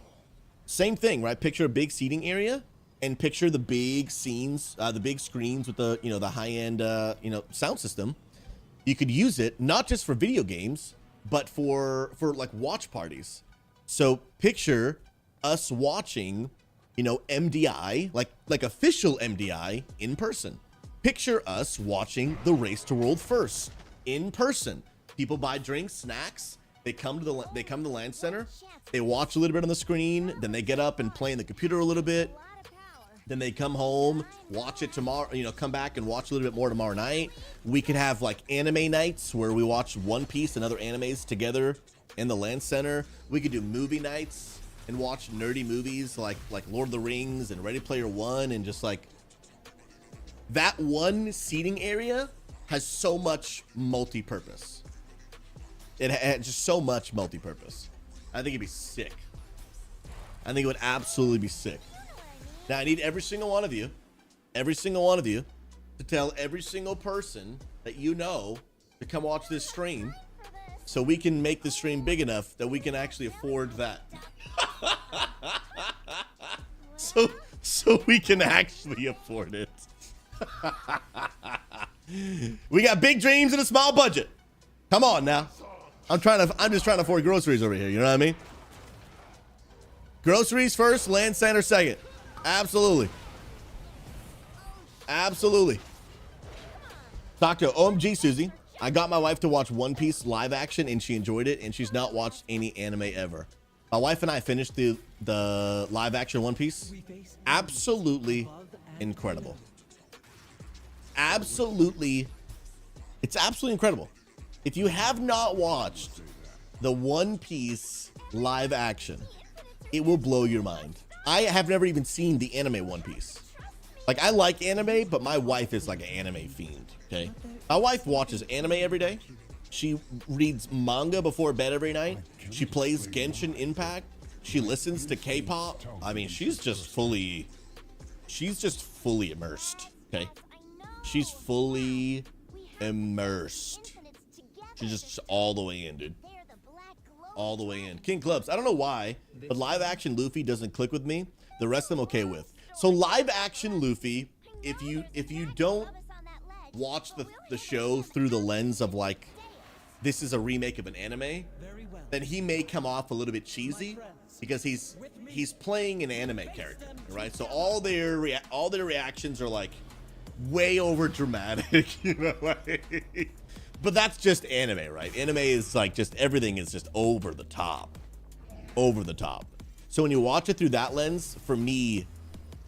same thing, right? Picture a big seating area and picture the big scenes, the big screens with the, you know, the high-end, you know, sound system. You could use it not just for video games, but for like watch parties. So picture us watching, you know, MDI, like official MDI in person. Picture us watching the Race to World First in person. People buy drinks, snacks. They come to the LAN center. They watch a little bit on the screen. Then they get up and play in the computer a little bit. Then they come home, watch it tomorrow, you know, come back and watch a little bit more tomorrow night. We could have like anime nights where we watch One Piece and other animes together in the LAN center. We could do movie nights and watch nerdy movies like Lord of the Rings and Ready Player One, and just like that one seating area has so much multi-purpose. It had just so much multi-purpose. I think it'd be sick. I think it would absolutely be sick. Now I need every single one of you to tell every single person that you know to come watch this stream, so we can make the stream big enough that we can actually afford that. so we can actually afford it. We got big dreams and a small budget. Come on now. I'm just trying to afford groceries over here, you know what I mean? Groceries first, LAN center second. Absolutely. Absolutely. Doctor, OMG, Susie. I got my wife to watch One Piece live action and she enjoyed it, and she's not watched any anime ever. My wife and I finished the live action One Piece. Absolutely incredible. Absolutely. It's absolutely incredible. If you have not watched the One Piece live action, it will blow your mind. I have never even seen the anime One Piece. Like, I like anime, but my wife is like an anime fiend, okay? My wife watches anime every day. She reads manga before bed every night. She plays Genshin Impact. She listens to K-pop. I mean, she's just fully immersed, okay? She's fully immersed. She's just all the way in, dude. All the way in. King Clubs, I don't know why, but live action Luffy doesn't click with me. The rest I'm okay with. So live action Luffy, if you don't watch the show through the lens of like, this is a remake of an anime, then he may come off a little bit cheesy because he's playing an anime character, right? So all their reactions are like way over dramatic, you know, like, but that's just anime, right? Anime is like just everything is just over the top. So when you watch it through that lens, for me,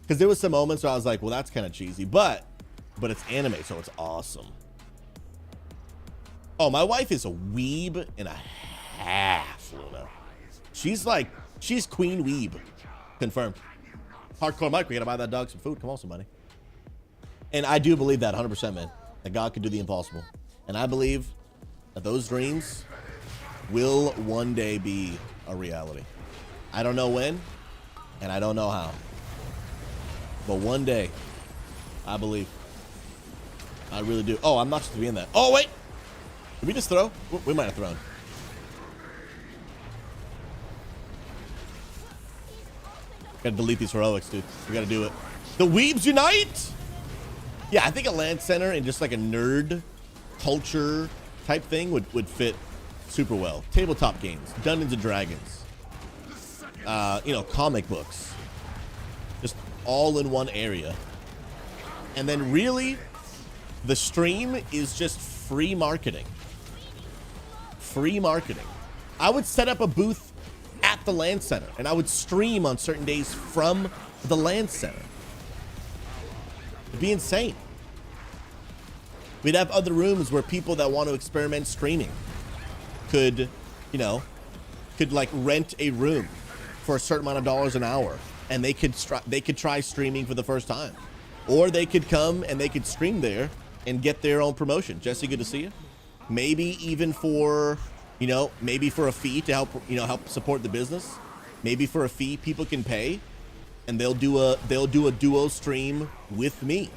because there was some moments where I was like, well, that's kind of cheesy, but it's anime, so it's awesome. Oh, my wife is a weeb and a half, Luna. She's queen weeb. Confirmed. Hardcore Mike, we gotta buy that dog some food. Come on, somebody. And I do believe that 100%, man, that God could do the impossible. And I believe that those dreams will one day be a reality. I don't know when, and I don't know how. But one day, I believe. I really do. Oh, I'm not supposed to be in that. Oh, wait. Did we just throw? We might have thrown. Gotta delete these heroics, dude. We gotta do it. The Weebs unite! Yeah, I think a LAN center and just like a nerd culture type thing would fit super well. Tabletop games, Dungeons and Dragons, you know, comic books, just all in one area. And then really, the stream is just free marketing. free marketing. I would set up a booth at the LAN center, and I would stream on certain days from the LAN center. It'd be insane. We'd have other rooms where people that want to experiment streaming could, you know, could like rent a room for a certain amount of dollars an hour, and they could try streaming for the first time, or they could come and they could stream there and get their own promotion. Jesse, good to see you. Maybe even for, you know, maybe for a fee to help, you know, help support the business. Maybe for a fee people can pay, and they'll do a duo stream with me,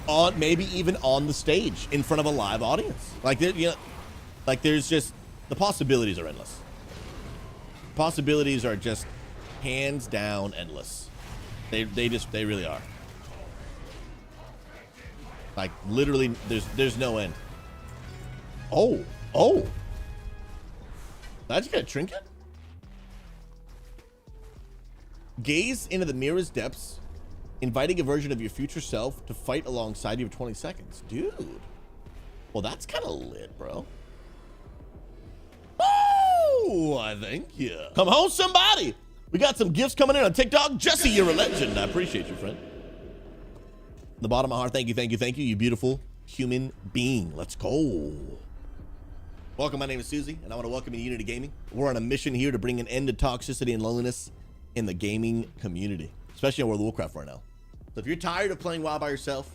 on maybe even on the stage in front of a live audience. Like, you know, like there's just, the possibilities are endless. Possibilities are just hands down endless. They really are. Like literally, there's no end. Oh, did I just get a trinket? Gaze into the mirror's depths, inviting a version of your future self to fight alongside you for 20 seconds. Dude. Well, that's kind of lit, bro. Oh, I thank you. Come home, somebody. We got some gifts coming in on TikTok. Jesse, you're a legend. I appreciate you, friend. The bottom of my heart, thank you, you beautiful human being. Let's go. Welcome, my name is Susie, and I want to welcome you to Unity Gaming. We're on a mission here to bring an end to toxicity and loneliness in the gaming community, especially in World of Warcraft right now. So if you're tired of playing WoW by yourself,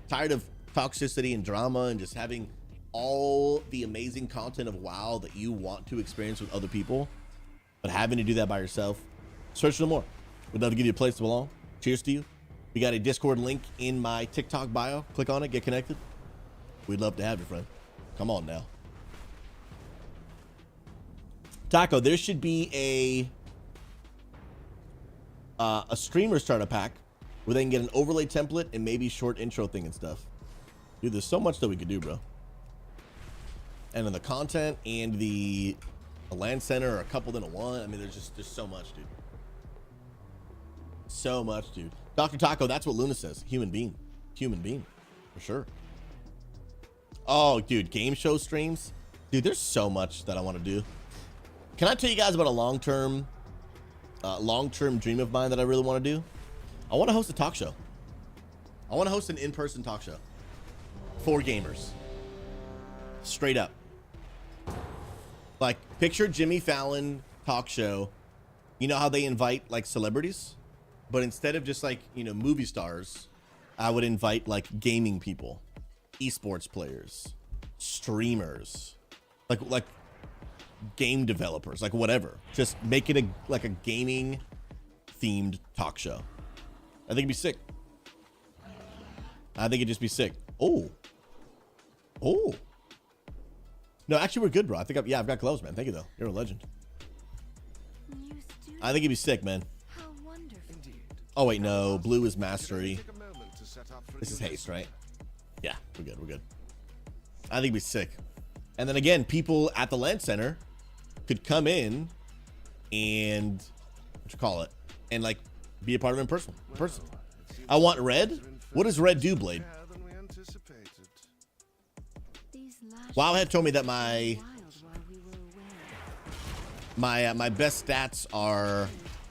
tired of toxicity and drama and just having all the amazing content of WoW that you want to experience with other people, but having to do that by yourself, search no more. We'd love to give you a place to belong. Cheers to you. We got a Discord link in my TikTok bio. Click on it, get connected. We'd love to have you, friend. Come on now. Taco, there should be a streamer starter pack where they can get an overlay template and maybe short intro thing and stuff. Dude, there's so much that we could do, bro. And in the content and the LAN center are a coupled into one. I mean, there's so much, dude. So much, dude. Dr. Taco, that's what Luna says. Human being, for sure. Oh, dude, game show streams. Dude, there's so much that I want to do. Can I tell you guys about a long-term dream of mine that I really want to do? I want to host a talk show. I want to host an in-person talk show for gamers. Straight up. Like, picture Jimmy Fallon talk show. You know how they invite like celebrities? But instead of just like, you know, movie stars, I would invite like gaming people, esports players, streamers, like game developers, like whatever. Just make it like a gaming themed talk show. I think it'd be sick. I think it'd just be sick. Oh. No, actually, we're good, bro. I think I've got gloves, man. Thank you, though. You're a legend. I think it'd be sick, man. Oh, wait, no. Blue is mastery. This is haste, right? Yeah, we're good. I think it'd be sick. And then again, people at the LAN center could come in and, and like be a part of it in person. I want red. What does red do, Blade? Wowhead told me that my best stats are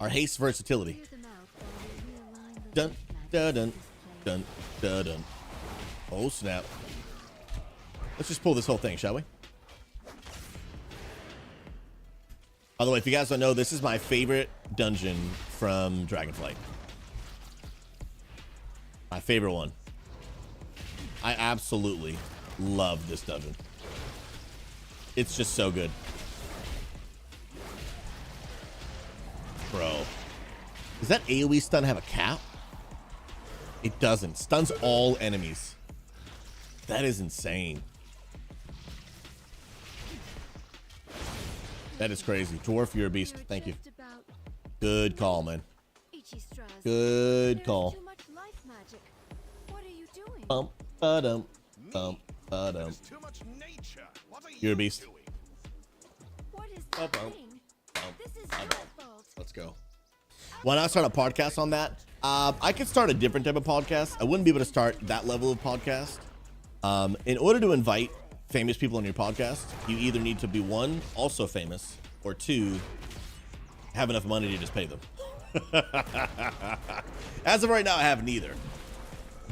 haste versatility. Dun dun dun dun dun dun. Oh snap! Let's just pull this whole thing, shall we? By the way, if you guys don't know, this is my favorite dungeon from Dragonflight. My favorite one. I absolutely love this dungeon. It's just so good. Bro. Does that AoE stun have a cap? It doesn't. Stuns all enemies. That is insane. That is crazy. Dwarf, you're a beast. Thank you. Good call, man. Good call. Bump, ba-dum, bump, ba-dum. You're a beast. Bump, bump, bump, ba-dum. Let's go. Why not start a podcast on that? I could start a different type of podcast. I wouldn't be able to start that level of podcast. In order to invite famous people on your podcast, you either need to be one, also famous, or two, have enough money to just pay them. As of right now, I have neither.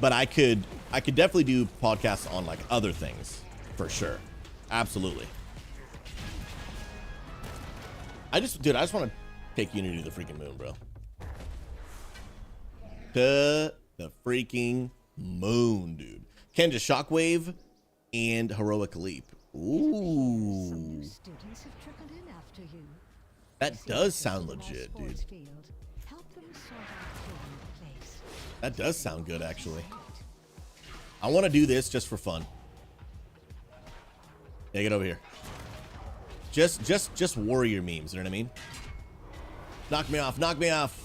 But I could definitely do podcasts on like other things for sure. Absolutely. Dude, I just want to take Unity to the freaking moon, bro. To the freaking moon, dude. Kenja Shockwave and Heroic Leap. Ooh. That does sound legit, dude. That does sound good, actually. I want to do this just for fun. Yeah, get over here. Just warrior memes, you know what I mean? Knock me off, knock me off.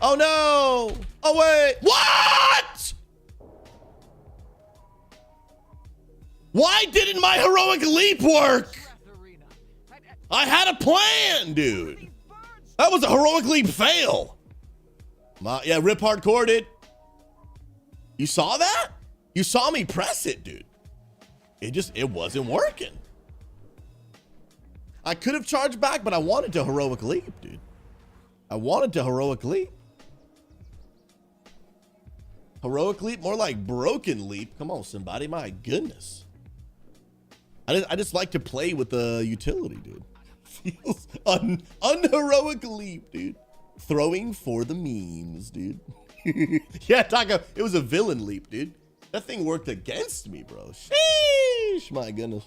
Oh no! Oh wait! What? Why didn't my heroic leap work? I had a plan, dude. That was a heroic leap fail. Yeah, rip hardcore, dude. You saw that? You saw me press it, dude. It wasn't working. I could have charged back, but I wanted to heroic leap, dude. I wanted to heroic leap. Heroic leap, more like broken leap. Come on, somebody, my goodness. I just like to play with the utility, dude. Feels unheroic leap, dude. Throwing for the memes, dude. Yeah, Taco, it was a villain leap, dude. That thing worked against me, bro. Sheesh, my goodness.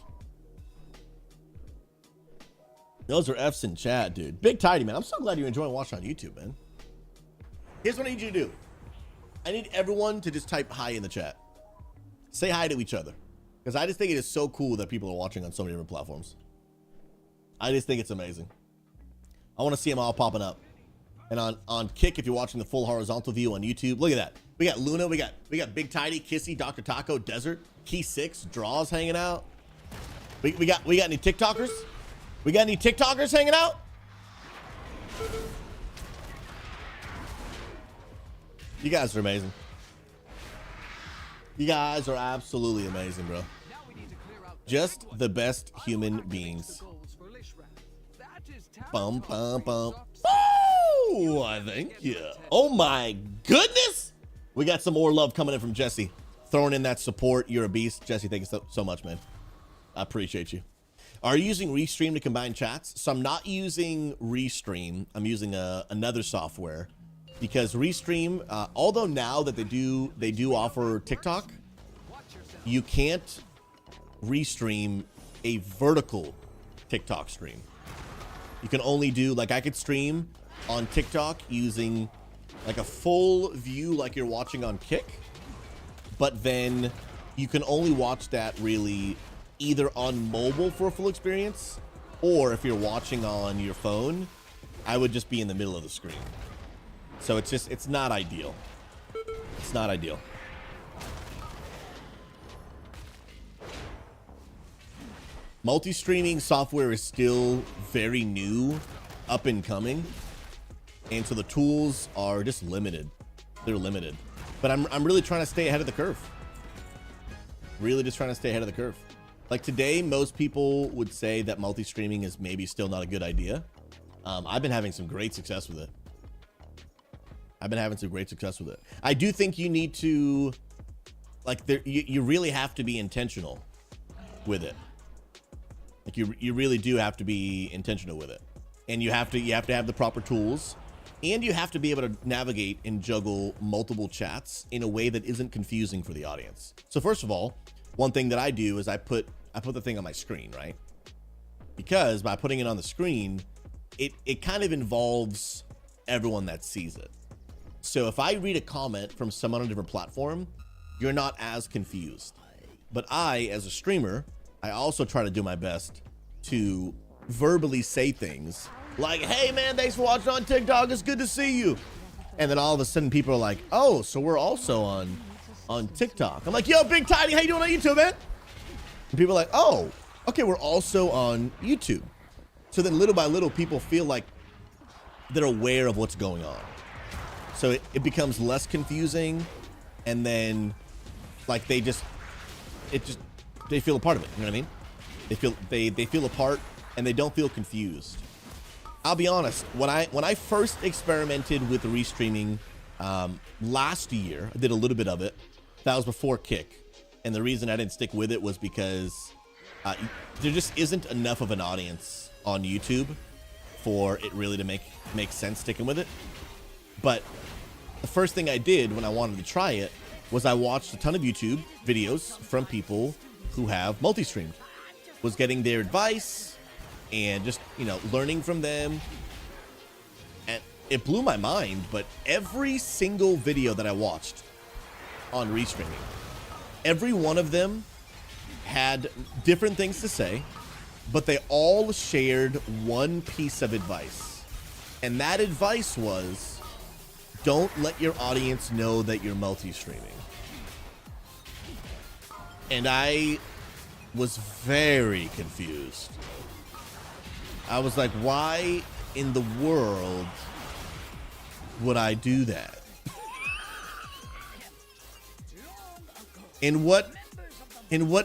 Those are F's in chat, dude. Big Tidy, man. I'm so glad you're enjoying watching on YouTube, man. Here's what I need you to do. I need everyone to just type hi in the chat. Say hi to each other. Because I just think it is so cool that people are watching on so many different platforms. I just think it's amazing. I want to see them all popping up. And on Kick, if you're watching the full horizontal view on YouTube, look at that. We got Luna, we got Big Tidy, Kissy, Dr. Taco, Desert, Key 6, Draws hanging out. We got any TikTokers? We got any TikTokers hanging out? You guys are amazing. You guys are absolutely amazing, bro. Just the best human beings. Bum, bum, bum. Oh, I think, yeah. Oh my goodness. We got some more love coming in from Jesse. Throwing in that support. You're a beast. Jesse, thank you so much, man. I appreciate you. Are you using Restream to combine chats? So I'm not using Restream. I'm using another software because Restream, although now that they do offer TikTok, you can't Restream a vertical TikTok stream. You can only do, like, I could stream on TikTok using like a full view like you're watching on Kick, but then you can only watch that really either on mobile for a full experience, or if you're watching on your phone, I would just be in the middle of the screen. So it's not ideal. It's not ideal. Multi-streaming software is still very new, up and coming, and so the tools are just limited. They're limited. But I'm really trying to stay ahead of the curve. Really just trying to stay ahead of the curve. Like today, most people would say that multi-streaming is maybe still not a good idea. I've been having some great success with it. I do think you need to, like, you really have to be intentional with it. Like you really do have to be intentional with it, and you have to have the proper tools, and you have to be able to navigate and juggle multiple chats in a way that isn't confusing for the audience. So first of all, one thing that I do is I put the thing on my screen, right? Because by putting it on the screen, it kind of involves everyone that sees it. So if I read a comment from someone on a different platform, you're not as confused. But I, as a streamer, I also try to do my best to verbally say things like, hey man, thanks for watching on TikTok, it's good to see you. And then all of a sudden people are like, oh, so we're also on TikTok. I'm like, yo, Big Tidy, how you doing on YouTube, man? And people are like, oh, okay, we're also on YouTube. So then little by little, people feel like they're aware of what's going on. So it becomes less confusing, and then like it just they feel a part of it. You know what I mean? They feel a part, and they don't feel confused. I'll be honest. When I first experimented with restreaming last year, I did a little bit of it. That was before Kick, and the reason I didn't stick with it was because there just isn't enough of an audience on YouTube for it really to make sense sticking with it. But the first thing I did when I wanted to try it was I watched a ton of YouTube videos from people who have multi-streamed, was getting their advice and just, you know, learning from them. And it blew my mind, but every single video that I watched on restreaming, every one of them had different things to say, but they all shared one piece of advice. And that advice was, don't let your audience know that you're multi-streaming. And I was very confused. I was like, why in the world would I do that? In what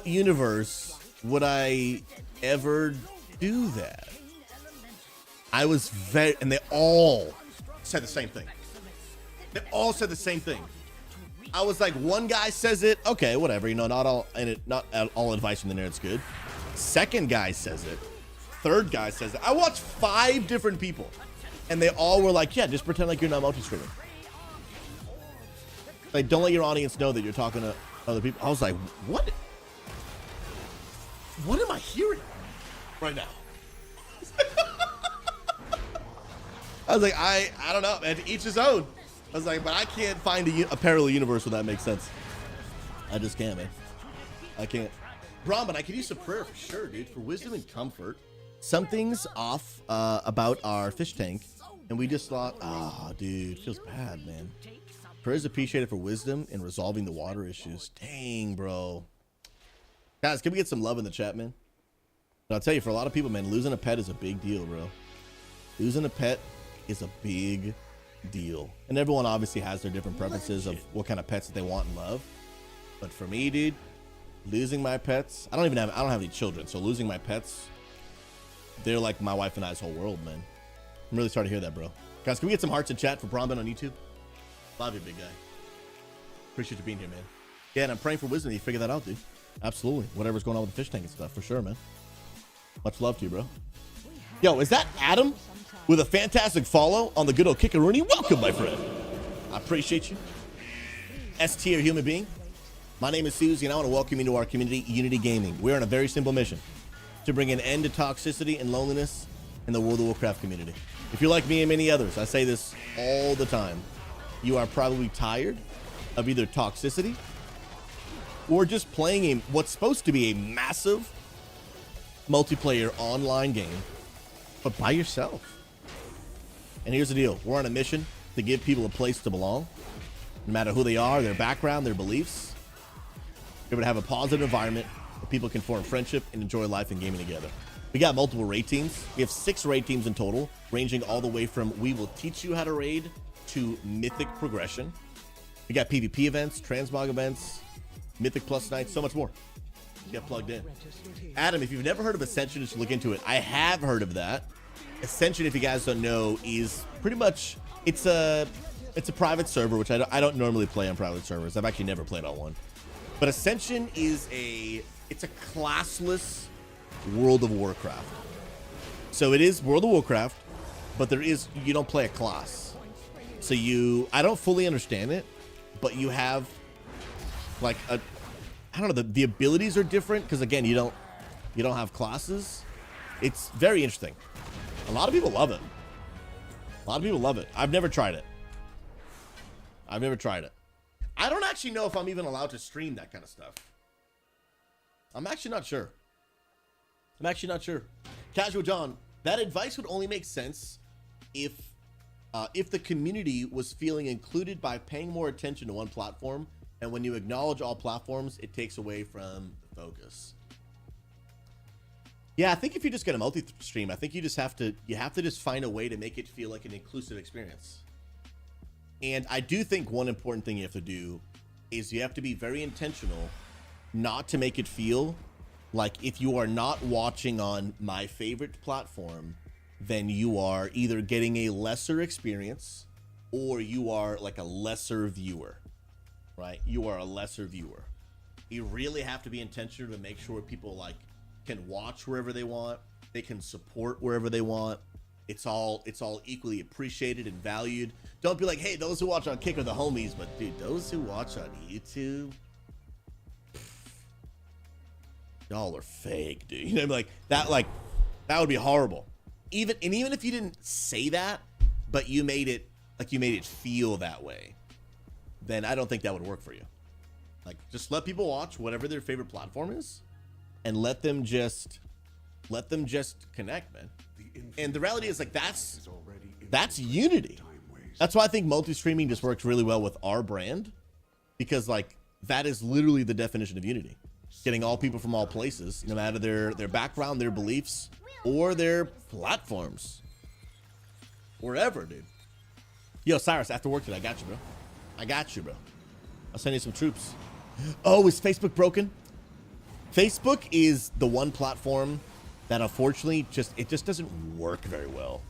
universe would I ever do that? I was very, and they all said the same thing. They all said the same thing. I was like, one guy says it, okay, whatever, you know, not all advice from the nerd's good. Second guy says it. Third guy says it. I watched 5 different people, and they all were like, yeah, just pretend like you're not multi-streaming. Like, don't let your audience know that you're talking to other people. I was like, what am I hearing right now? I was like, I don't know, man, to each his own. I was like, but I can't find a parallel universe where that makes sense. I just can't, man. I can't. Brahman, I could use a prayer for sure, dude, for wisdom and comfort. Something's off about our fish tank, and we just thought, dude, feels bad, man. Prayers appreciated for wisdom in resolving the water issues. Dang, bro. Guys, can we get some love in the chat, man? But I'll tell you, for a lot of people, man, losing a pet is a big deal, bro. Losing a pet is a big deal. And everyone obviously has their different preferences of what kind of pets that they want and love. But for me, dude, losing my pets, I don't have any children, so losing my pets, they're like my wife and I's whole world, man. I'm really sorry to hear that, bro. Guys, can we get some hearts in chat for Brahman on YouTube? Love you, big guy. Appreciate you being here, man. Yeah, and I'm praying for wisdom that you figure that out, dude. Absolutely. Whatever's going on with the fish tank and stuff, for sure, man. Much love to you, bro. Yo, is that Adam with a fantastic follow on the good old Kickaroony? Welcome, my friend. I appreciate you. S-tier human being. My name is Susie, and I want to welcome you to our community, Unity Gaming. We're on a very simple mission: to bring an end to toxicity and loneliness in the World of Warcraft community. If you're like me and many others, I say this all the time, you are probably tired of either toxicity or just playing what's supposed to be a massive multiplayer online game, but by yourself. And here's the deal. We're on a mission to give people a place to belong, no matter who they are, their background, their beliefs. We're going to have a positive environment where people can form friendship and enjoy life and gaming together. We got multiple raid teams. We have 6 raid teams in total, ranging all the way from we will teach you how to raid to Mythic progression. We got PvP events, transmog events, Mythic plus nights, so much more. Get plugged in. Adam, if you've never heard of Ascension, just look into it. I have heard of that. Ascension, if you guys don't know, is pretty much, it's a private server, which I don't normally play on private servers. I've actually never played on one. But Ascension is it's a classless World of Warcraft. So it is World of Warcraft, but you don't play a class. So I don't fully understand it, but you have like I don't know, the abilities are different because again, you don't have classes. It's very interesting. A lot of people love it. I've never tried it. I don't actually know if I'm even allowed to stream that kind of stuff. I'm actually not sure. Casual John, that advice would only make sense if the community was feeling included by paying more attention to one platform, and when you acknowledge all platforms, it takes away from the focus. Yeah, I think if you're just gonna multi-stream, I think you have to just find a way to make it feel like an inclusive experience. And I do think one important thing you have to do is you have to be very intentional not to make it feel Like, if you are not watching on my favorite platform, then you are either getting a lesser experience or you are like a lesser viewer, right? You are a lesser viewer. You really have to be intentional to make sure people like can watch wherever they want. They can support wherever they want. It's all equally appreciated and valued. Don't be like, hey, those who watch on Kick are the homies, but dude, those who watch on YouTube, y'all are fake, dude. You know, like that would be horrible. Even if you didn't say that, but you made it feel that way, then I don't think that would work for you. Like, just let people watch whatever their favorite platform is, and let them just connect, man. And the reality is, like, that's unity. That's why I think multi-streaming just works really well with our brand, because like that is literally the definition of unity. Getting all people from all places, no matter their background, their beliefs, or their platforms. Wherever, dude. Yo, Cyrus, after work today, I got you, bro. I got you, bro. I'll send you some troops. Oh, is Facebook broken? Facebook is the one platform that unfortunately it just doesn't work very well.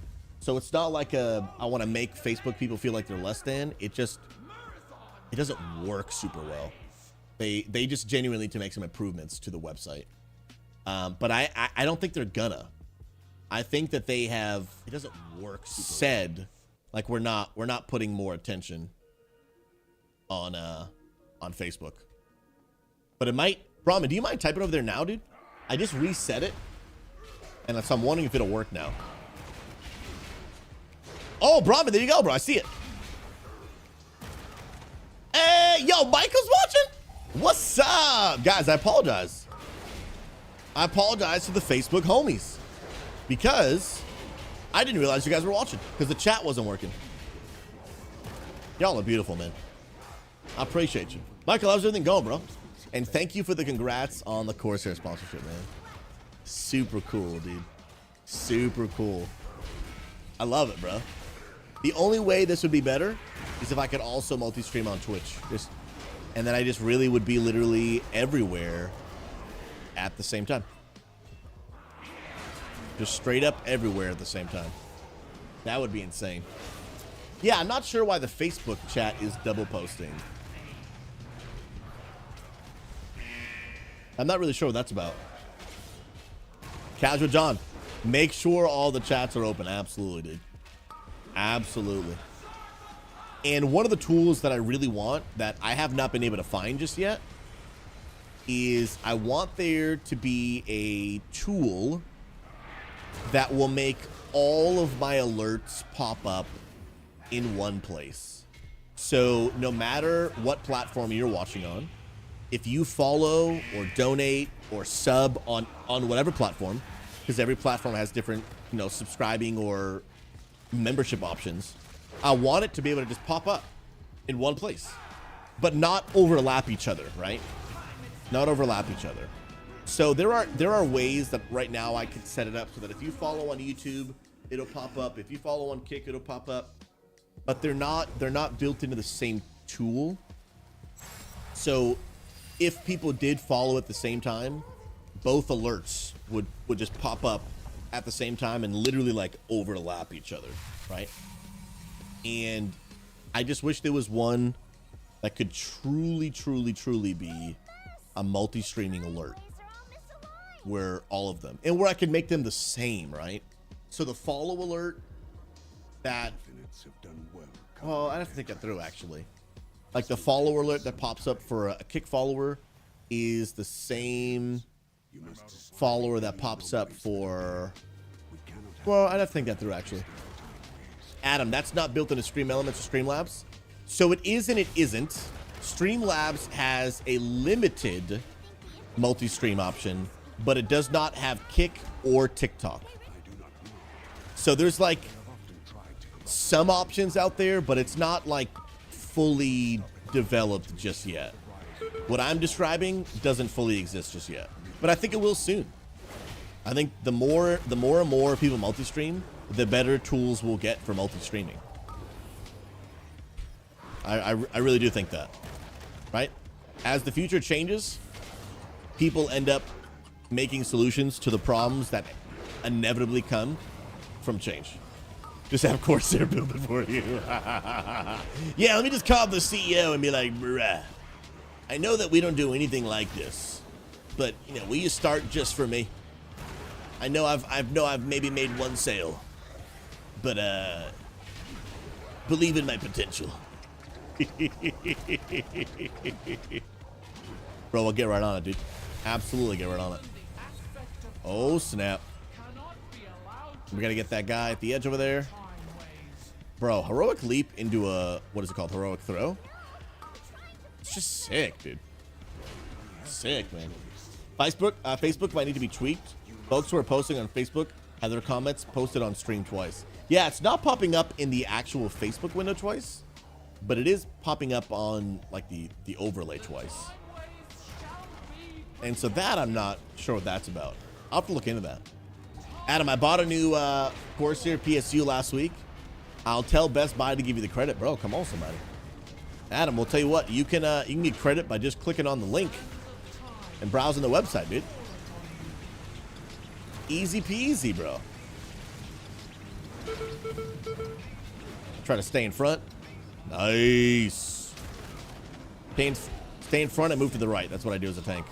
So it's not like I want to make Facebook people feel like they're less than. It doesn't work super well. They just genuinely need to make some improvements to the website. But I don't think they're gonna. I think that they have, it doesn't work super said well. Like we're not putting more attention on Facebook. But it might. Brahman, do you mind typing over there now, dude? I just reset it, and so I'm wondering if it'll work now. Oh, Brahman, there you go, bro. I see it. Hey, yo, Michael's watching? What's up? Guys, I apologize. I apologize to the Facebook homies because I didn't realize you guys were watching because the chat wasn't working. Y'all are beautiful, man. I appreciate you. Michael, how's everything going, bro? And thank you for the congrats on the Corsair sponsorship, man. Super cool, dude. Super cool. I love it, bro. The only way this would be better is if I could also multi-stream on Twitch. And then I just really would be literally everywhere at the same time. Just straight up everywhere at the same time. That would be insane. Yeah, I'm not sure why the Facebook chat is double posting. I'm not really sure what that's about. Casual John, make sure all the chats are open. Absolutely, dude. Absolutely. And one of the tools that I really want that I have not been able to find just yet is I want there to be a tool that will make all of my alerts pop up in one place. So no matter what platform you're watching on, if you follow or donate or sub on whatever platform, because every platform has different, you know, subscribing or membership options, I want it to be able to just pop up in one place, but not overlap each other, right? Not overlap each other. So there are ways that right now I can set it up so that if you follow on YouTube, it'll pop up. If you follow on Kick, it'll pop up. But they're not built into the same tool. So if people did follow at the same time, both alerts would just pop up at the same time and literally like overlap each other, right? And I just wish there was one that could truly be a multi-streaming alert where all of them, and where I could make them the same, right? So the follow alert that, well, I have to think that through actually. Like the follow alert that pops up for a Kick follower is the same follower that pops up for, well, I'd have to think that through actually. Adam, that's not built into Stream Elements or Streamlabs. So it is and it isn't. Streamlabs has a limited multi-stream option, but it does not have Kick or TikTok. So there's like some options out there, but it's not like fully developed just yet. What I'm describing doesn't fully exist just yet, but I think it will soon. I think the more and more people multi-stream, the better tools we'll get for multi-streaming. I really do think that, right? As the future changes, people end up making solutions to the problems that inevitably come from change. Just have Corsair build it for you. Yeah, let me just call the CEO and be like, bruh, I know that we don't do anything like this, but you know, will you start just for me? I know I've maybe made one sale, but believe in my potential. Bro, I'll get right on it, dude. Absolutely get right on it. Oh snap. We gotta get that guy at the edge over there. Bro, heroic leap into a, what is it called? Heroic throw? It's just sick, dude. Sick, man. Facebook might need to be tweaked. Folks who are posting on Facebook have their comments posted on stream twice. Yeah, it's not popping up in the actual Facebook window twice, but it is popping up on like the overlay twice. And so that I'm not sure what that's about. I'll have to look into that. Adam, I bought a new Corsair PSU last week. I'll tell Best Buy to give you the credit, bro. Come on, somebody. Adam, we'll tell you what. You can get credit by just clicking on the link and browsing the website, dude. Easy peasy, bro. Try to stay in front. Nice. Stay in front and move to the right. That's what I do as a tank.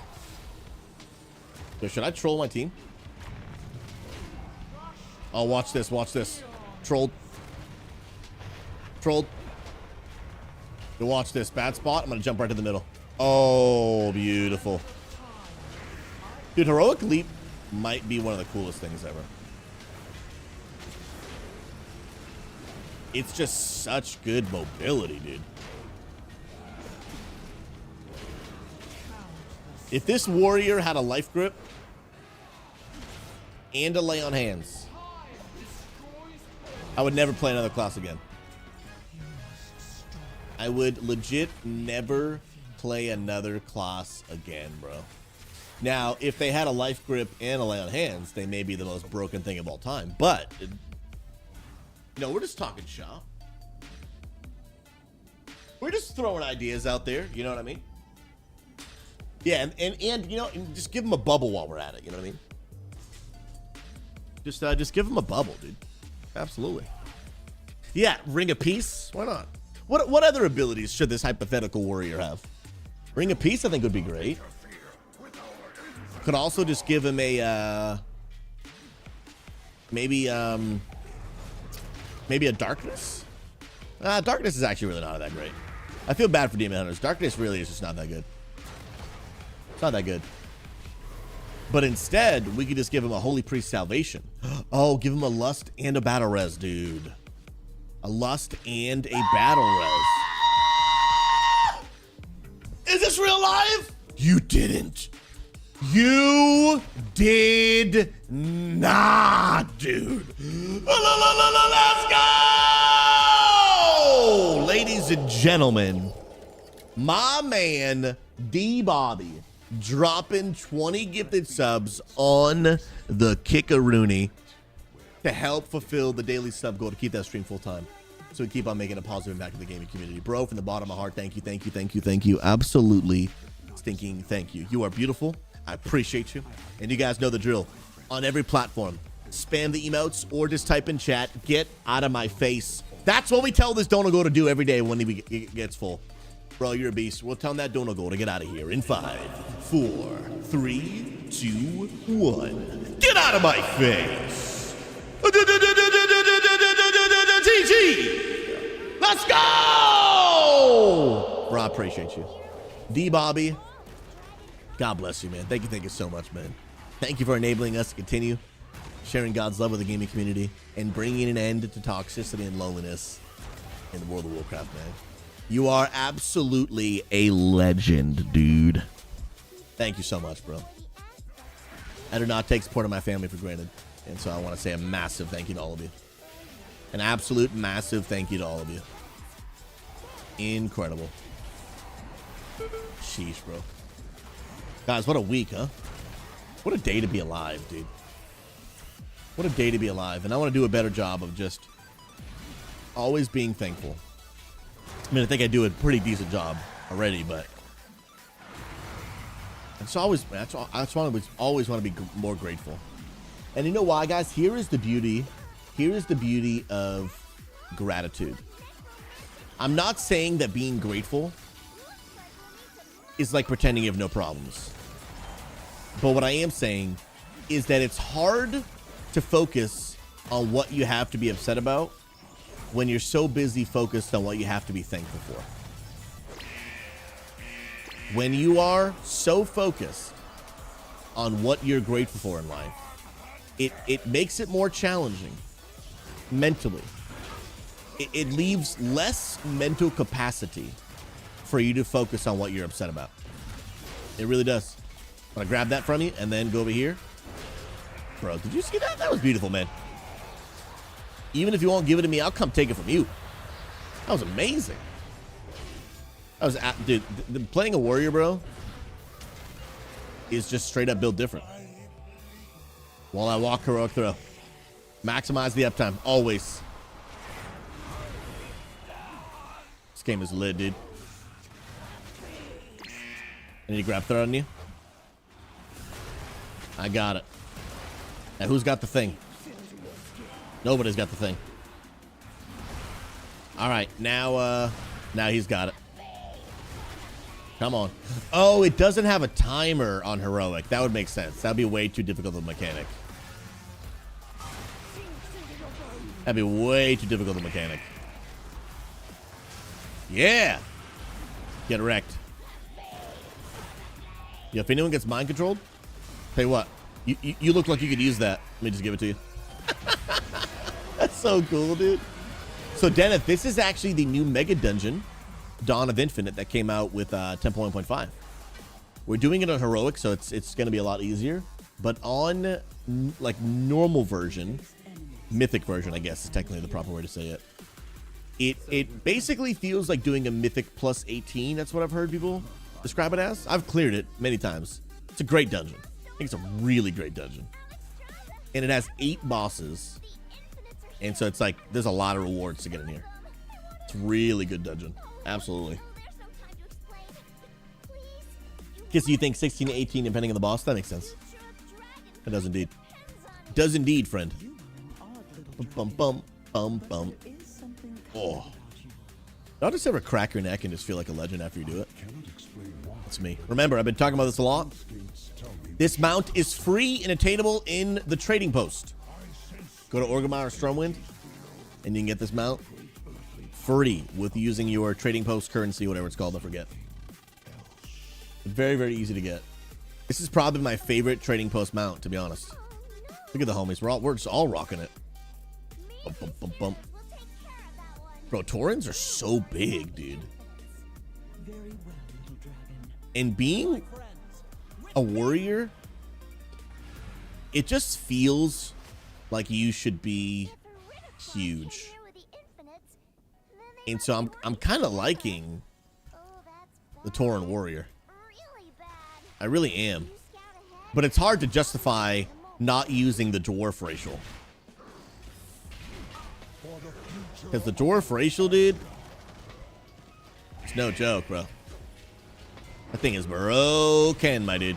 So should I troll my team? Oh, watch this. Watch this. Trolled. Trolled. You watch this. Bad spot. I'm going to jump right to the middle. Oh, beautiful. Dude, heroic leap might be one of the coolest things ever. It's just such good mobility, dude. If this warrior had a life grip and a lay on hands, I would never play another class again. I would legit never play another class again, bro. Now, if they had a life grip and a lay on hands, they may be the most broken thing of all time. But, no, we're just talking shop. We're just throwing ideas out there. You know what I mean? Yeah, and you know, just give them a bubble while we're at it. You know what I mean? Just give them a bubble, dude. Absolutely. Yeah, Ring of Peace. Why not? What other abilities should this hypothetical warrior have? Ring of Peace, I think, would be great. Could also just give him a maybe a Darkness. Darkness is actually really not that great. I feel bad for Demon Hunters. Darkness really is just not that good. It's not that good. But instead, we could just give him a Holy Priest Salvation. Oh, give him a Lust and a Battle Res, dude. A Lust and a Battle Res. Is this real life? You didn't. You did not, dude. Let's go! Ladies and gentlemen, my man D Bobby dropping 20 gifted subs on the Kickaroony to help fulfill the daily sub goal to keep that stream full time, so we keep on making a positive impact in the gaming community. Bro, from the bottom of my heart, thank you, thank you, thank you, thank you. Absolutely stinking thank you. You are beautiful. I appreciate you. And you guys know the drill. On every platform, spam the emotes or just type in chat, get out of my face. That's what we tell this Donegal to do every day when he gets full. Bro, you're a beast. We'll tell that Donegal to get out of here in 5, 4, 3, 2, 1. Get out of my face. TG. Let's go. Bro, I appreciate you. D Bobby, God bless you, man. Thank you so much, man. Thank you for enabling us to continue sharing God's love with the gaming community and bringing an end to toxicity and loneliness in the world of Warcraft, man. You are absolutely a legend, dude. Thank you so much, bro. I do not take support of my family for granted. And so I want to say a massive thank you to all of you. An absolute massive thank you to all of you. Incredible. Sheesh, bro. Guys, what a week, huh? What a day to be alive, dude. What a day to be alive. And I want to do a better job of just always being thankful. I mean, I think I do a pretty decent job already, but That's why I always want to be more grateful. And you know why, guys? Here is the beauty of gratitude. I'm not saying that being grateful is like pretending you have no problems. But what I am saying is that it's hard to focus on what you have to be upset about when you're so busy focused on what you have to be thankful for. When you are so focused on what you're grateful for in life, it makes it more challenging mentally. It leaves less mental capacity for you to focus on what you're upset about. It really does. I'm gonna grab that from you and then go over here. Bro, did you see that? That was beautiful, man. Even if you won't give it to me, I'll come take it from you. That was amazing. That was, dude, playing a warrior, bro, is just straight up built different. While I walk heroic throw. Maximize the uptime, always. This game is lit, dude. I need to grab throw on you. I got it. Now who's got the thing? Nobody's got the thing. All right, now he's got it. Come on. Oh, it doesn't have a timer on heroic. That would make sense. That'd be way too difficult of a mechanic. That'd be way too difficult of a mechanic. Yeah. Get wrecked. Yeah, if anyone gets mind controlled, tell you what, you look like you could use that. Let me just give it to you. That's so cool, dude. So, Deneth, this is actually the new mega dungeon, Dawn of Infinite, that came out with 10.1.5. We're doing it on heroic, so it's going to be a lot easier. But on like normal version, mythic version, I guess is technically the proper way to say it. It basically feels like doing a mythic plus 18. That's what I've heard people describe it as. I've cleared it many times. It's a great dungeon. I think it's a really great dungeon. And it has 8 bosses. And so it's like, there's a lot of rewards to get in here. It's a really good dungeon. Absolutely. Guess you think 16 to 18 depending on the boss? That makes sense. It does indeed. Does indeed, friend. Bum, bum, bum, bum. Oh. Y'all just ever crack your neck and just feel like a legend after you do it? That's me. Remember, I've been talking about this a lot. This mount is free and attainable in the trading post. Go to Orgrimmar or Stormwind, and you can get this mount free with using your trading post currency, whatever it's called, I forget. Very, very easy to get. This is probably my favorite trading post mount, to be honest. Look at the homies. We're just all rocking it. Bump, bump, bump, bump. Bro, Taurens are so big, dude. And being a warrior, it just feels like you should be huge. And so I'm kind of liking the Tauren warrior. I really am. But it's hard to justify not using the dwarf racial. Because the dwarf racial, dude, it's no joke, bro. That thing is broken, my dude.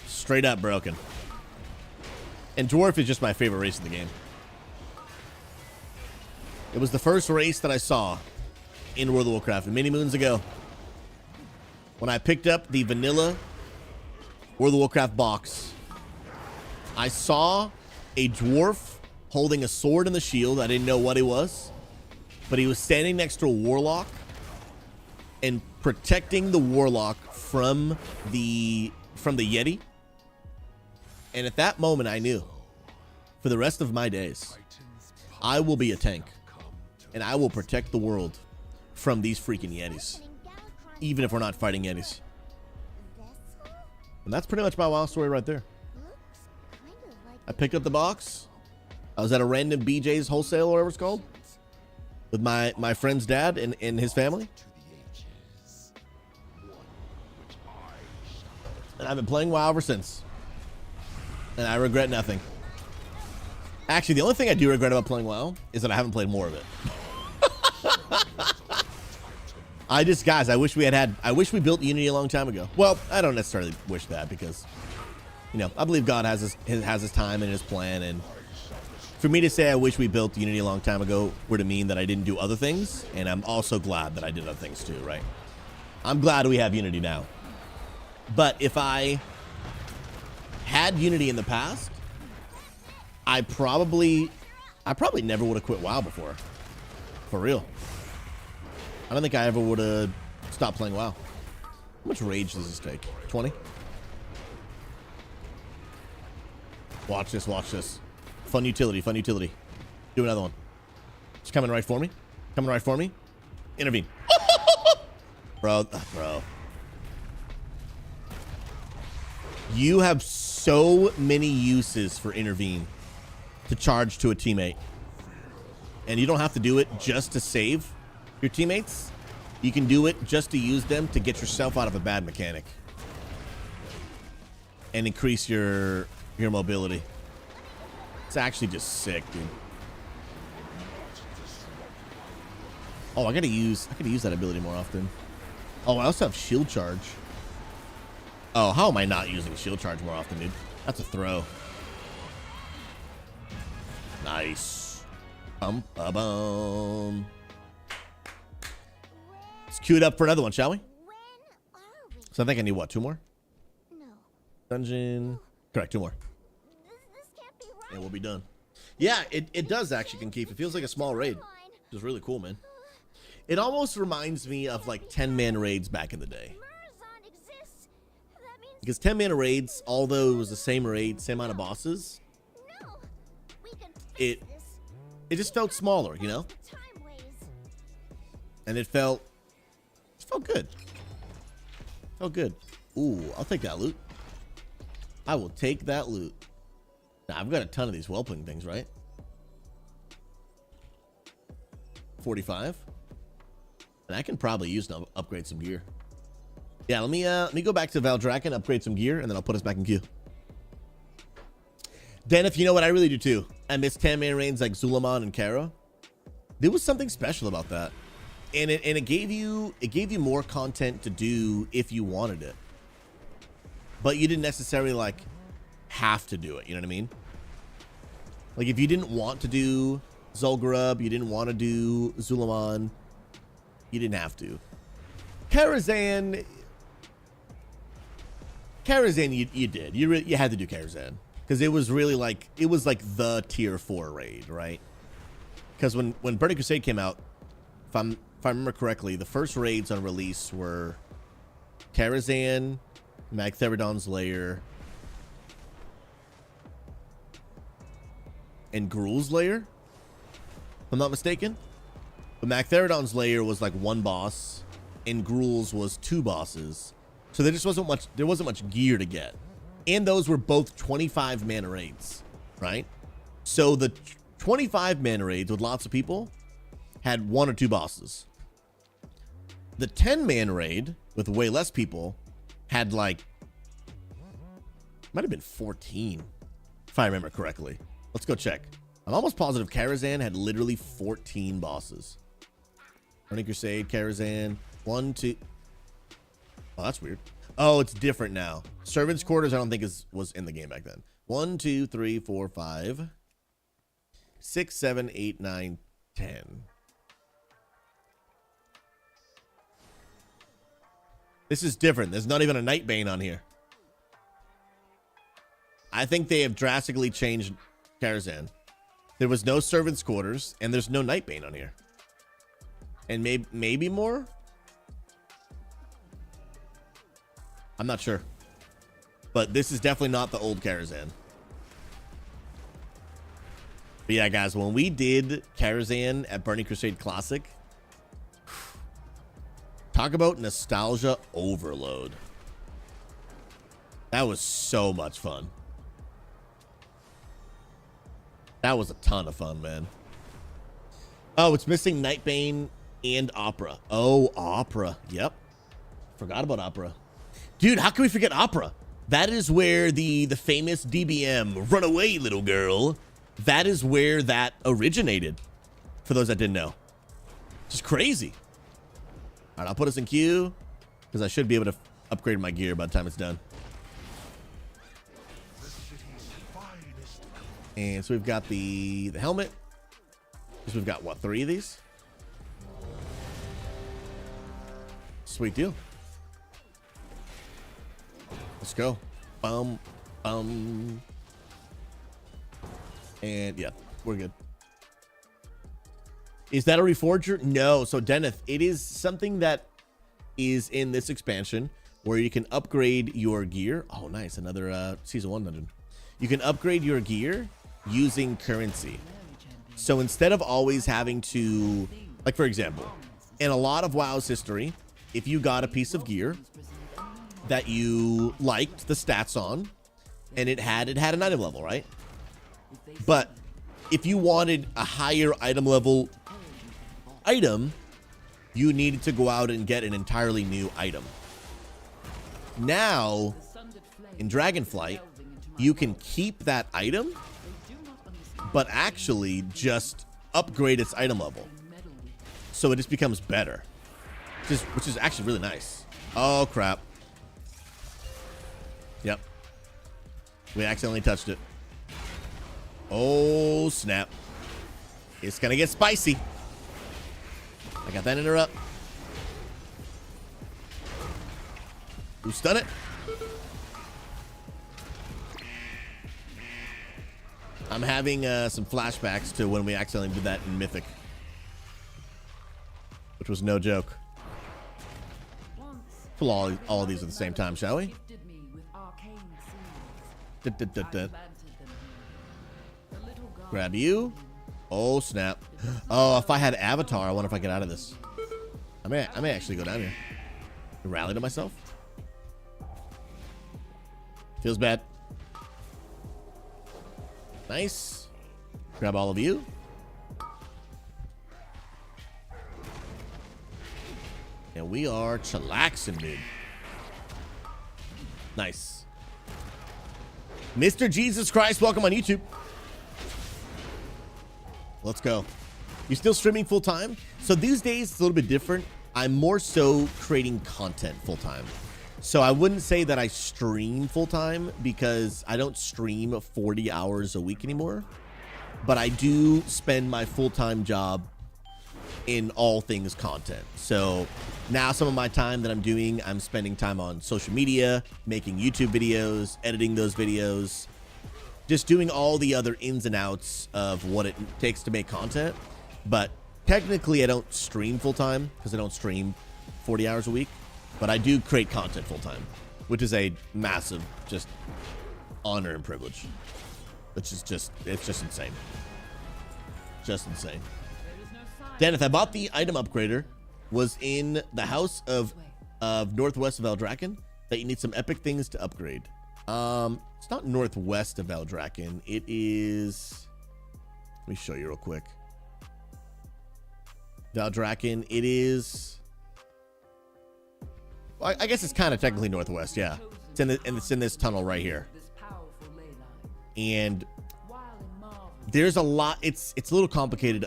Straight up broken. And dwarf is just my favorite race in the game. It was the first race that I saw in World of Warcraft many moons ago. When I picked up the vanilla World of Warcraft box, I saw a dwarf holding a sword and the shield. I didn't know what he was, but he was standing next to a warlock and protecting the warlock from the Yeti. And at that moment, I knew for the rest of my days, I will be a tank and I will protect the world from these freaking Yetis, even if we're not fighting Yetis. And that's pretty much my WoW story right there. I picked up the box. I was at a random BJ's wholesale, or whatever it's called, with my friend's dad and his family. And I've been playing WoW ever since. And I regret nothing. Actually, the only thing I do regret about playing WoW is that I haven't played more of it. Guys, I wish we built Unity a long time ago. Well, I don't necessarily wish that because, you know, I believe God has his time and his plan. And for me to say I wish we built Unity a long time ago were to mean that I didn't do other things. And I'm also glad that I did other things too, right? I'm glad we have Unity now. But if I had Unity in the past, I probably never would have quit WoW before. For real. I don't think I ever would have stopped playing WoW. How much rage does this take? 20? Watch this, watch this. Fun utility, fun utility. Do another one. It's coming right for me. Coming right for me. Intervene. Bro. You have so many uses for intervene to charge to a teammate. And you don't have to do it just to save your teammates. You can do it just to use them to get yourself out of a bad mechanic and increase your mobility. It's actually just sick, dude. Oh, I gotta use that ability more often. Oh, I also have shield charge. Oh, how am I not using shield charge more often, dude? That's a throw. Nice. Bum. Let's queue it up for another one, shall we? So I think I need what, 2 more? No. Dungeon. Correct, 2 more. This can't be right. And we'll be done. Yeah, it does actually, Keith. It feels like a small raid. Which is really cool, man. It almost reminds me of like 10-man raids back in the day. Because 10-man raids, although it was the same raid, same amount of bosses, it just felt smaller, you know? And it felt good. Felt good. Ooh, I'll take that loot. I will take that loot. Now, I've got a ton of these whelping things, right? 45. And I can probably use them to upgrade some gear. Yeah, let me go back to Valdrakken, upgrade some gear, and then I'll put us back in queue. Dan, if you know what I really do too, I miss 10-man raids like Zulaman and Kara. There was something special about that. And it gave you more content to do if you wanted it. But you didn't necessarily like have to do it, you know what I mean? Like if you didn't want to do Zul'Gurub, you didn't want to do Zulaman, you didn't have to. Karazhan, you did. You had to do Karazhan because it was really like the tier 4 raid, right? Because when Burning Crusade came out, if I remember correctly, the first raids on release were Karazhan, Magtheridon's Lair, and Gruul's Lair, if I'm not mistaken. But Magtheridon's Lair was like 1 boss, and Gruul's was 2 bosses. So there wasn't much gear to get. And those were both 25 mana raids, right? So the 25 mana raids with lots of people had 1 or 2 bosses. The 10 man raid with way less people had like, might have been 14, if I remember correctly. Let's go check. I'm almost positive Karazhan had literally 14 bosses. Burning Crusade, Karazhan, 1, 2. Oh, that's weird. Oh, it's different now. Servants' Quarters, I don't think was in the game back then. 1, 2, 3, 4, 5, 6, 7, 8, 9, 10. This is different. There's not even a Nightbane on here. I think they have drastically changed Karazhan. There was no Servants' Quarters, and there's no Nightbane on here. And maybe more? I'm not sure. But this is definitely not the old Karazhan. But yeah, guys, when we did Karazhan at Burning Crusade Classic, talk about nostalgia overload. That was so much fun. That was a ton of fun, man. Oh, it's missing Nightbane and Opera. Oh, Opera. Yep. Forgot about Opera. Dude, how can we forget Opera? That is where the famous DBM, run away, little girl. That is where that originated. For those that didn't know. Just crazy. All right, I'll put us in queue because I should be able to upgrade my gear by the time it's done. And so we've got the helmet. So we've got, what, 3 of these? Sweet deal. Let's go. And yeah, we're good. Is that a reforger? No. So Deneth, it is something that is in this expansion where you can upgrade your gear. Oh, nice. Another season 1 dungeon. You can upgrade your gear using currency. So instead of always having to, like, for example, in a lot of WoW's history, if you got a piece of gear that you liked the stats on, and it had an item level, right? But if you wanted a higher item level item, you needed to go out and get an entirely new item. Now, in Dragonflight, you can keep that item, but actually just upgrade its item level. So it just becomes better, which is actually really nice. Oh, crap. Yep. We accidentally touched it. Oh, snap. It's going to get spicy. I got that interrupt. Who stun it? I'm having some flashbacks to when we accidentally did that in Mythic, which was no joke. Pull all of these at the same time, shall we? Grab you. Oh, snap. Oh, if I had Avatar, I wonder if I get out of this. I may actually go down here and rally to myself. Feels bad. Nice. Grab all of you. And we are chillaxing, dude. Nice. Mr. Jesus Christ, welcome on YouTube. Let's go. You still streaming full time? So these days it's a little bit different. I'm more so creating content full time. So I wouldn't say that I stream full time because I don't stream 40 hours a week anymore. But I do spend my full-time job in all things content. So now some of my time that I'm spending time on social media, making YouTube videos, editing those videos, just doing all the other ins and outs of what it takes to make content. But technically I don't stream full time because I don't stream 40 hours a week, but I do create content full time, which is a massive just honor and privilege. Which is it's just insane. Just insane. Deneth, I bought the item upgrader. Was in the house of northwest of Eldraken that you need some epic things to upgrade. It's not northwest of Eldraken. It is. Let me show you real quick. Eldraken. It is. Well, I guess it's kind of technically northwest. Yeah, it's in this tunnel right here. And there's a lot. It's a little complicated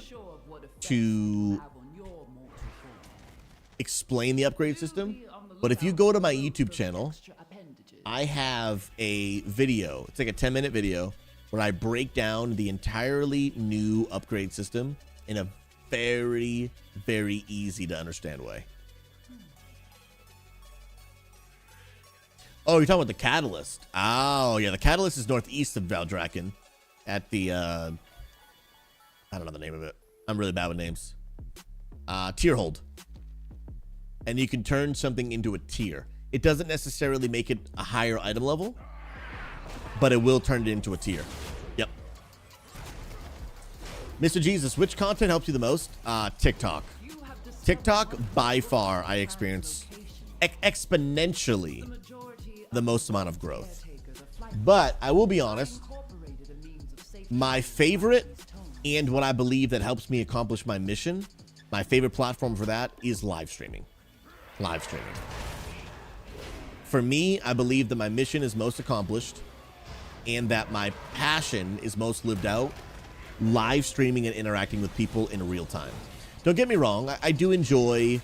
to explain the upgrade system, but if you go to my YouTube channel, I have a video. It's like a 10-minute video where I break down the entirely new upgrade system in a very, very easy to understand way. Oh, you're talking about the Catalyst. Oh, yeah, the Catalyst is northeast of Valdraken at the I don't know the name of it. I'm really bad with names. Tier hold. And you can turn something into a tier. It doesn't necessarily make it a higher item level, but it will turn it into a tier. Yep. Mr. Jesus, which content helps you the most? TikTok. TikTok, by far, I experience exponentially the most amount of growth. But I will be honest, my favorite and what I believe that helps me accomplish my mission, my favorite platform for that is live streaming. Live streaming. For me, I believe that my mission is most accomplished and that my passion is most lived out live streaming and interacting with people in real time. Don't get me wrong, I do enjoy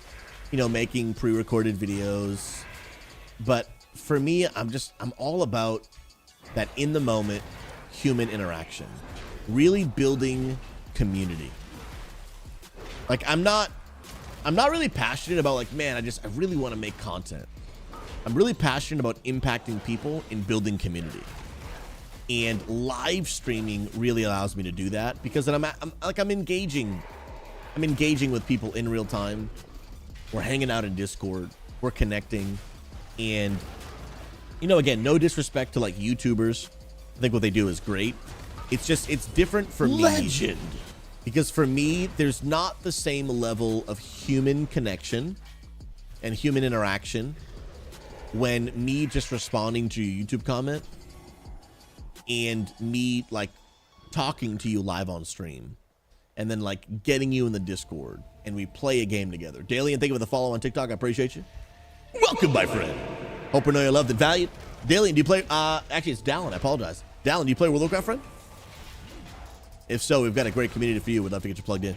you know, making pre-recorded videos. But for me, I'm all about that in the moment human interaction, really building community. Like I'm not really passionate about like, man, I really want to make content. I'm really passionate about impacting people and building community. And live streaming really allows me to do that because then I'm engaging with people in real time. We're hanging out in Discord, we're connecting, and you know, again, no disrespect to like YouTubers. I think what they do is great. It's just, it's different for me. Legend. Because for me, there's not the same level of human connection and human interaction when me just responding to your YouTube comment and me like talking to you live on stream and then like getting you in the Discord and we play a game together. Dalian, thank you for the follow on TikTok. I appreciate you. Welcome, my friend. Hope we know you're loved and valued. Dalian, do you play, actually it's Dallin, I apologize. Dallin, do you play World of Warcraft, friend? If so, we've got a great community for you. We'd love to get you plugged in.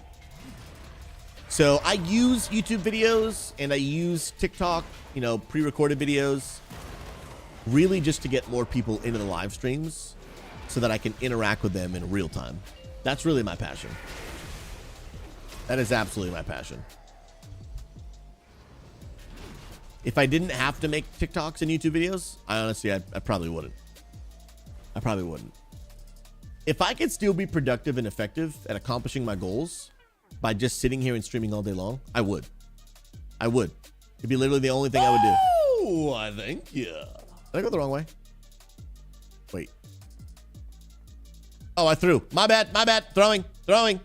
So I use YouTube videos and I use TikTok, you know, pre-recorded videos, really just to get more people into the live streams so that I can interact with them in real time. That's really my passion. That is absolutely my passion. If I didn't have to make TikToks and YouTube videos, I probably wouldn't. I probably wouldn't. If I could still be productive and effective at accomplishing my goals by just sitting here and streaming all day long, I would. I would. It'd be literally the only thing I would do. Oh, I think, yeah. Did I go the wrong way? Wait. Oh, I threw. My bad. Throwing. Going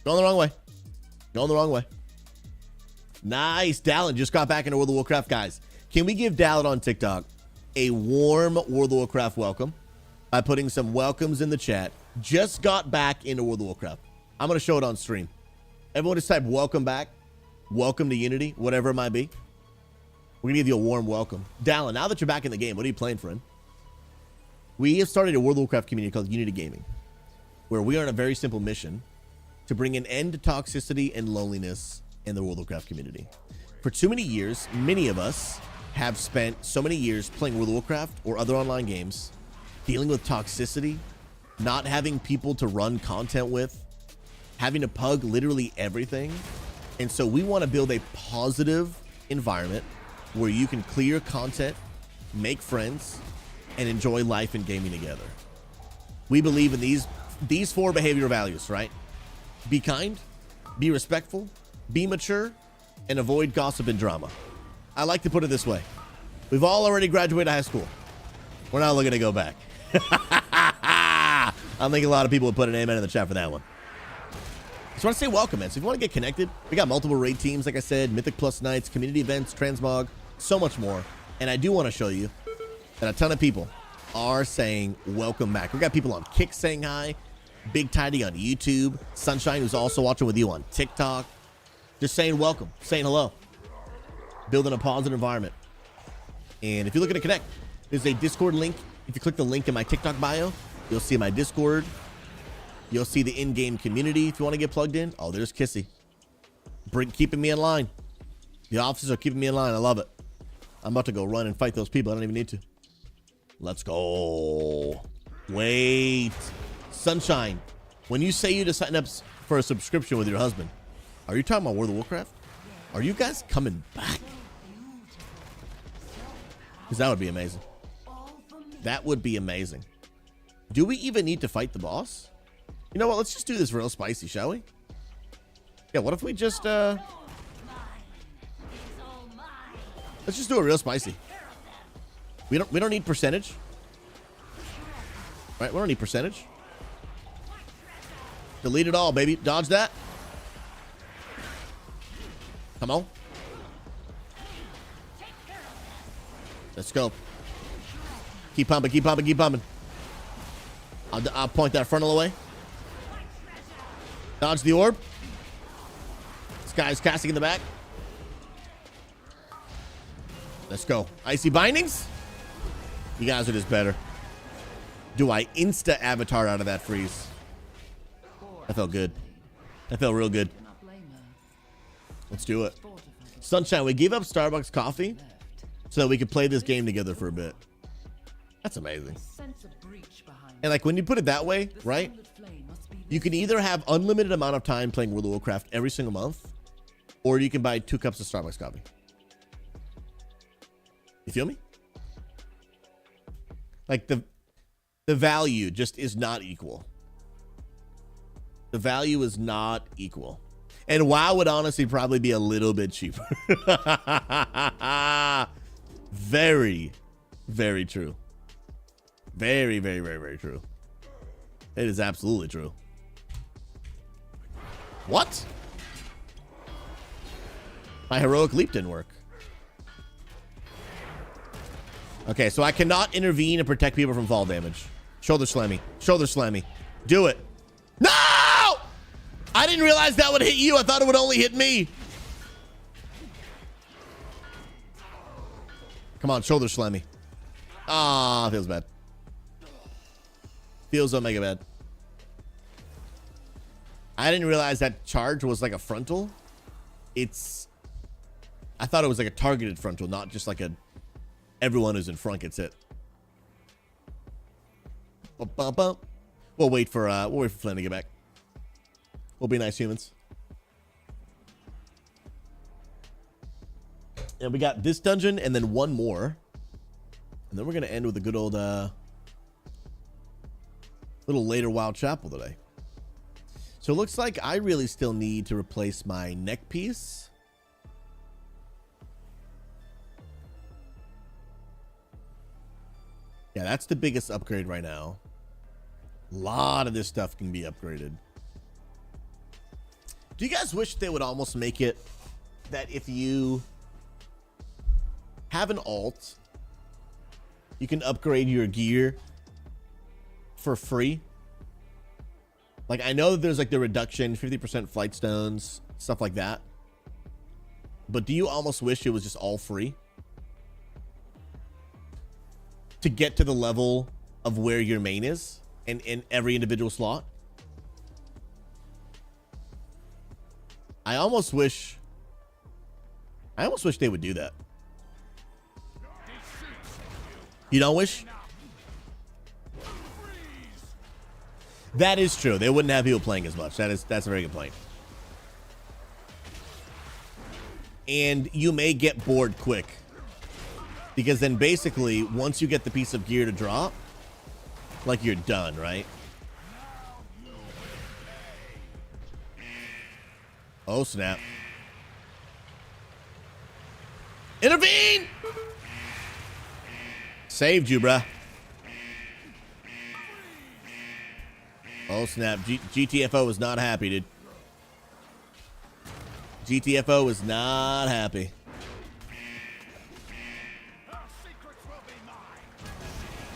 the wrong way. Going the wrong way. Nice. Dallin just got back into World of Warcraft, guys. Can we give Dallin on TikTok a warm World of Warcraft welcome by putting some welcomes in the chat? Just got back into World of Warcraft. I'm going to show it on stream. Everyone just type welcome back, welcome to Unity, whatever it might be. We're going to give you a warm welcome. Dallin, now that you're back in the game, what are you playing, friend? We have started a World of Warcraft community called Unity Gaming, where we are on a very simple mission to bring an end to toxicity and loneliness in the World of Warcraft community. For too many years, many of us have spent so many years playing World of Warcraft or other online games, dealing with toxicity, not having people to run content with, having to pug literally everything. And so we want to build a positive environment where you can clear content, make friends, and enjoy life and gaming together. We believe in these four behavioral values, right? Be kind, be respectful, be mature, and avoid gossip and drama. I like to put it this way. We've all already graduated high school. We're not looking to go back. I think a lot of people would put an amen in the chat for that one. Just want to say welcome, man. So if you want to get connected, we got multiple raid teams, like I said, Mythic Plus nights, community events, transmog, so much more. And I do want to show you that a ton of people are saying welcome back. We got people on Kick saying hi, Big Tidy on YouTube, Sunshine, who's also watching with you on TikTok, just saying welcome, saying hello, building a positive environment. And if you're looking to connect, there's a Discord link. If you click the link in my TikTok bio, you'll see my Discord. You'll see the in-game community if you want to get plugged in. Oh, there's Kissy. Keeping me in line. The officers are keeping me in line. I love it. I'm about to go run and fight those people. I don't even need to. Let's go. Wait. Sunshine, when you say you to sign up for a subscription with your husband, are you talking about World of Warcraft? Are you guys coming back? Because that would be amazing. That would be amazing. Do we even need to fight the boss? You know what? Let's just do this real spicy, shall we? Yeah, what if we just, let's just do it real spicy. We don't need percentage. Right? We don't need percentage. Delete it all, baby. Dodge that. Come on. Let's go. Keep pumping, keep pumping, keep pumping. I'll point that frontal away. Dodge the orb. This guy's casting in the back. Let's go. Icy bindings. You guys are just better. Do I insta avatar out of that freeze? That felt good. That felt real good. Let's do it. Sunshine, we gave up Starbucks coffee so that we could play this game together for a bit. That's amazing. And like when you put it that way, right? You can either have unlimited amount of time playing World of Warcraft every single month, or you can buy 2 cups of Starbucks coffee. You feel me? Like the value just is not equal. The value is not equal. And WoW would honestly probably be a little bit cheaper. Very, very true. Very, very, very, very true. It is absolutely true. What? My heroic leap didn't work. Okay, so I cannot intervene and protect people from fall damage. Shoulder slammy. Shoulder slammy. Do it. No! I didn't realize that would hit you. I thought it would only hit me. Come on, shoulder slammy. Ah, feels bad. Feels so mega bad. I didn't realize that charge was like a frontal. I thought it was like a targeted frontal, not just like a everyone who's in front gets hit. We'll wait for Flynn to get back. We'll be nice humans. And we got this dungeon and then one more. And then we're gonna end with a good old little later wild chapel today. So it looks like I really still need to replace my neck piece. Yeah, that's the biggest upgrade right now. A lot of this stuff can be upgraded. Do you guys wish they would almost make it that if you have an alt, you can upgrade your gear for free? Like, I know that there's like the reduction, 50% flight stones, stuff like that. But do you almost wish it was just all free? To get to the level of where your main is in every individual slot? I almost wish they would do that. You don't wish? That is true. They wouldn't have people playing as much. That's a very good point. And you may get bored quick. Because then basically, once you get the piece of gear to drop, like you're done, right? Oh, snap. Intervene! Saved you, bruh. Oh, snap. GTFO was not happy, dude. GTFO was not happy.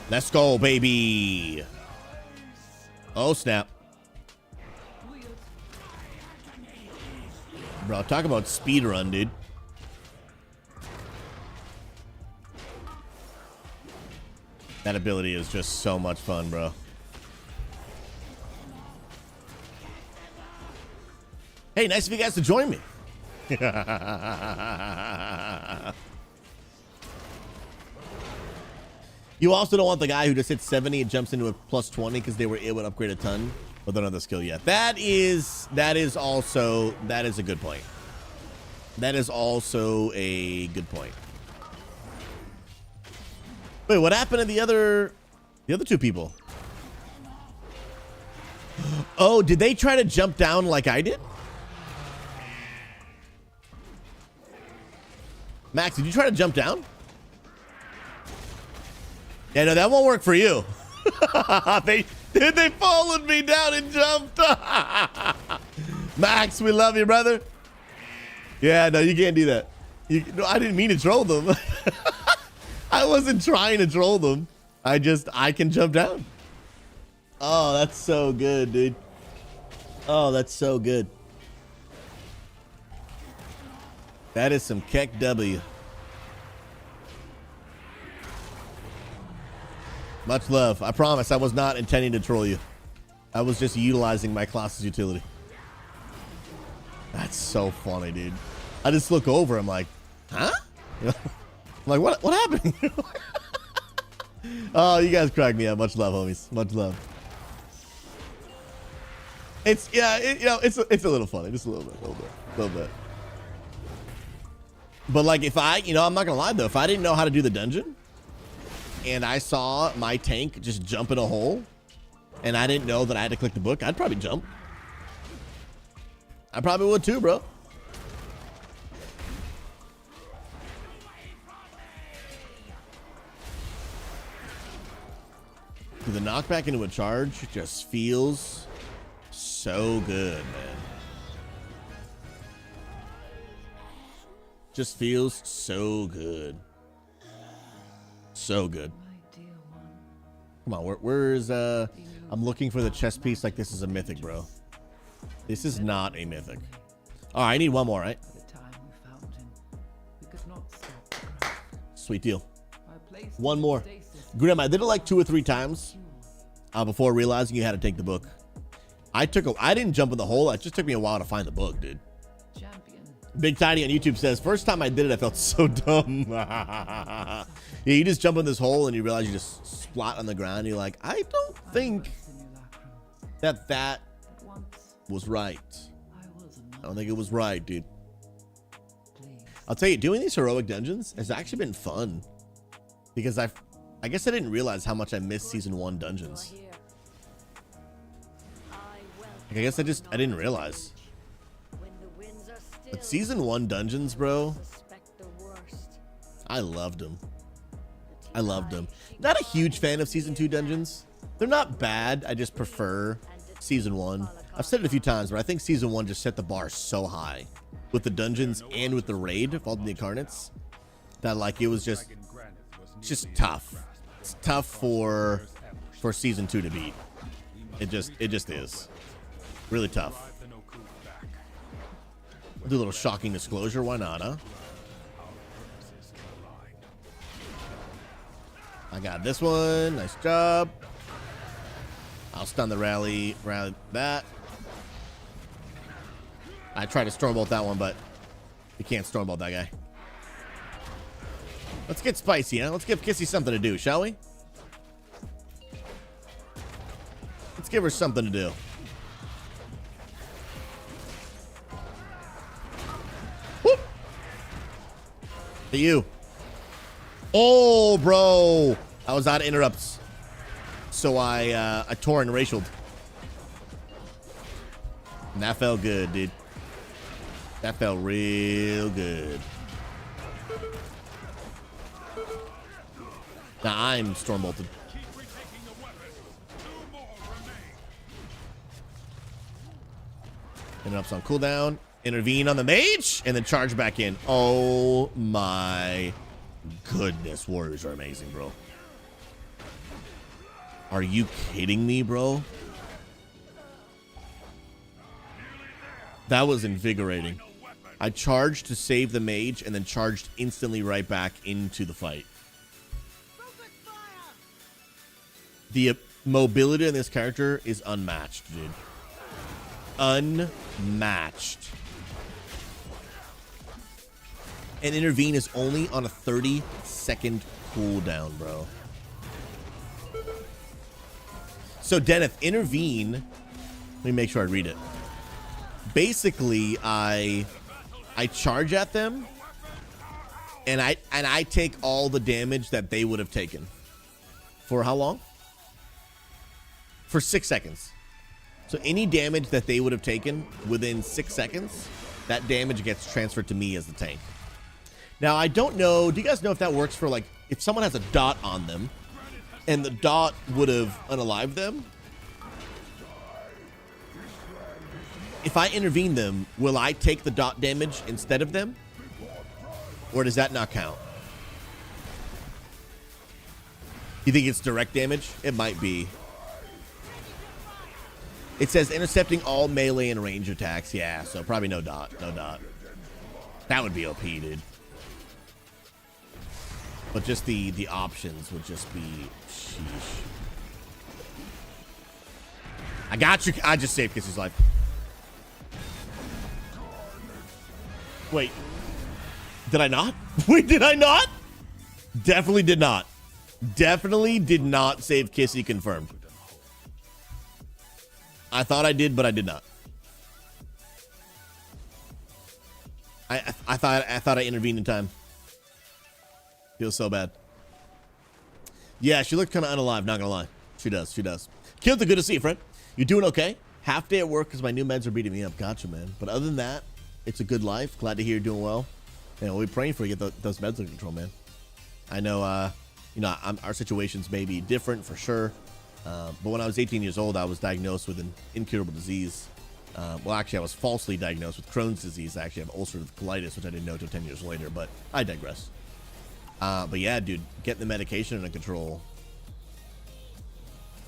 Let's go, baby. Oh, snap. Bro, talk about speed run, dude. That ability is just so much fun, bro. Hey, nice of you guys to join me. You also don't want the guy who just hits 70 and jumps into a plus 20 because they were able to upgrade a ton with another skill yet. That is also a good point. That is also a good point. Wait, what happened to the other two people? Oh, did they try to jump down like I did? Max, did you try to jump down? Yeah, no, that won't work for you. They followed me down and jumped. Max, we love you, brother. Yeah, no, you can't do that. No, I didn't mean to troll them. I wasn't trying to troll them. I can jump down. Oh, that's so good, dude. Oh, that's so good. That is some Keck W. Much love. I promise I was not intending to troll you. I was just utilizing my class's utility. That's so funny, dude. I just look over. I'm like, huh? You know? I'm like, what happened? Oh, you guys crack me up. Much love, homies. Much love. It's it's a little funny, just a little bit. But like, if I, I'm not gonna lie though, if I didn't know how to do the dungeon, and I saw my tank just jump in a hole, and I didn't know that I had to click the book, I'd probably jump. I probably would too, bro. The knockback into a charge just feels so good, man. Just feels so good. So good. Come on, where's I'm looking for the chest piece like this is a mythic, bro. This is not a mythic. All right, I need one more, right? Sweet deal. One more. Grim, I did it like 2 or 3 times before realizing you had to take the book. I didn't jump in the hole. It just took me a while to find the book, dude. Big Tiny on YouTube says, first time I did it, I felt so dumb. Yeah, you just jump in this hole and you realize you just splat on the ground. You're like, I don't think that was right. I don't think it was right, dude. I'll tell you, doing these heroic dungeons has actually been fun because I guess I didn't realize how much I missed season 1 dungeons. Like, I guess I didn't realize. But season 1 dungeons, bro, I loved them. I loved them. Not a huge fan of season 2 dungeons. They're not bad. I just prefer season 1. I've said it a few times, but I think season 1 just set the bar so high with the dungeons and with the raid of all the incarnates that like it was just tough. It's tough for season 2 to beat. It just is really tough. We'll do a little shocking disclosure. Why not, huh? I got this one. Nice job. I'll stun the rally that. I tried to stormbolt that one, but you can't stormbolt that guy. Let's get spicy, huh? Let's give Kissy something to do, shall we? Let's give her something to do. Whoop! To you. Oh, bro. I was out of interrupts. So I tore and racialed. And that felt good, dude. That felt real good. Now I'm storm bolted. Interrupts on cooldown. Intervene on the mage and then charge back in. Oh my goodness. Warriors are amazing, bro. Are you kidding me, bro? That was invigorating. I charged to save the mage and then charged instantly right back into the fight. The mobility in this character is unmatched, dude. Unmatched. And intervene is only on a 30-second cooldown, bro. So, Deneth, intervene. Let me make sure I read it. Basically, I charge at them, and I take all the damage that they would have taken. For how long? For 6 seconds. So any damage that they would have taken within 6 seconds, that damage gets transferred to me as the tank. Now, I don't know. Do you guys know if that works for, like, if someone has a dot on them and the dot would have unalived them? If I intervene them, will I take the dot damage instead of them? Or does that not count? You think it's direct damage? It might be. It says intercepting all melee and range attacks. Yeah, so probably no dot. No dot. That would be OP, dude. But just the options would just be sheesh. I got you. I just saved Kissy's life. Wait. Did I not? Wait, did I not? Definitely did not. Definitely did not save Kissy confirmed. I thought I did, but I did not. I thought I intervened in time. Feels so bad. Yeah, she looked kind of unalive, not gonna lie. She does, she does. Kilta, good to see you, friend. You doing okay? Half day at work because my new meds are beating me up. Gotcha, man. But other than that, it's a good life. Glad to hear you're doing well. And we're praying for you to get those meds under control, man. I know, you know, our situations may be different for sure. But when I was 18 years old, I was diagnosed with an incurable disease. Well, actually, I was falsely diagnosed with Crohn's disease. I actually have ulcerative colitis, which I didn't know until 10 years later, but I digress. But yeah, dude, getting the medication under control,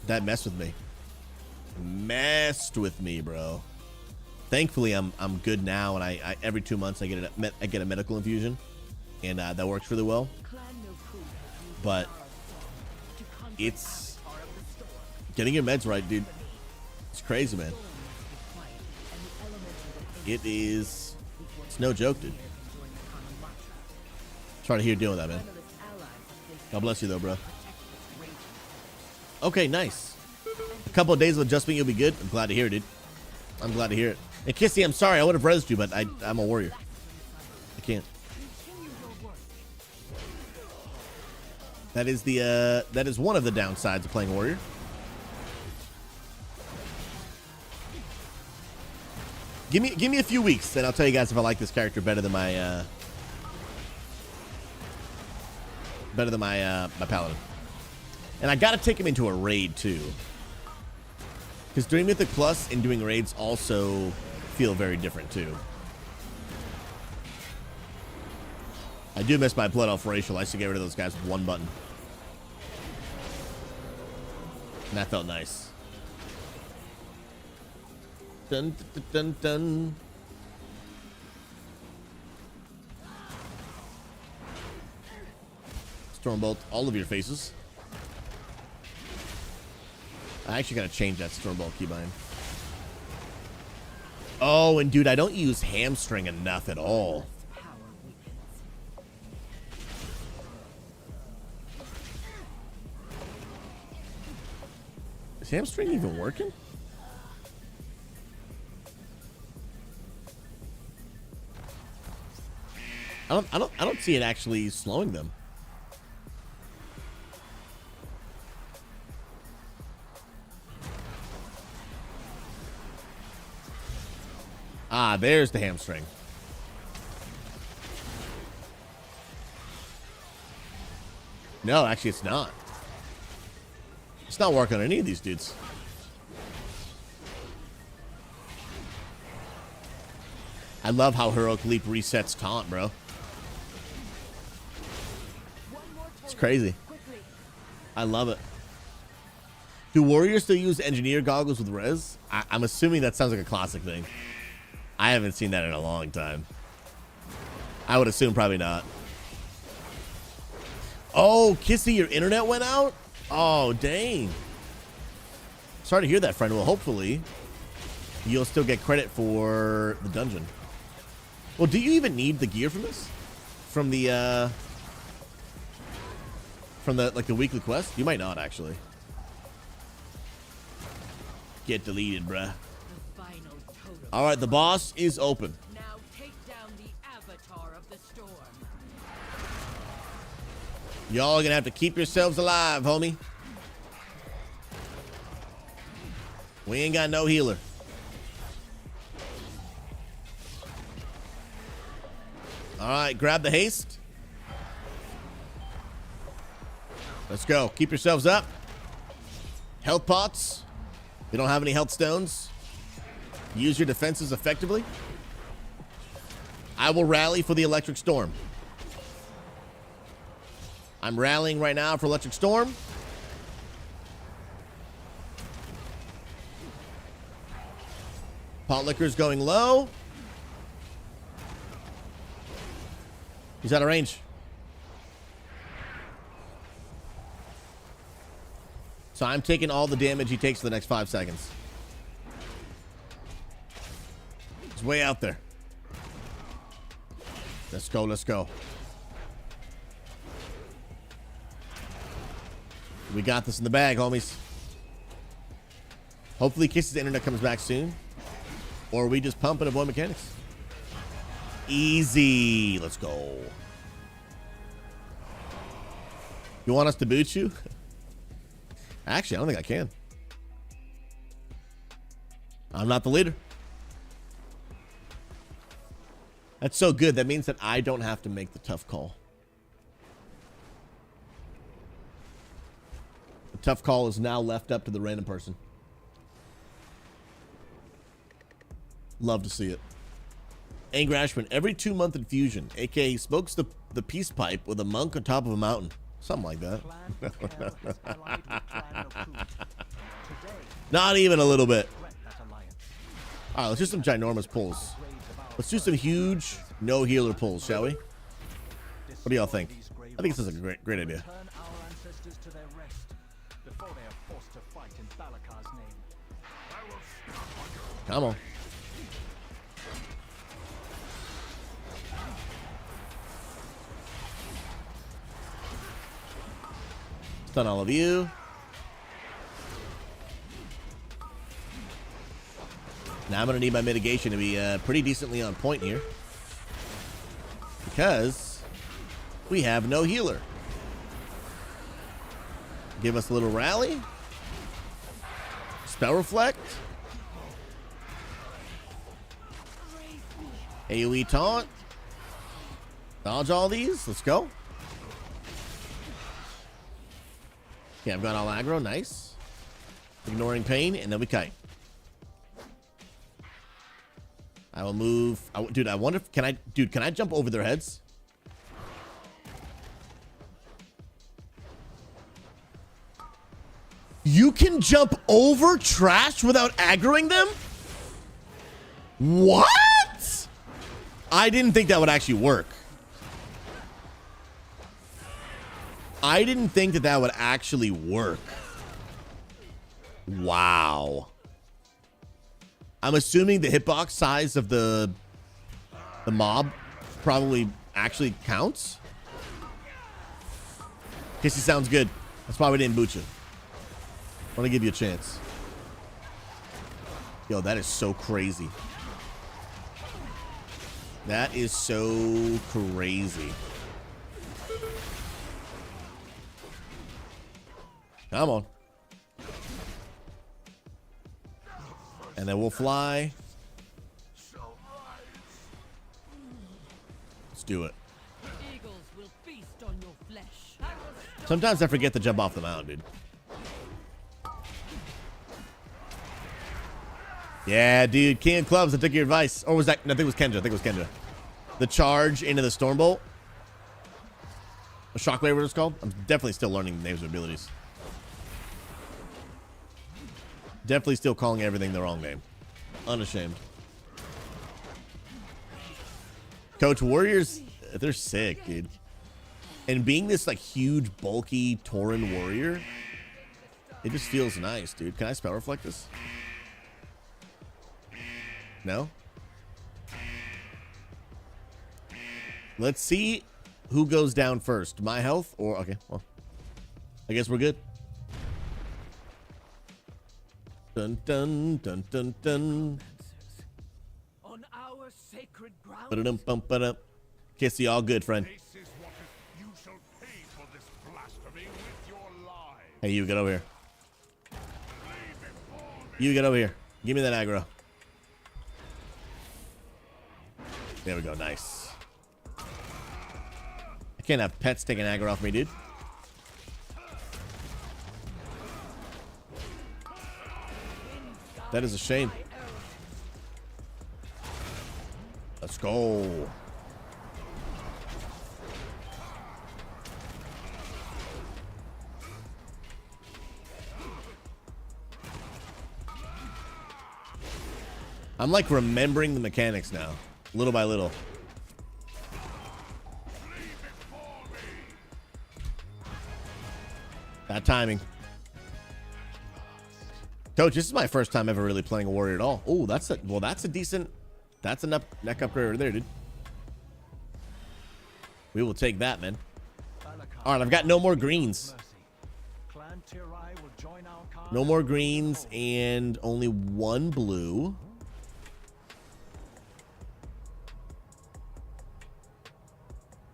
that messed with me. Messed with me, bro. Thankfully, I'm good now, and I every 2 months I get a medical infusion, and that works really well. But it's getting your meds right, dude. It's crazy, man. It's no joke, dude. Sorry to hear you dealing with that, man. God bless you, though, bro. Okay, nice. A couple of days of adjustment, you'll be good. I'm glad to hear it, dude. I'm glad to hear it. And Kissy, I'm sorry. I would have rezzed you, but I'm a warrior. I can't. That is one of the downsides of playing warrior. Give me a few weeks, and I'll tell you guys if I like this character better than my my paladin. And I gotta take him into a raid too, because doing Mythic Plus and doing raids also feel very different too. I do miss my Blood Elf racial. I used to get rid of those guys with one button, and that felt nice. Dun, dun, dun, dun. Stormbolt all of your faces. I actually gotta change that Stormbolt keybind. Oh, and dude, I don't use hamstring enough at all. Is hamstring even working? I don't see it actually slowing them. Ah, there's the hamstring. No, actually it's not. It's not working on any of these dudes. I love how Heroic Leap resets taunt, bro. It's crazy. I love it. Do warriors still use engineer goggles with res? I'm assuming that sounds like a classic thing. I haven't seen that in a long time. I would assume probably not. Oh, Kissy, your internet went out? Oh, dang. Sorry to hear that, friend. Well, hopefully you'll still get credit for the dungeon. Well, do you even need the gear from this? From the like the weekly quest? You might not, actually. Get deleted, bruh. All right, the boss is open. Now take down the avatar of the storm. Y'all are gonna have to keep yourselves alive, homie. We ain't got no healer. All right, grab the haste. Let's go. Keep yourselves up. Health pots. We don't have any health stones. Use your defenses effectively. I will rally for the Electric Storm. I'm rallying right now for Electric Storm. Pot Liquor's going low. He's out of range. So I'm taking all the damage he takes for the next 5 seconds. He's way out there. Let's go, let's go. We got this in the bag, homies. Hopefully Kiss's internet comes back soon. Or we just pump and avoid mechanics. Easy. Let's go. You want us to boot you? Actually, I don't think I can. I'm not the leader. That's so good. That means that I don't have to make the tough call. The tough call is now left up to the random person. Love to see it. Angry Ashman, every 2-month infusion, aka he smokes the peace pipe with a monk on top of a mountain. Something like that. Not even a little bit. All right, let's do some ginormous pulls. Let's do some huge no healer pulls, shall we? What do y'all think? I think this is a great idea. Come on. Stun all of you. Now I'm going to need my mitigation to be pretty decently on point here. Because we have no healer. Give us a little rally. Spell Reflect. AoE Taunt. Dodge all these. Let's go. Okay, I've got all aggro. Nice. Ignoring pain, and then we kite. I will move. Dude, I wonder if can I jump over their heads? You can jump over trash without aggroing them? What? I didn't think that would actually work. I didn't think that would actually work. Wow. I'm assuming the hitbox size of the mob probably actually counts. Kissy sounds good. That's why we didn't boot you. I want to give you a chance. Yo, that is so crazy. That is so crazy. Come on. And then we'll fly. Let's do it. Eagles will feast on your flesh. Sometimes I forget to jump off the mountain, dude. Yeah, dude. King of Clubs, I took your advice. Or was that? No, I think it was Kendra. The charge into the Stormbolt. A Shockwave, what it's called? I'm definitely still learning the names of abilities. Definitely still calling everything the wrong name. Unashamed. Coach, Warriors, they're sick, dude. And being this, like, huge, bulky Tauren warrior, it just feels nice, dude. Can I spell reflect this? No? Let's see who goes down first. My health or... Okay, well, I guess we're good. Dun dun dun dun dun. On our sacred ground. Ba-da-dum, bum, ba-dum. Kissy, all good, friend. You shall pay for this blasphemy with your lives. Hey, you get over here. You get over here. Give me that aggro. There we go. Nice. I can't have pets taking aggro off me, dude. That is a shame. Let's go. I'm like remembering the mechanics now, little by little. That timing. Coach, this is my first time ever really playing a warrior at all. Oh, that's a decent, that's a neck upgrade right there, dude. We will take that, man. All right, I've got no more greens. No more greens and only one blue.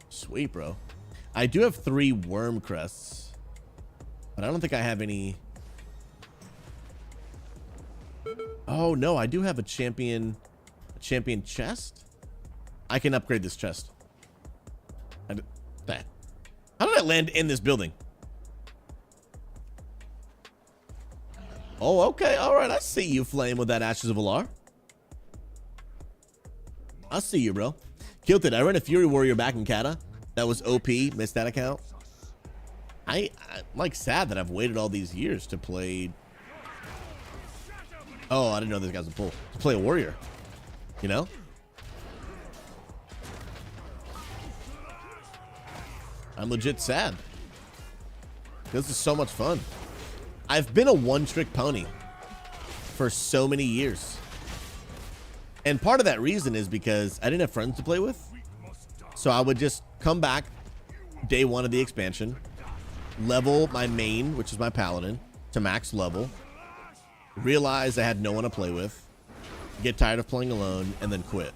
Sweet, bro. I do have 3 worm crests, but I don't think I have any. Oh no, I do have a champion chest. I can upgrade this chest. How did I land in this building? Oh, okay. All right. I see you, Flame, with that Ashes of Alar. I see you, bro. Killed it. I ran a Fury Warrior back in Kata. That was OP. Missed that account. I'm like sad that I've waited all these years to play. Oh, I didn't know this guy's a pull. To play a warrior. You know? I'm legit sad. This is so much fun. I've been a one-trick pony for so many years. And part of that reason is because I didn't have friends to play with. So I would just come back day 1 of the expansion, level my main, which is my paladin, to max level, realize I had no one to play with, get tired of playing alone, and then quit.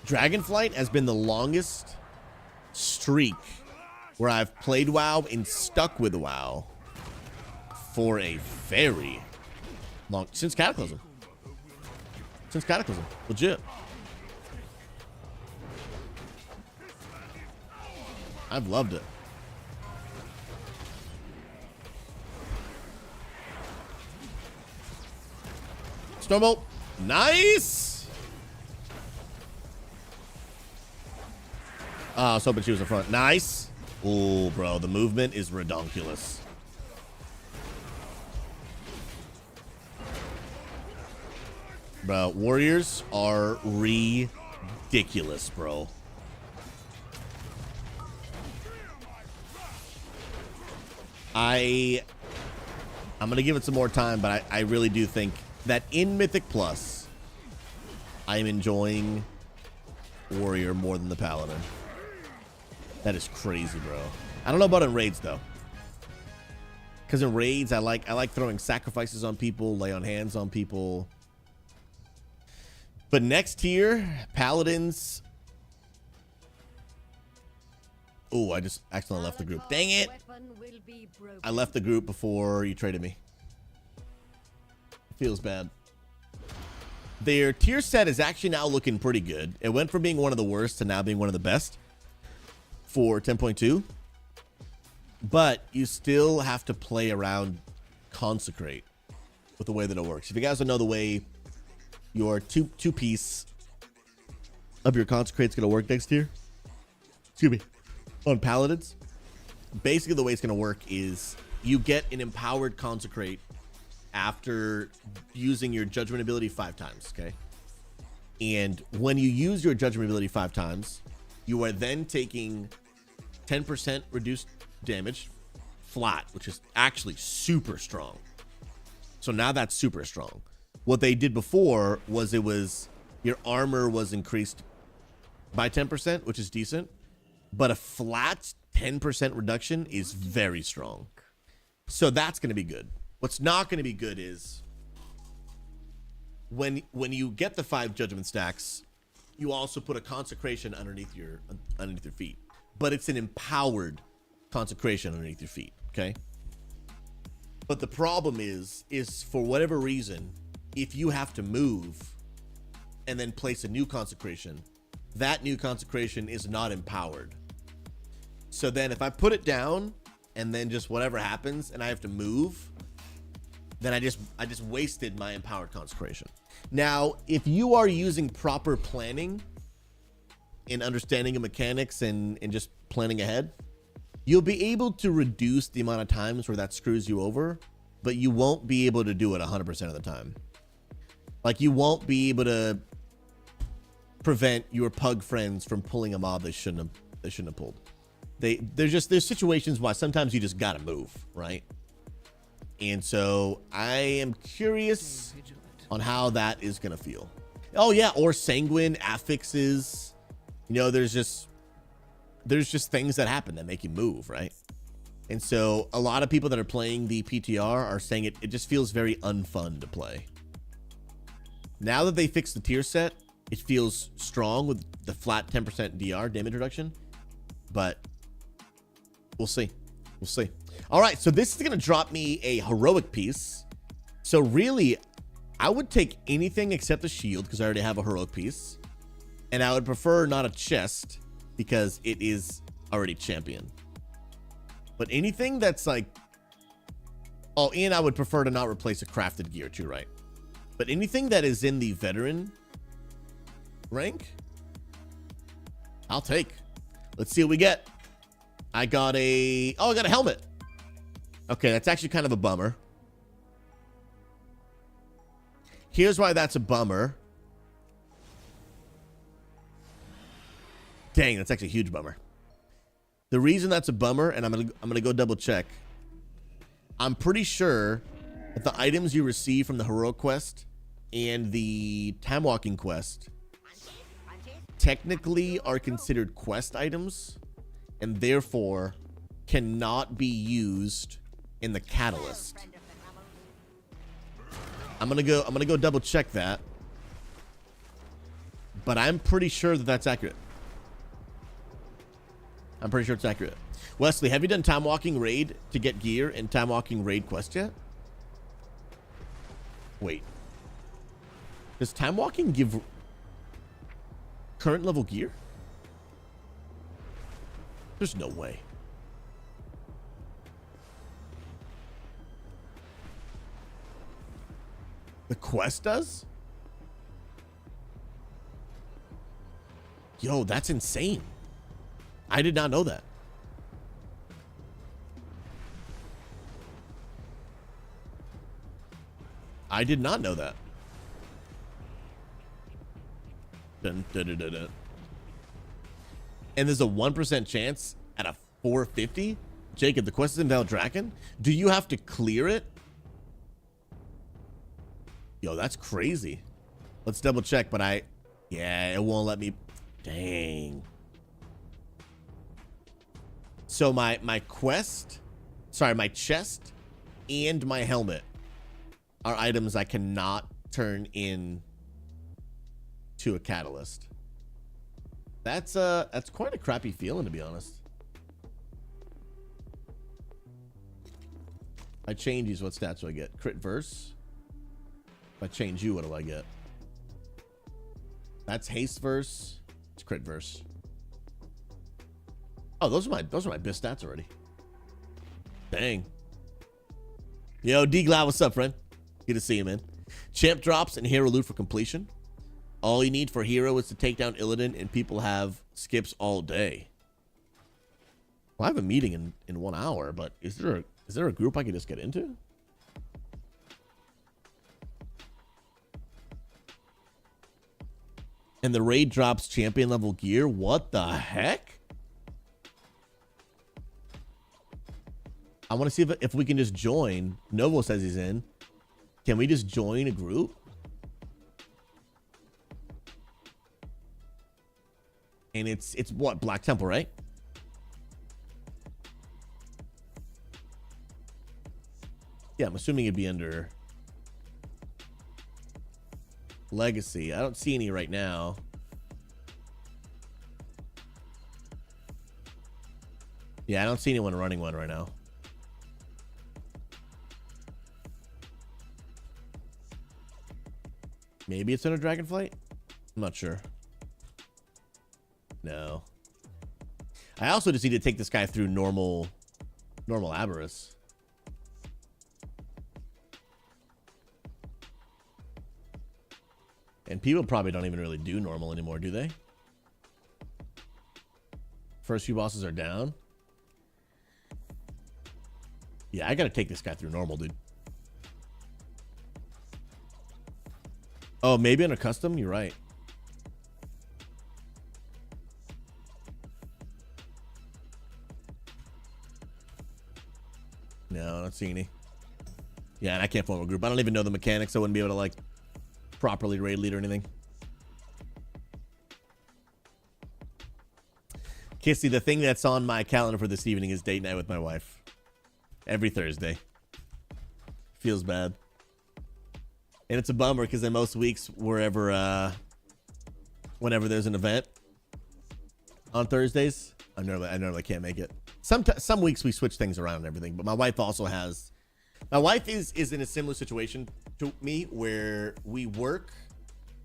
Dragonflight has been the longest streak where I've played WoW and stuck with WoW for a very long, since Cataclysm. Since Cataclysm, legit. I've loved it. Stormbolt, nice. I was hoping she was in front. Nice. Oh, bro, the movement is redonkulous. Bro, warriors are ridiculous, bro. I'm gonna give it some more time, but I really do think that in Mythic Plus, I'm enjoying warrior more than the paladin. That is crazy, bro. I don't know about in raids though, because in raids I like throwing sacrifices on people, lay on hands on people. But next tier, paladins. Oh, I just accidentally left the group. Dang it! I left the group before you traded me. Feels bad. Their tier set is actually now looking pretty good. It went from being one of the worst to now being one of the best for 10.2. But you still have to play around Consecrate with the way that it works. If you guys don't know the way your two piece of your Consecrate's going to work next year, excuse me, on Paladins, basically the way it's going to work is you get an empowered Consecrate after using your Judgment ability 5 times, okay? And when you use your Judgment ability 5 times, you are then taking 10% reduced damage flat, which is actually super strong. So now that's super strong. What they did before was your armor was increased by 10%, which is decent, but a flat 10% reduction is very strong. So that's going to be good. What's not going to be good is when you get the 5 judgment stacks, you also put a consecration underneath your feet, but it's an empowered consecration underneath your feet, okay? But the problem is for whatever reason, if you have to move and then place a new consecration, that new consecration is not empowered. So then if I put it down and then just whatever happens and I have to move, then I just wasted my empowered consecration. Now, if you are using proper planning and understanding of mechanics and just planning ahead, you'll be able to reduce the amount of times where that screws you over, but you won't be able to do it 100% of the time. Like, you won't be able to prevent your pug friends from pulling a mob they shouldn't have pulled. There's situations why sometimes you just gotta move, right? And so I am curious on how that is going to feel. Oh yeah, or sanguine affixes. You know, there's just things that happen that make you move, right? And so a lot of people that are playing the PTR are saying it just feels very unfun to play. Now that they fixed the tier set, it feels strong with the flat 10% DR damage reduction, but we'll see. We'll see. All right, so this is going to drop me a heroic piece. So really, I would take anything except a shield because I already have a heroic piece. And I would prefer not a chest because it is already champion. But anything that's like... Oh, and I would prefer to not replace a crafted gear too, right? But anything that is in the veteran rank, I'll take. Let's see what we get. I got a... Oh, I got a helmet. Okay, that's actually kind of a bummer. Here's why that's a bummer. Dang, that's actually a huge bummer. The reason that's a bummer, and I'm gonna go double check. I'm pretty sure that the items you receive from the heroic quest and the time walking quest technically are considered quest items and therefore cannot be used in the catalyst. I'm gonna go double check that, but I'm pretty sure that that's accurate. I'm pretty sure it's accurate. Wesley, have you done time walking raid to get gear and time walking raid quest yet? Wait, does time walking give current level gear? There's no way. The quest does? Yo, that's insane. I did not know that. I did not know that. Dun, dun, dun, dun, dun. And there's a 1% chance at a 450? Jacob, the quest is in Valdraken? Do you have to clear it? Yo, that's crazy. Let's double check, but yeah, it won't let me. Dang. So my quest, sorry, my chest and my helmet are items I cannot turn in to a catalyst. That's quite a crappy feeling, to be honest. If I change these, what stats do I get? Crit verse. If I change you, what do I get? That's haste verse. It's crit verse. Oh, those are my best stats already. Dang. Yo, D Glad, what's up, friend? Good to see you, man. Champ drops and hero loot for completion. All you need for hero is to take down Illidan, and people have skips all day. Well, I have a meeting in 1 hour, but is there a group I can just get into? And the raid drops champion level gear. What the heck? I want to see if we can just join. Novo says he's in. Can we just join a group? And it's what? Black Temple, right? Yeah, I'm assuming it'd be under Legacy. I don't see any right now. Yeah, I don't see anyone running one right now. Maybe it's under Dragonflight? I'm not sure. No. I also just need to take this guy through normal Avarice. And people probably don't even really do normal anymore, do they? First few bosses are down. Yeah, I gotta take this guy through normal, dude. Oh, maybe under custom? You're right. No, I don't see any. Yeah, and I can't form a group. I don't even know the mechanics. I wouldn't be able to, like, properly raid lead or anything. Kissy, the thing that's on my calendar for this evening is date night with my wife. Every Thursday. Feels bad. And it's a bummer because in most weeks, whenever there's an event on Thursdays, I normally can't make it. Some weeks we switch things around and everything, but my wife also has. My wife is in a similar situation to me where we work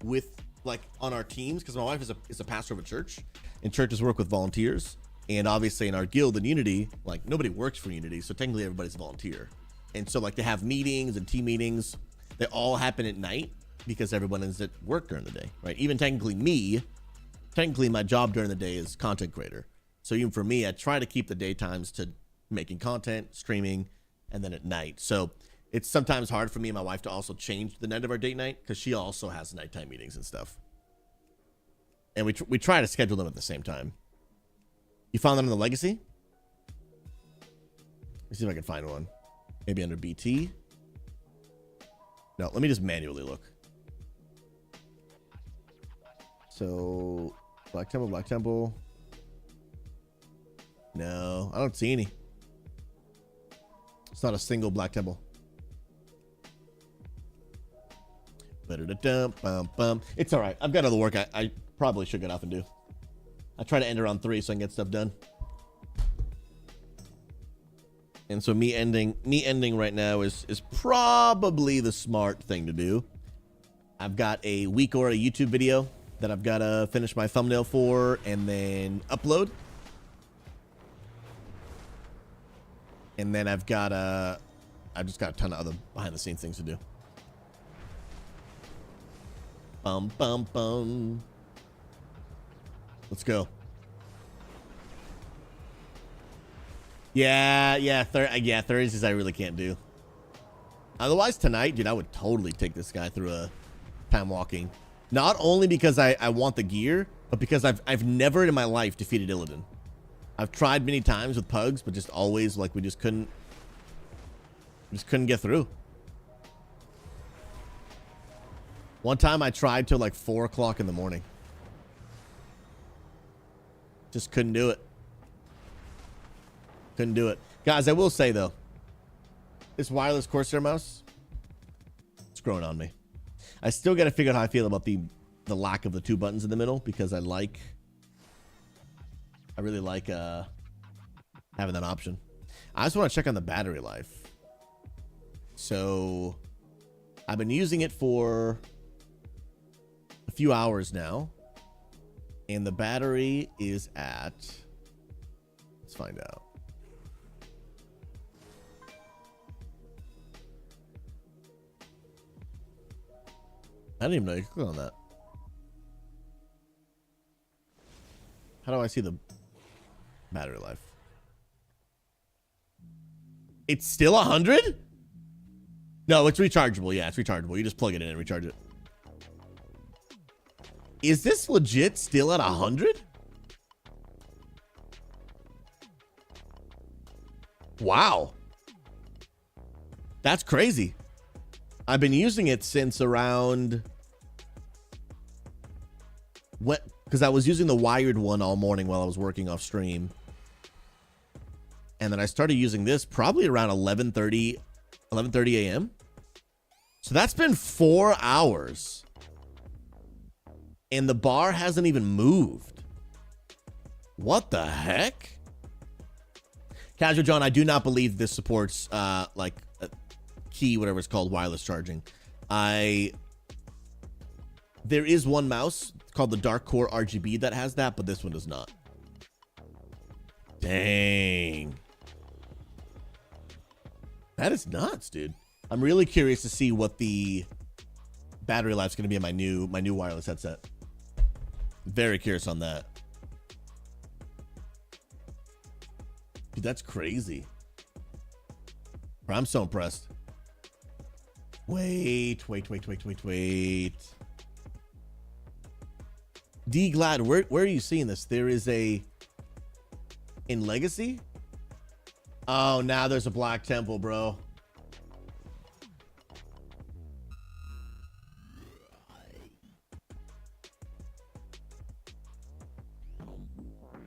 with like on our teams because my wife is a pastor of a church, and churches work with volunteers. And obviously in our guild and Unity, like nobody works for Unity, so technically everybody's a volunteer. And so like they have meetings and team meetings, they all happen at night because everyone is at work during the day, right? Even technically my job during the day is content creator. So even for me, I try to keep the daytimes to making content, streaming, and then at night. So it's sometimes hard for me and my wife to also change the night of our date night because she also has nighttime meetings and stuff. And we try to schedule them at the same time. You found that on the legacy? Let me see if I can find one. Maybe under BT. No, let me just manually look. So, Black Temple. No, I don't see any. It's not a single Black Temple. It's all right. I've got other work I probably should get off and do. I try to end around 3 so I can get stuff done. And so me ending right now is probably the smart thing to do. I've got a WeakAuras YouTube video that I've got to finish my thumbnail for and then upload. And then I've just got a ton of other behind the scenes things to do. Let's go. Yeah, Thursdays I really can't do. Otherwise tonight, dude, I would totally take this guy through a time walking. Not only because I want the gear, but because I've never in my life defeated Illidan. I've tried many times with pugs, but just always like we just couldn't get through. One time I tried till like 4 o'clock in the morning. Just couldn't do it. Couldn't do it. Guys, I will say though, this wireless Corsair mouse, it's growing on me. I still got to figure out how I feel about the lack of the 2 buttons in the middle because I really like having that option. I just want to check on the battery life. So I've been using it for a few hours now. And the battery is at, let's find out. I didn't even know you could click on that. How do I see the battery life? It's still 100? No, it's rechargeable. Yeah, it's rechargeable. You just plug it in and recharge it. Is this legit still at 100? Wow. That's crazy. I've been using it since around what? Because I was using the wired one all morning while I was working off stream. And then I started using this probably around 11:30 a.m. So that's been 4 hours. And the bar hasn't even moved. What the heck? Casual John, I do not believe this supports like key, whatever it's called, wireless charging. There is one mouse called the Dark Core RGB that has that, but this one does not. Dang. That is nuts, dude. I'm really curious to see what the battery life's going to be in my new wireless headset. Very curious on that. Dude, that's crazy. I'm so impressed. Wait. D Glad, where are you seeing this? There is a in Legacy. Oh, now there's a Black Temple, bro.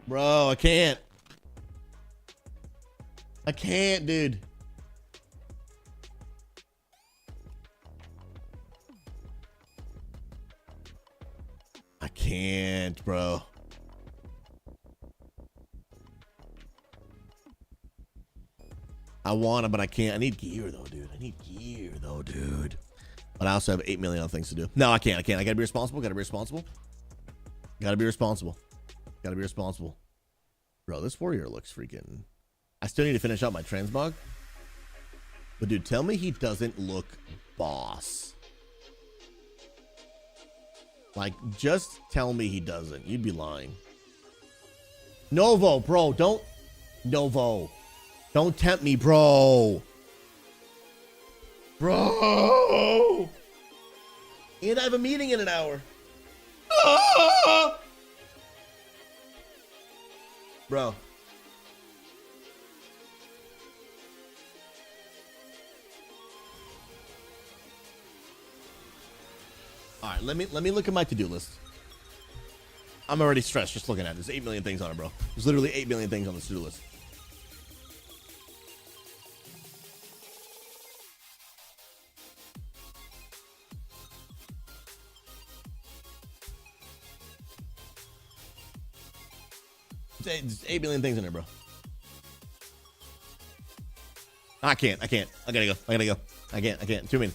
Bro, I can't. I can't, dude. I can't, bro. I want it, but I can't. I need gear, though, dude. I need gear, though, dude. But I also have 8 million other things to do. No, I can't. I gotta be responsible. Gotta be responsible. Gotta be responsible. Gotta be responsible. Bro, this warrior looks freaking... I still need to finish out my transmog. But, dude, tell me he doesn't look boss. Like, just tell me he doesn't. You'd be lying. Novo, bro. Don't... Novo. Don't tempt me, bro. Bro. And I have a meeting in an hour. Ah! Bro. All right, let me look at my to-do list. I'm already stressed just looking at it. There's 8 million things on it, bro. There's literally 8 million things on this to-do list. There's 8 million things in there, bro. I can't. I gotta go. I can't. Too many.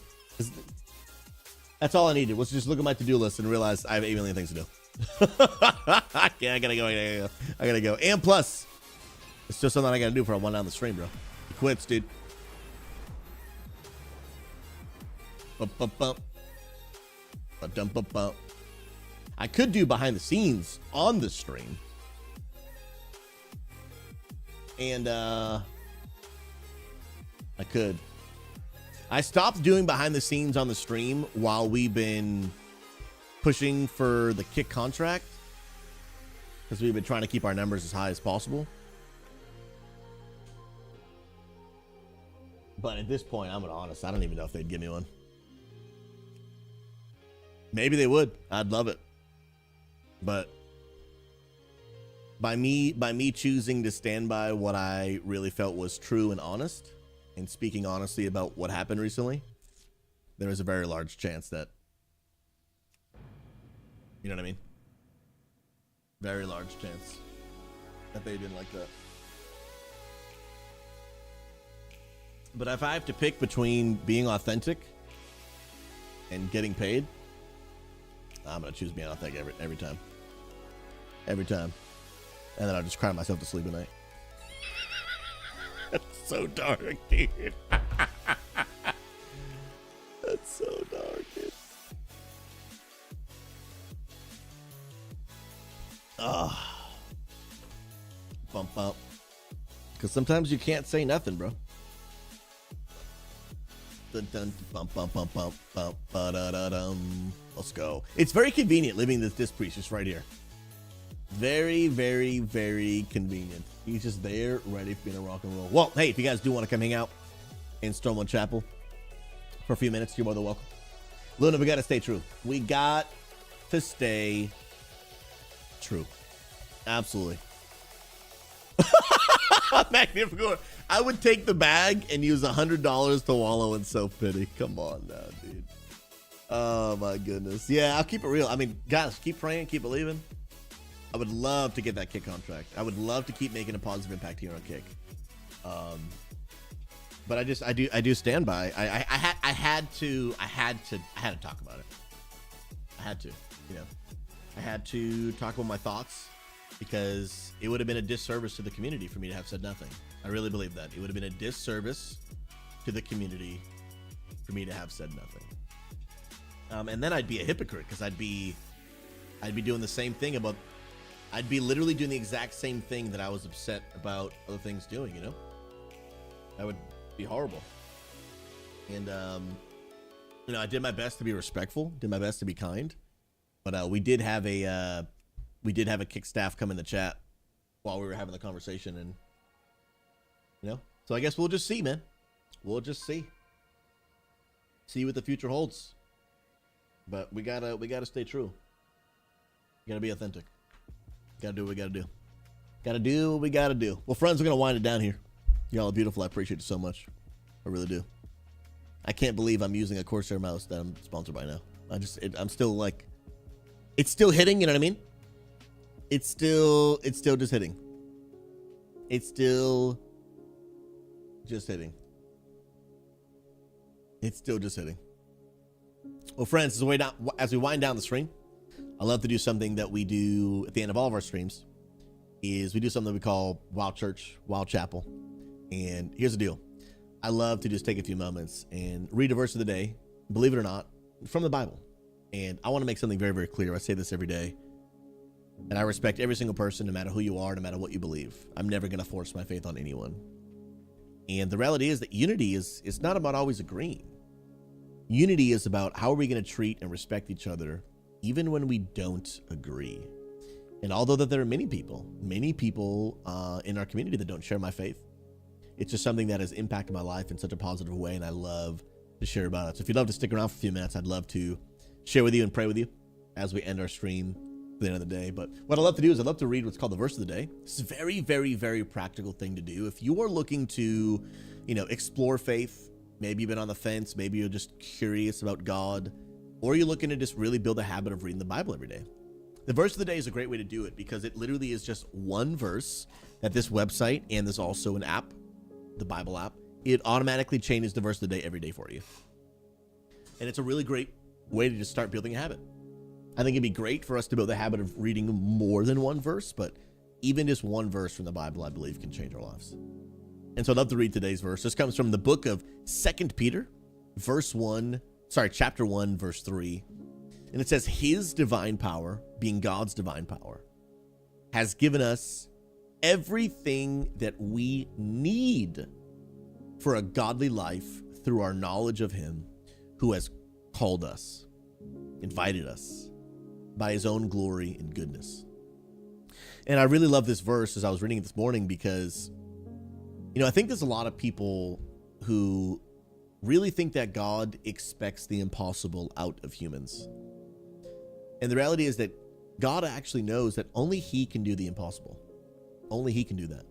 That's all I needed was just look at my to-do list and realize I have 8 million things to do. I gotta go. And plus, it's just something I gotta do before I want down the stream, bro. He quits, dude. I could do behind the scenes on the stream. And I could. I stopped doing behind the scenes on the stream while we've been pushing for the kick contract because we've been trying to keep our numbers as high as possible. But at this point, I'm gonna be honest, I don't even know if they'd give me one. Maybe they would. I'd love it. But by me choosing to stand by what I really felt was true and honest, and speaking honestly about what happened recently, there is a very large chance that, you know what I mean? Very large chance that they didn't like that. But if I have to pick between being authentic and getting paid, I'm gonna choose being authentic every time. Every time. And then I'll just cry myself to sleep at night. That's so dark, dude. That's so dark, dude. Ah. Bump up. Because sometimes you can't say nothing, bro. Dun, dun, bump, bump, bump, bump, bump, ba-da-da-dum. Let's go. It's very convenient living this priest just right here. Very, very, very convenient. He's just there, ready for me to rock and roll. Well, hey, if you guys do want to come hang out in Stormwind Chapel for a few minutes, you're more than welcome. Luna, we got to stay true. We got to stay true. Absolutely. Magnificent. I would take the bag and use $100 to wallow in self-pity. Come on now, dude. Oh, my goodness. Yeah, I'll keep it real. I mean, guys, keep praying, keep believing. I would love to get that kick contract. I would love to keep making a positive impact here on kick. But I do stand by. I had to talk about it. I had to, you know, I had to talk about my thoughts because it would have been a disservice to the community for me to have said nothing. I really believe that it would have been a disservice to the community for me to have said nothing. And then I'd be a hypocrite because I'd be doing the same thing about. I'd be literally doing the exact same thing that I was upset about other things doing, you know? That would be horrible. And, you know, I did my best to be respectful, did my best to be kind, but we did have a kick staff come in the chat while we were having the conversation, and, you know? So I guess we'll just see, man. We'll just see. See what the future holds. But we gotta stay true. We gotta be authentic. Gotta do what we gotta do. Gotta do what we gotta do. Well, friends, we're gonna wind it down here. Y'all are beautiful. I appreciate it so much. I really do. I can't believe I'm using a Corsair mouse that I'm sponsored by now. I'm still like, it's still hitting, you know what I mean? It's still just hitting. It's still just hitting. It's still just hitting. Well, friends, as we wind down the stream, I love to do something that we do at the end of all of our streams. Is we do something that we call Wild Church, Wild Chapel. And here's the deal. I love to just take a few moments and read a verse of the day, believe it or not, from the Bible. And I want to make something very, very clear. I say this every day. And I respect every single person, no matter who you are, no matter what you believe. I'm never going to force my faith on anyone. And the reality is that unity is not about always agreeing. Unity is about how are we going to treat and respect each other, even when we don't agree. And although that there are many people in our community that don't share my faith, it's just something that has impacted my life in such a positive way, and I love to share about it. So if you'd love to stick around for a few minutes, I'd love to share with you and pray with you as we end our stream at the end of the day. But what I love to do is I love to read what's called the verse of the day. This is a very, very, very practical thing to do. If you are looking to, explore faith, maybe you've been on the fence, maybe you're just curious about God, or you're looking to just really build a habit of reading the Bible every day. The verse of the day is a great way to do it because it literally is just one verse that this website, and there's also an app, the Bible app, it automatically changes the verse of the day every day for you. And it's a really great way to just start building a habit. I think it'd be great for us to build the habit of reading more than one verse, but even just one verse from the Bible, I believe, can change our lives. And so I'd love to read today's verse. This comes from the book of 2 Peter, chapter 1, verse 3. And it says, his divine power, being God's divine power, has given us everything that we need for a godly life through our knowledge of him who has called us, invited us by his own glory and goodness. And I really love this verse as I was reading it this morning because, I think there's a lot of people who really think that God expects the impossible out of humans. And the reality is that God actually knows that only he can do the impossible. Only he can do that.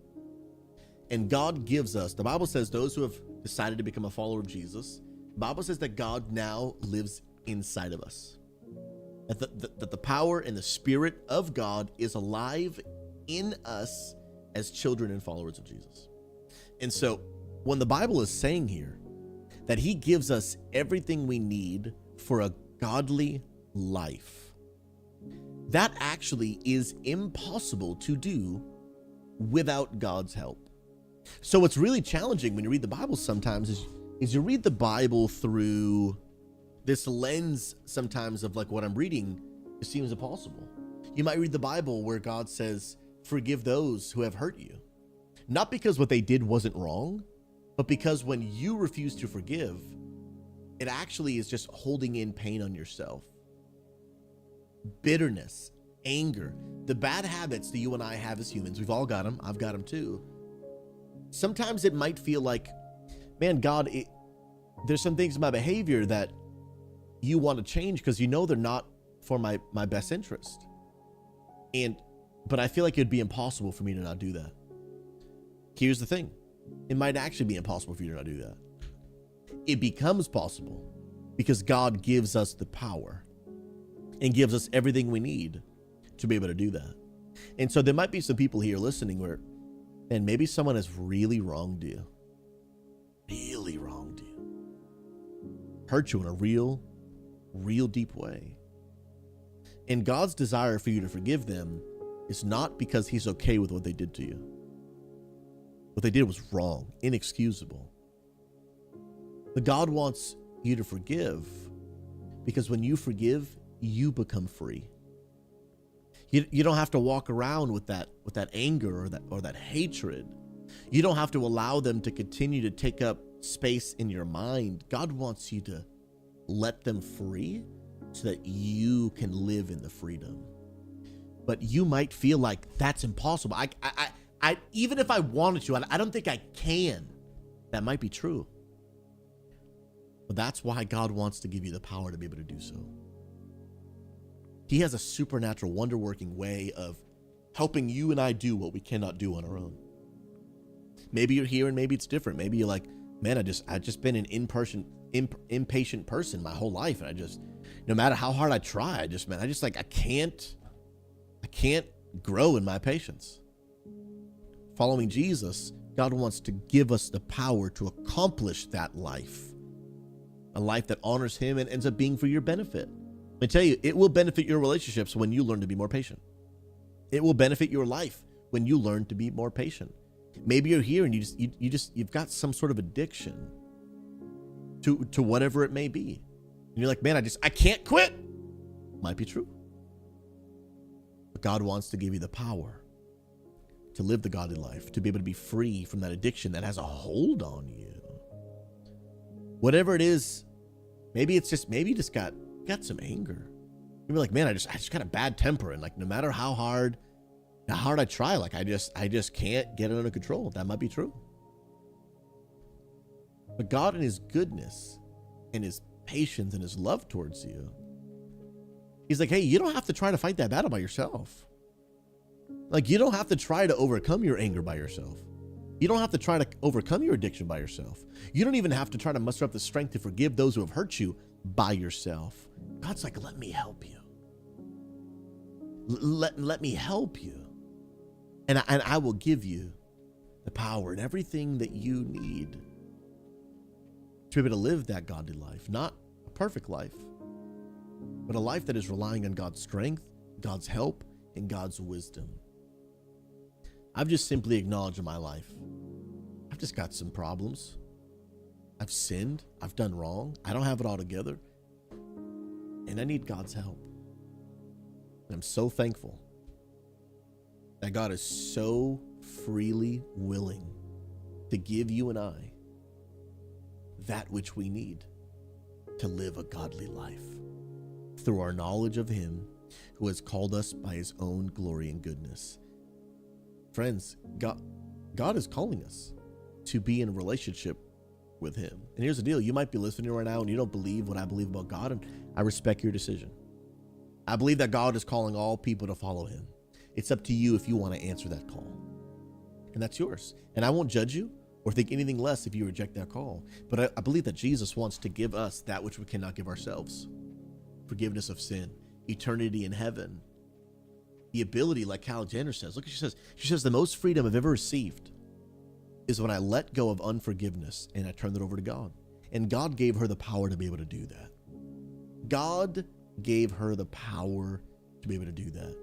And God gives us, the Bible says those who have decided to become a follower of Jesus, the Bible says that God now lives inside of us. That the power and the Spirit of God is alive in us as children and followers of Jesus. And so when the Bible is saying here that he gives us everything we need for a godly life, that actually is impossible to do without God's help. So what's really challenging when you read the Bible sometimes is you read the Bible through this lens sometimes of like what I'm reading, it seems impossible. You might read the Bible where God says, forgive those who have hurt you. Not because what they did wasn't wrong, but because when you refuse to forgive, it actually is just holding in pain on yourself. Bitterness, anger, the bad habits that you and I have as humans, we've all got them. I've got them too. Sometimes it might feel like, man, God, there's some things in my behavior that you want to change because they're not for my best interest. But I feel like it'd be impossible for me to not do that. Here's the thing. It might actually be impossible for you to not do that. It becomes possible because God gives us the power and gives us everything we need to be able to do that. And so there might be some people here listening where, and maybe someone has really wronged you. Really wronged you. Hurt you in a real deep way. And God's desire for you to forgive them is not because he's okay with what they did to you. What they did was wrong, inexcusable. But God wants you to forgive because when you forgive, you become free. You don't have to walk around with that anger or that hatred. You don't have to allow them to continue to take up space in your mind. God wants you to let them free so that you can live in the freedom. But you might feel like that's impossible. I even if I wanted to, I don't think I can. That might be true. But that's why God wants to give you the power to be able to do so. He has a supernatural, wonder-working way of helping you and I do what we cannot do on our own. Maybe you're here and maybe it's different. Maybe you're like, man, I've just been an impatient person my whole life. And no matter how hard I try, I can't grow in my patience. Following Jesus, God wants to give us the power to accomplish that life. A life that honors him and ends up being for your benefit. Let me tell you, it will benefit your relationships when you learn to be more patient. It will benefit your life when you learn to be more patient. Maybe you're here and you've got some sort of addiction to whatever it may be. And you're like, man, I can't quit. Might be true. But God wants to give you the power to live the godly life, to be able to be free from that addiction that has a hold on you. Whatever it is, maybe you just got some anger. You're like, man, I just got a bad temper, and like no matter how hard I try, like I just can't get it under control. That might be true. But God in his goodness and his patience and his love towards you, he's like, hey, you don't have to try to fight that battle by yourself. Like, you don't have to try to overcome your anger by yourself. You don't have to try to overcome your addiction by yourself. You don't even have to try to muster up the strength to forgive those who have hurt you by yourself. God's like, let me help you. Let me help you. And I will give you the power and everything that you need to be able to live that godly life. Not a perfect life, but a life that is relying on God's strength, God's help, and God's wisdom. I've just simply acknowledged in my life, I've just got some problems. I've sinned. I've done wrong. I don't have it all together. And I need God's help. And I'm so thankful that God is so freely willing to give you and I that which we need to live a godly life through our knowledge of him who has called us by his own glory and goodness. Friends, God is calling us to be in a relationship with him. And here's the deal. You might be listening right now and you don't believe what I believe about God, and I respect your decision. I believe that God is calling all people to follow him. It's up to you if you want to answer that call. And that's yours. And I won't judge you or think anything less if you reject that call. But I believe that Jesus wants to give us that which we cannot give ourselves. Forgiveness of sin, eternity in heaven, the ability, like Alexander says. Look what she says. She says, the most freedom I've ever received is when I let go of unforgiveness and I turned it over to God. And God gave her the power to be able to do that. God gave her the power to be able to do that.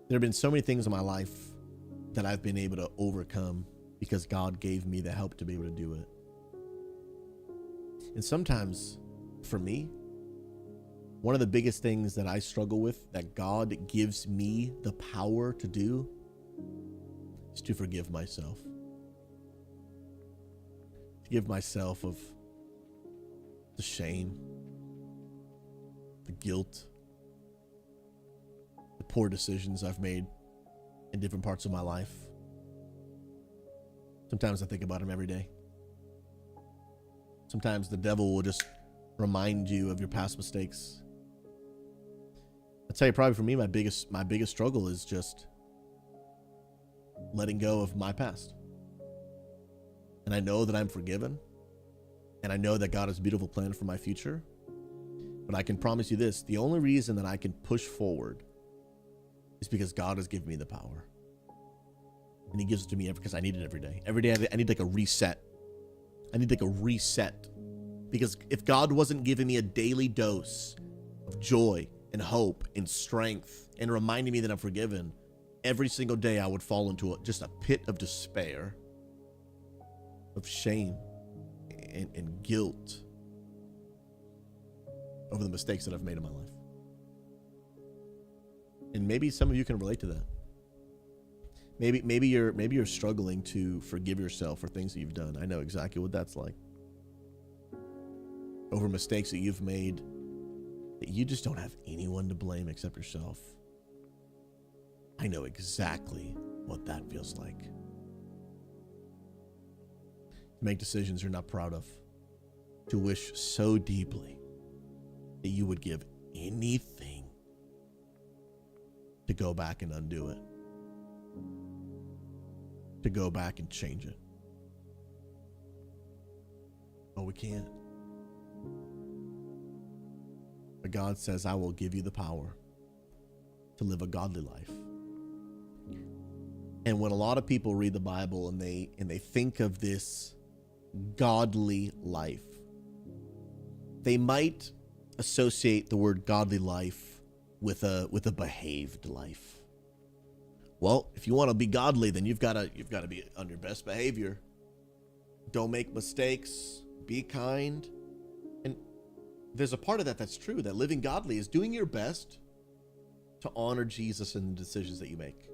There have been so many things in my life that I've been able to overcome because God gave me the help to be able to do it. And sometimes, for me, one of the biggest things that I struggle with, that God gives me the power to do, is to forgive myself. Forgive myself of the shame, the guilt, the poor decisions I've made in different parts of my life. Sometimes I think about them every day. Sometimes the devil will just remind you of your past mistakes. I'll tell you, probably for me, my biggest struggle is just letting go of my past. And I know that I'm forgiven. And I know that God has a beautiful plan for my future. But I can promise you this, the only reason that I can push forward is because God has given me the power. And he gives it to me because I need it every day. Every day I need like a reset. I need like a reset. Because if God wasn't giving me a daily dose of joy and hope and strength and reminding me that I'm forgiven, every single day I would fall into just a pit of despair, of shame and guilt over the mistakes that I've made in my life. And maybe some of you can relate to that. Maybe you're struggling to forgive yourself for things that you've done. I know exactly what that's like. Over mistakes that you've made that you just don't have anyone to blame except yourself. I know exactly what that feels like. To make decisions you're not proud of. To wish so deeply that you would give anything to go back and undo it, to go back and change it. But we can't. But God says, I will give you the power to live a godly life. And when a lot of people read the Bible and they think of this godly life, they might associate the word godly life with a behaved life. Well, if you want to be godly, then you've got to be on your best behavior. Don't make mistakes, be kind. And there's a part of that that's true, that living godly is doing your best to honor Jesus in the decisions that you make.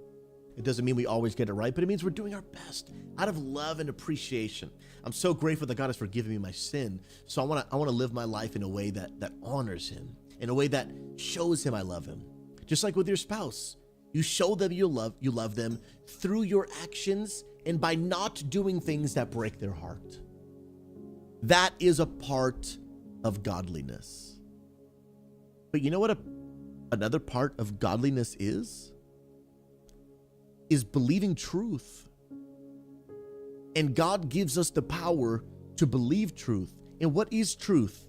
It doesn't mean we always get it right, but it means we're doing our best out of love and appreciation. I'm so grateful that God has forgiven me my sin. So I want to live my life in a way that honors him, in a way that shows him I love him. Just like with your spouse, you show them you love them through your actions and by not doing things that break their heart. That is a part of godliness. But you know what another part of godliness is believing truth. And God gives us the power to believe truth. And what is truth?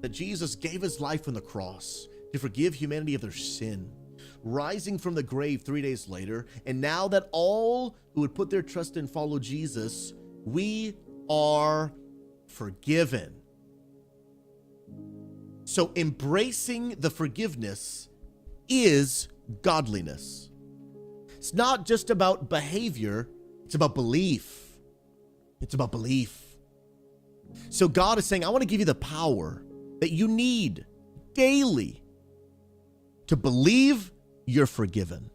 That Jesus gave his life on the cross to forgive humanity of their sin, rising from the grave 3 days later. And now that all who would put their trust and follow Jesus, we are forgiven. So embracing the forgiveness is godliness. It's not just about behavior, it's about belief. It's about belief. So God is saying, I want to give you the power that you need daily to believe you're forgiven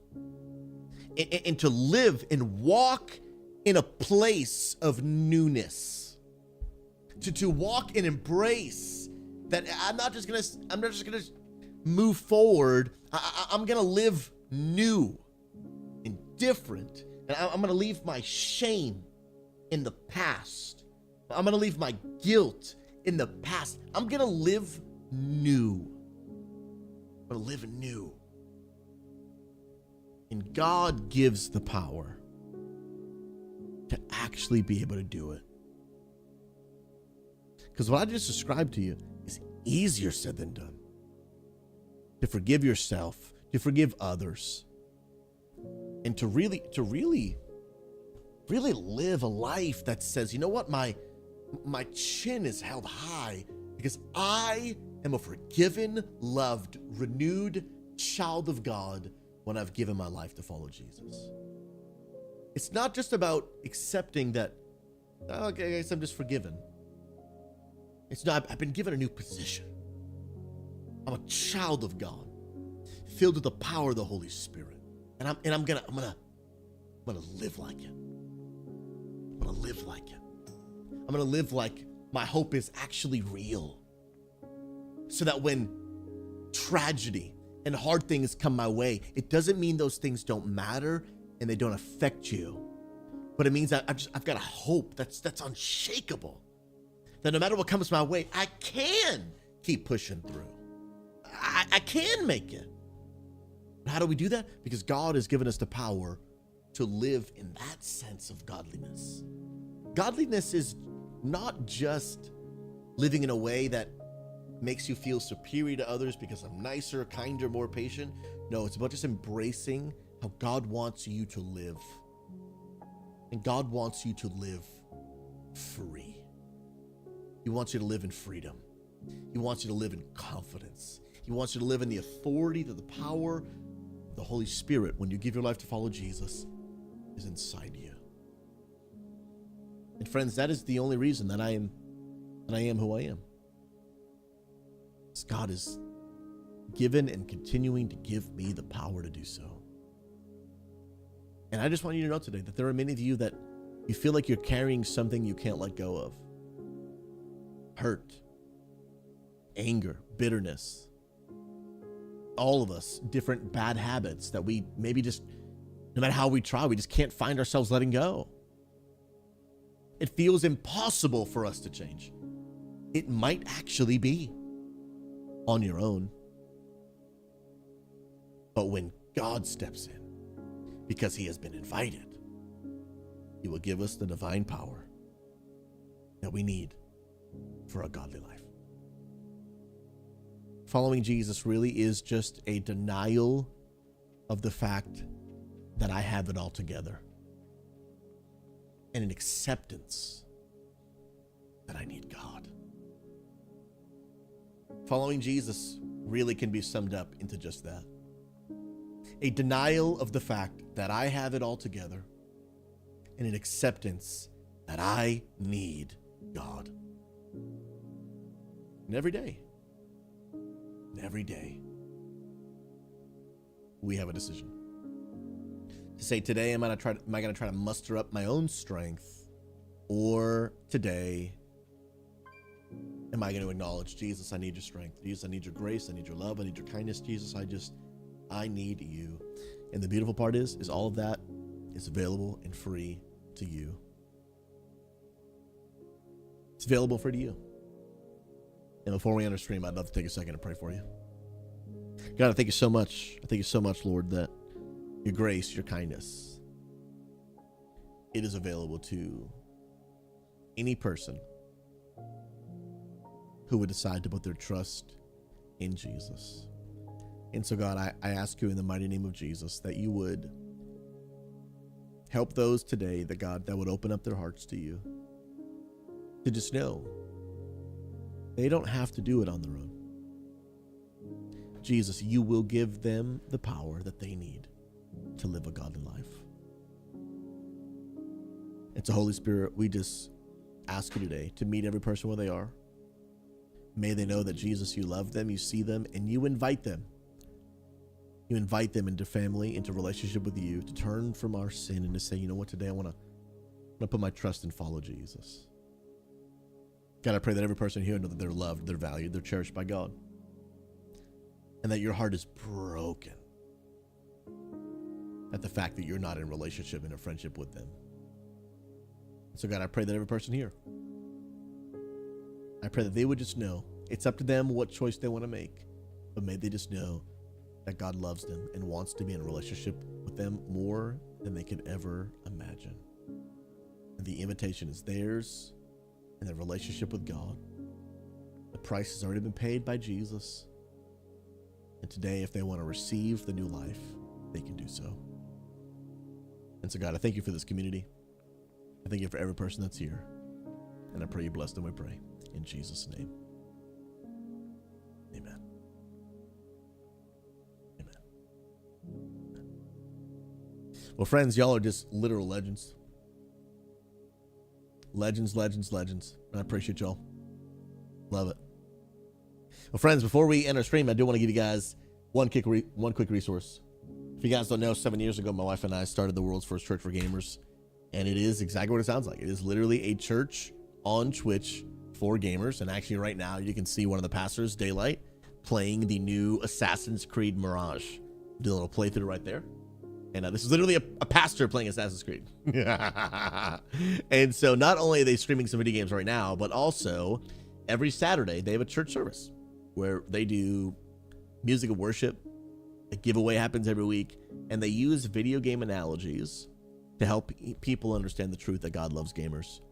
and to live and walk in a place of newness, to walk and embrace that I'm not just gonna move forward. I'm gonna live new and different, and I'm gonna leave my shame in the past. I'm gonna leave my guilt in the past. I'm gonna live new. I'm gonna live new. And God gives the power to actually be able to do it. Because what I just described to you is easier said than done. To forgive yourself, to forgive others, and to really live a life that says, you know what, my chin is held high because I am a forgiven, loved, renewed child of God when I've given my life to follow Jesus. It's not just about accepting that, okay, I guess I'm just forgiven. It's not, I've been given a new position. I'm a child of God, filled with the power of the Holy Spirit. And I'm gonna live like it. I'm gonna live like it. I'm gonna live like my hope is actually real. So that when tragedy and hard things come my way, it doesn't mean those things don't matter and they don't affect you. But it means that I've got a hope that's unshakable. That no matter what comes my way, I can keep pushing through. I can make it. How do we do that? Because God has given us the power to live in that sense of godliness. Godliness is not just living in a way that makes you feel superior to others because I'm nicer, kinder, more patient. No, it's about just embracing how God wants you to live. And God wants you to live free. He wants you to live in freedom. He wants you to live in confidence. He wants you to live in the authority, the power, the Holy Spirit, when you give your life to follow Jesus, is inside you. And friends, that is the only reason that I am who I am. Because God is given and continuing to give me the power to do so. And I just want you to know today that there are many of you that you feel like you're carrying something you can't let go of. Hurt, anger, bitterness. All of us, different bad habits that we maybe just, no matter how we try, we just can't find ourselves letting go. It feels impossible for us to change. It might actually be on your own. But when God steps in because he has been invited. He will give us the divine power that we need for a godly life. Following Jesus really is just a denial of the fact that I have it all together, and an acceptance that I need God. Following Jesus really can be summed up into just that. A denial of the fact that I have it all together, and an acceptance that I need God. And every day, we have a decision to say, today am I going to try to muster up my own strength, or today am I going to acknowledge, Jesus, I need your strength. Jesus, I need your grace. I need your love. I need your kindness. Jesus, I need you. And the beautiful part is all of that is available and free to you. It's available for you. And before we end our stream, I'd love to take a second to pray for you. God, I thank you so much. I thank you so much, Lord, that your grace, your kindness, it is available to any person who would decide to put their trust in Jesus. And so, God, I ask you in the mighty name of Jesus that you would help those today, that God, that would open up their hearts to you, to just know they don't have to do it on their own. Jesus, you will give them the power that they need to live a godly life. And so, Holy Spirit, we just ask you today to meet every person where they are. May they know that, Jesus, you love them, you see them, and you invite them. You invite them into family, into relationship with you, to turn from our sin and to say, you know what, today I want to put my trust and follow Jesus. God, I pray that every person here know that they're loved, they're valued, they're cherished by God, and that your heart is broken at the fact that you're not in relationship and a friendship with them. So, God, I pray that every person here, I pray that they would just know it's up to them what choice they want to make, but may they just know that God loves them and wants to be in a relationship with them more than they could ever imagine. And the invitation is theirs in their relationship with God. The price has already been paid by Jesus. And today, if they want to receive the new life, they can do so. And so, God, I thank you for this community. I thank you for every person that's here. And I pray you bless them, we pray. In Jesus' name. Amen. Amen. Well, friends, y'all are just literal legends. Legends. And I appreciate y'all. Love it. Well, friends, before we end our stream, I do want to give you guys one quick resource. If you guys don't know, 7 years ago, my wife and I started the world's first church for gamers. And it is exactly what it sounds like. It is literally a church on Twitch for gamers. And actually right now you can see one of the pastors, Daylight, playing the new Assassin's Creed Mirage. Do a little playthrough right there. And this is literally a pastor playing Assassin's Creed. And so not only are they streaming some video games right now, but also every Saturday they have a church service where they do music of worship. A giveaway happens every week, and they use video game analogies to help people understand the truth that God loves gamers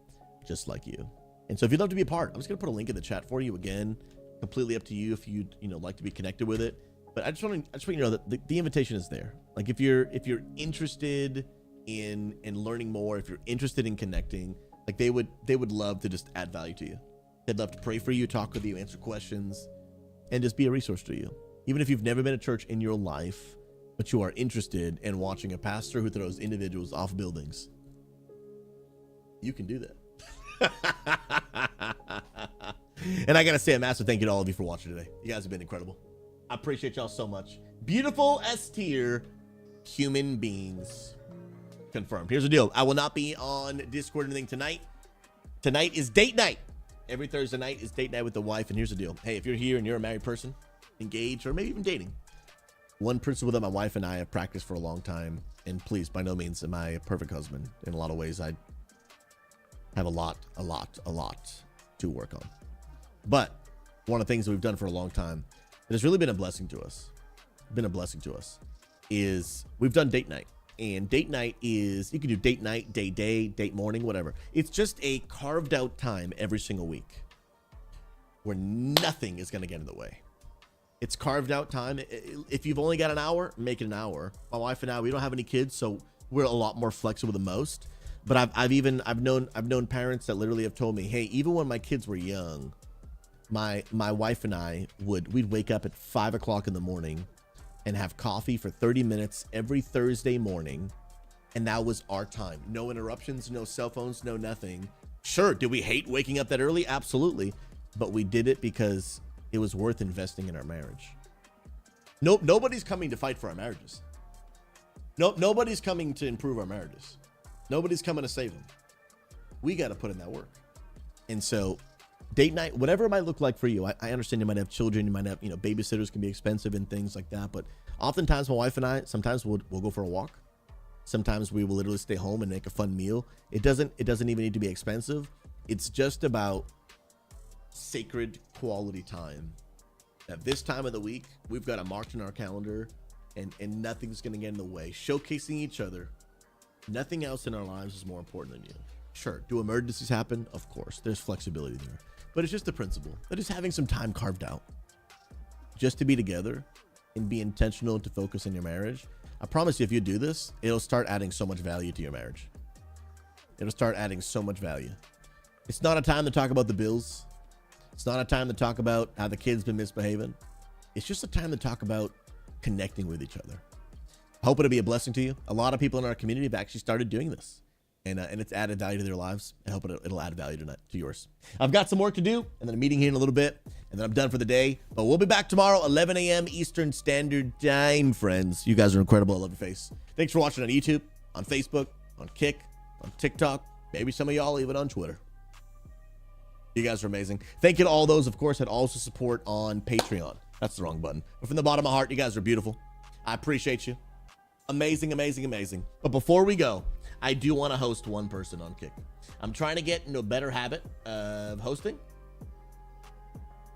just like you. And so if you'd love to be a part, I'm just going to put a link in the chat for you. Again, completely up to you if you'd like to be connected with it. But I just want you to know that the invitation is there. Like if you're interested in learning more, if you're interested in connecting, like they would love to just add value to you. They'd love to pray for you, talk with you, answer questions, and just be a resource to you. Even if you've never been to church in your life, but you are interested in watching a pastor who throws individuals off buildings, you can do that. And I gotta say a massive thank you to all of you for watching today. You guys have been incredible. I appreciate y'all so much. Beautiful S-tier human beings. Confirmed. Here's the deal. I will not be on Discord or anything tonight. Tonight is date night. Every Thursday night is date night with the wife. And here's the deal. Hey, if you're here and you're a married person, engaged, or maybe even dating, one principle that my wife and I have practiced for a long time, and please, by no means am I a perfect husband. In a lot of ways, I have a lot to work on. But one of the things that we've done for a long time that has really been a blessing to us, is we've done date night. And date night is, you can do date night, date morning, whatever. It's just a carved out time every single week where nothing is going to get in the way. It's carved out time. If you've only got an hour, make it an hour. My wife and I, we don't have any kids, so we're a lot more flexible than most. But I've known parents that literally have told me, hey, even when my kids were young, my wife and I we'd wake up at 5 o'clock in the morning and have coffee for 30 minutes every Thursday morning. And that was our time. No interruptions, no cell phones, no nothing. Sure, did we hate waking up that early? Absolutely. But we did it because it was worth investing in our marriage. Nobody's coming to fight for our marriages. Nobody's coming to improve our marriages. Nobody's coming to save them. We got to put in that work. And so date night, whatever it might look like for you, I understand you might have children, you might have, babysitters can be expensive and things like that. But oftentimes my wife and I, sometimes we'll go for a walk. Sometimes we will literally stay home and make a fun meal. It doesn't even need to be expensive. It's just about sacred quality time. At this time of the week, we've got it marked in our calendar, and nothing's going to get in the way. Showcasing each other. Nothing else in our lives is more important than you. Sure, do emergencies happen? Of course, there's flexibility there. But it's just the principle that is having some time carved out just to be together and be intentional to focus on your marriage. I promise you, if you do this, it'll start adding so much value to your marriage. It'll start adding so much value. It's not a time to talk about the bills. It's not a time to talk about how the kid's been misbehaving. It's just a time to talk about connecting with each other. I hope it'll be a blessing to you. A lot of people in our community have actually started doing this, and it's added value to their lives. I hope it'll add value to yours. I've got some work to do, and then a meeting here in a little bit, and then I'm done for the day. But we'll be back tomorrow, 11 a.m. Eastern Standard Time, friends. You guys are incredible. I love your face. Thanks for watching on YouTube, on Facebook, on Kick, on TikTok, maybe some of y'all even on Twitter. You guys are amazing. Thank you to all those, of course, that also support on Patreon. That's the wrong button. But from the bottom of my heart, you guys are beautiful. I appreciate you. Amazing, amazing, amazing. But before we go, I do want to host one person on Kick. I'm trying to get into a better habit of hosting.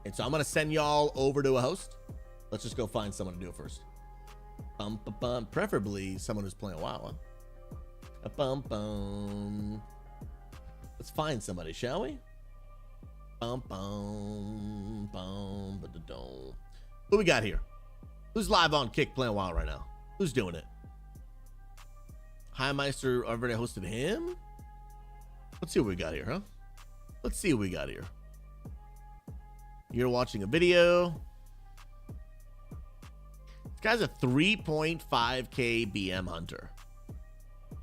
And so I'm going to send y'all over to a host. Let's just go find someone to do it first. Preferably someone who's playing a while. Let's find somebody, shall we? Who we got here? Who's live on Kick playing a while right now? Who's doing it? Highmeister already hosted him? Let's see what we got here, huh? Let's see what we got here. You're watching a video. This guy's a 3.5k BM hunter.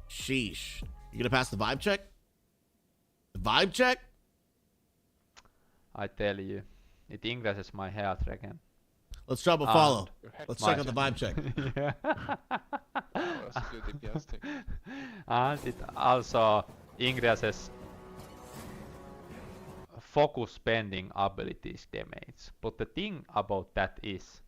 Sheesh. You gonna pass the vibe check? The vibe check? I tell you, it increases my health again. Let's drop a follow. Let's check out the vibe check. And it also increases focus spending abilities damage. But the thing about that is,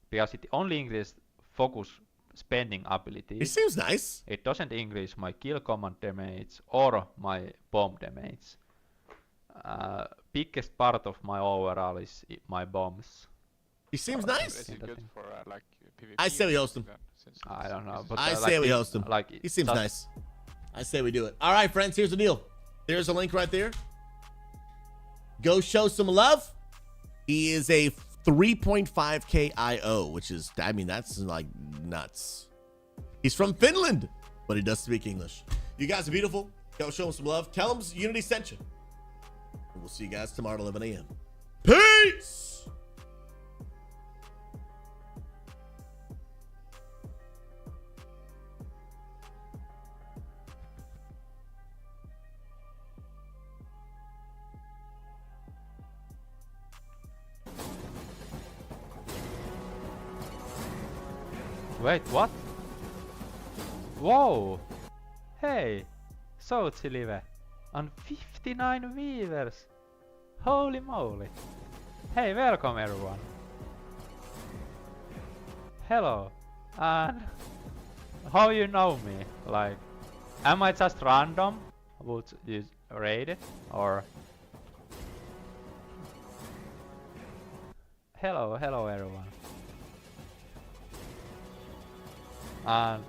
because it only increases focus spending abilities, It seems nice. it doesn't increase my kill command damage or my bomb damage. Biggest part of my overall is my bombs. He seems nice. Is it good for like PvP? I say we host him. I don't know, but I say we host him. Like He seems nice. I say we do it. All right, friends, here's the deal. There's a link right there. Go show some love. He is a 3.5k IO, which is, I mean, that's like nuts. He's from Finland, but he does speak English. You guys are beautiful. Go show him some love. Tell him Unity sent you. And we'll see you guys tomorrow at 11 a.m. Peace! Wait, what? Whoa! Hey! Sochi live on 59 viewers! Holy moly! Hey, welcome everyone! Hello! And how you know me? Like, am I just random? Would you raid it? Or... Hello everyone! And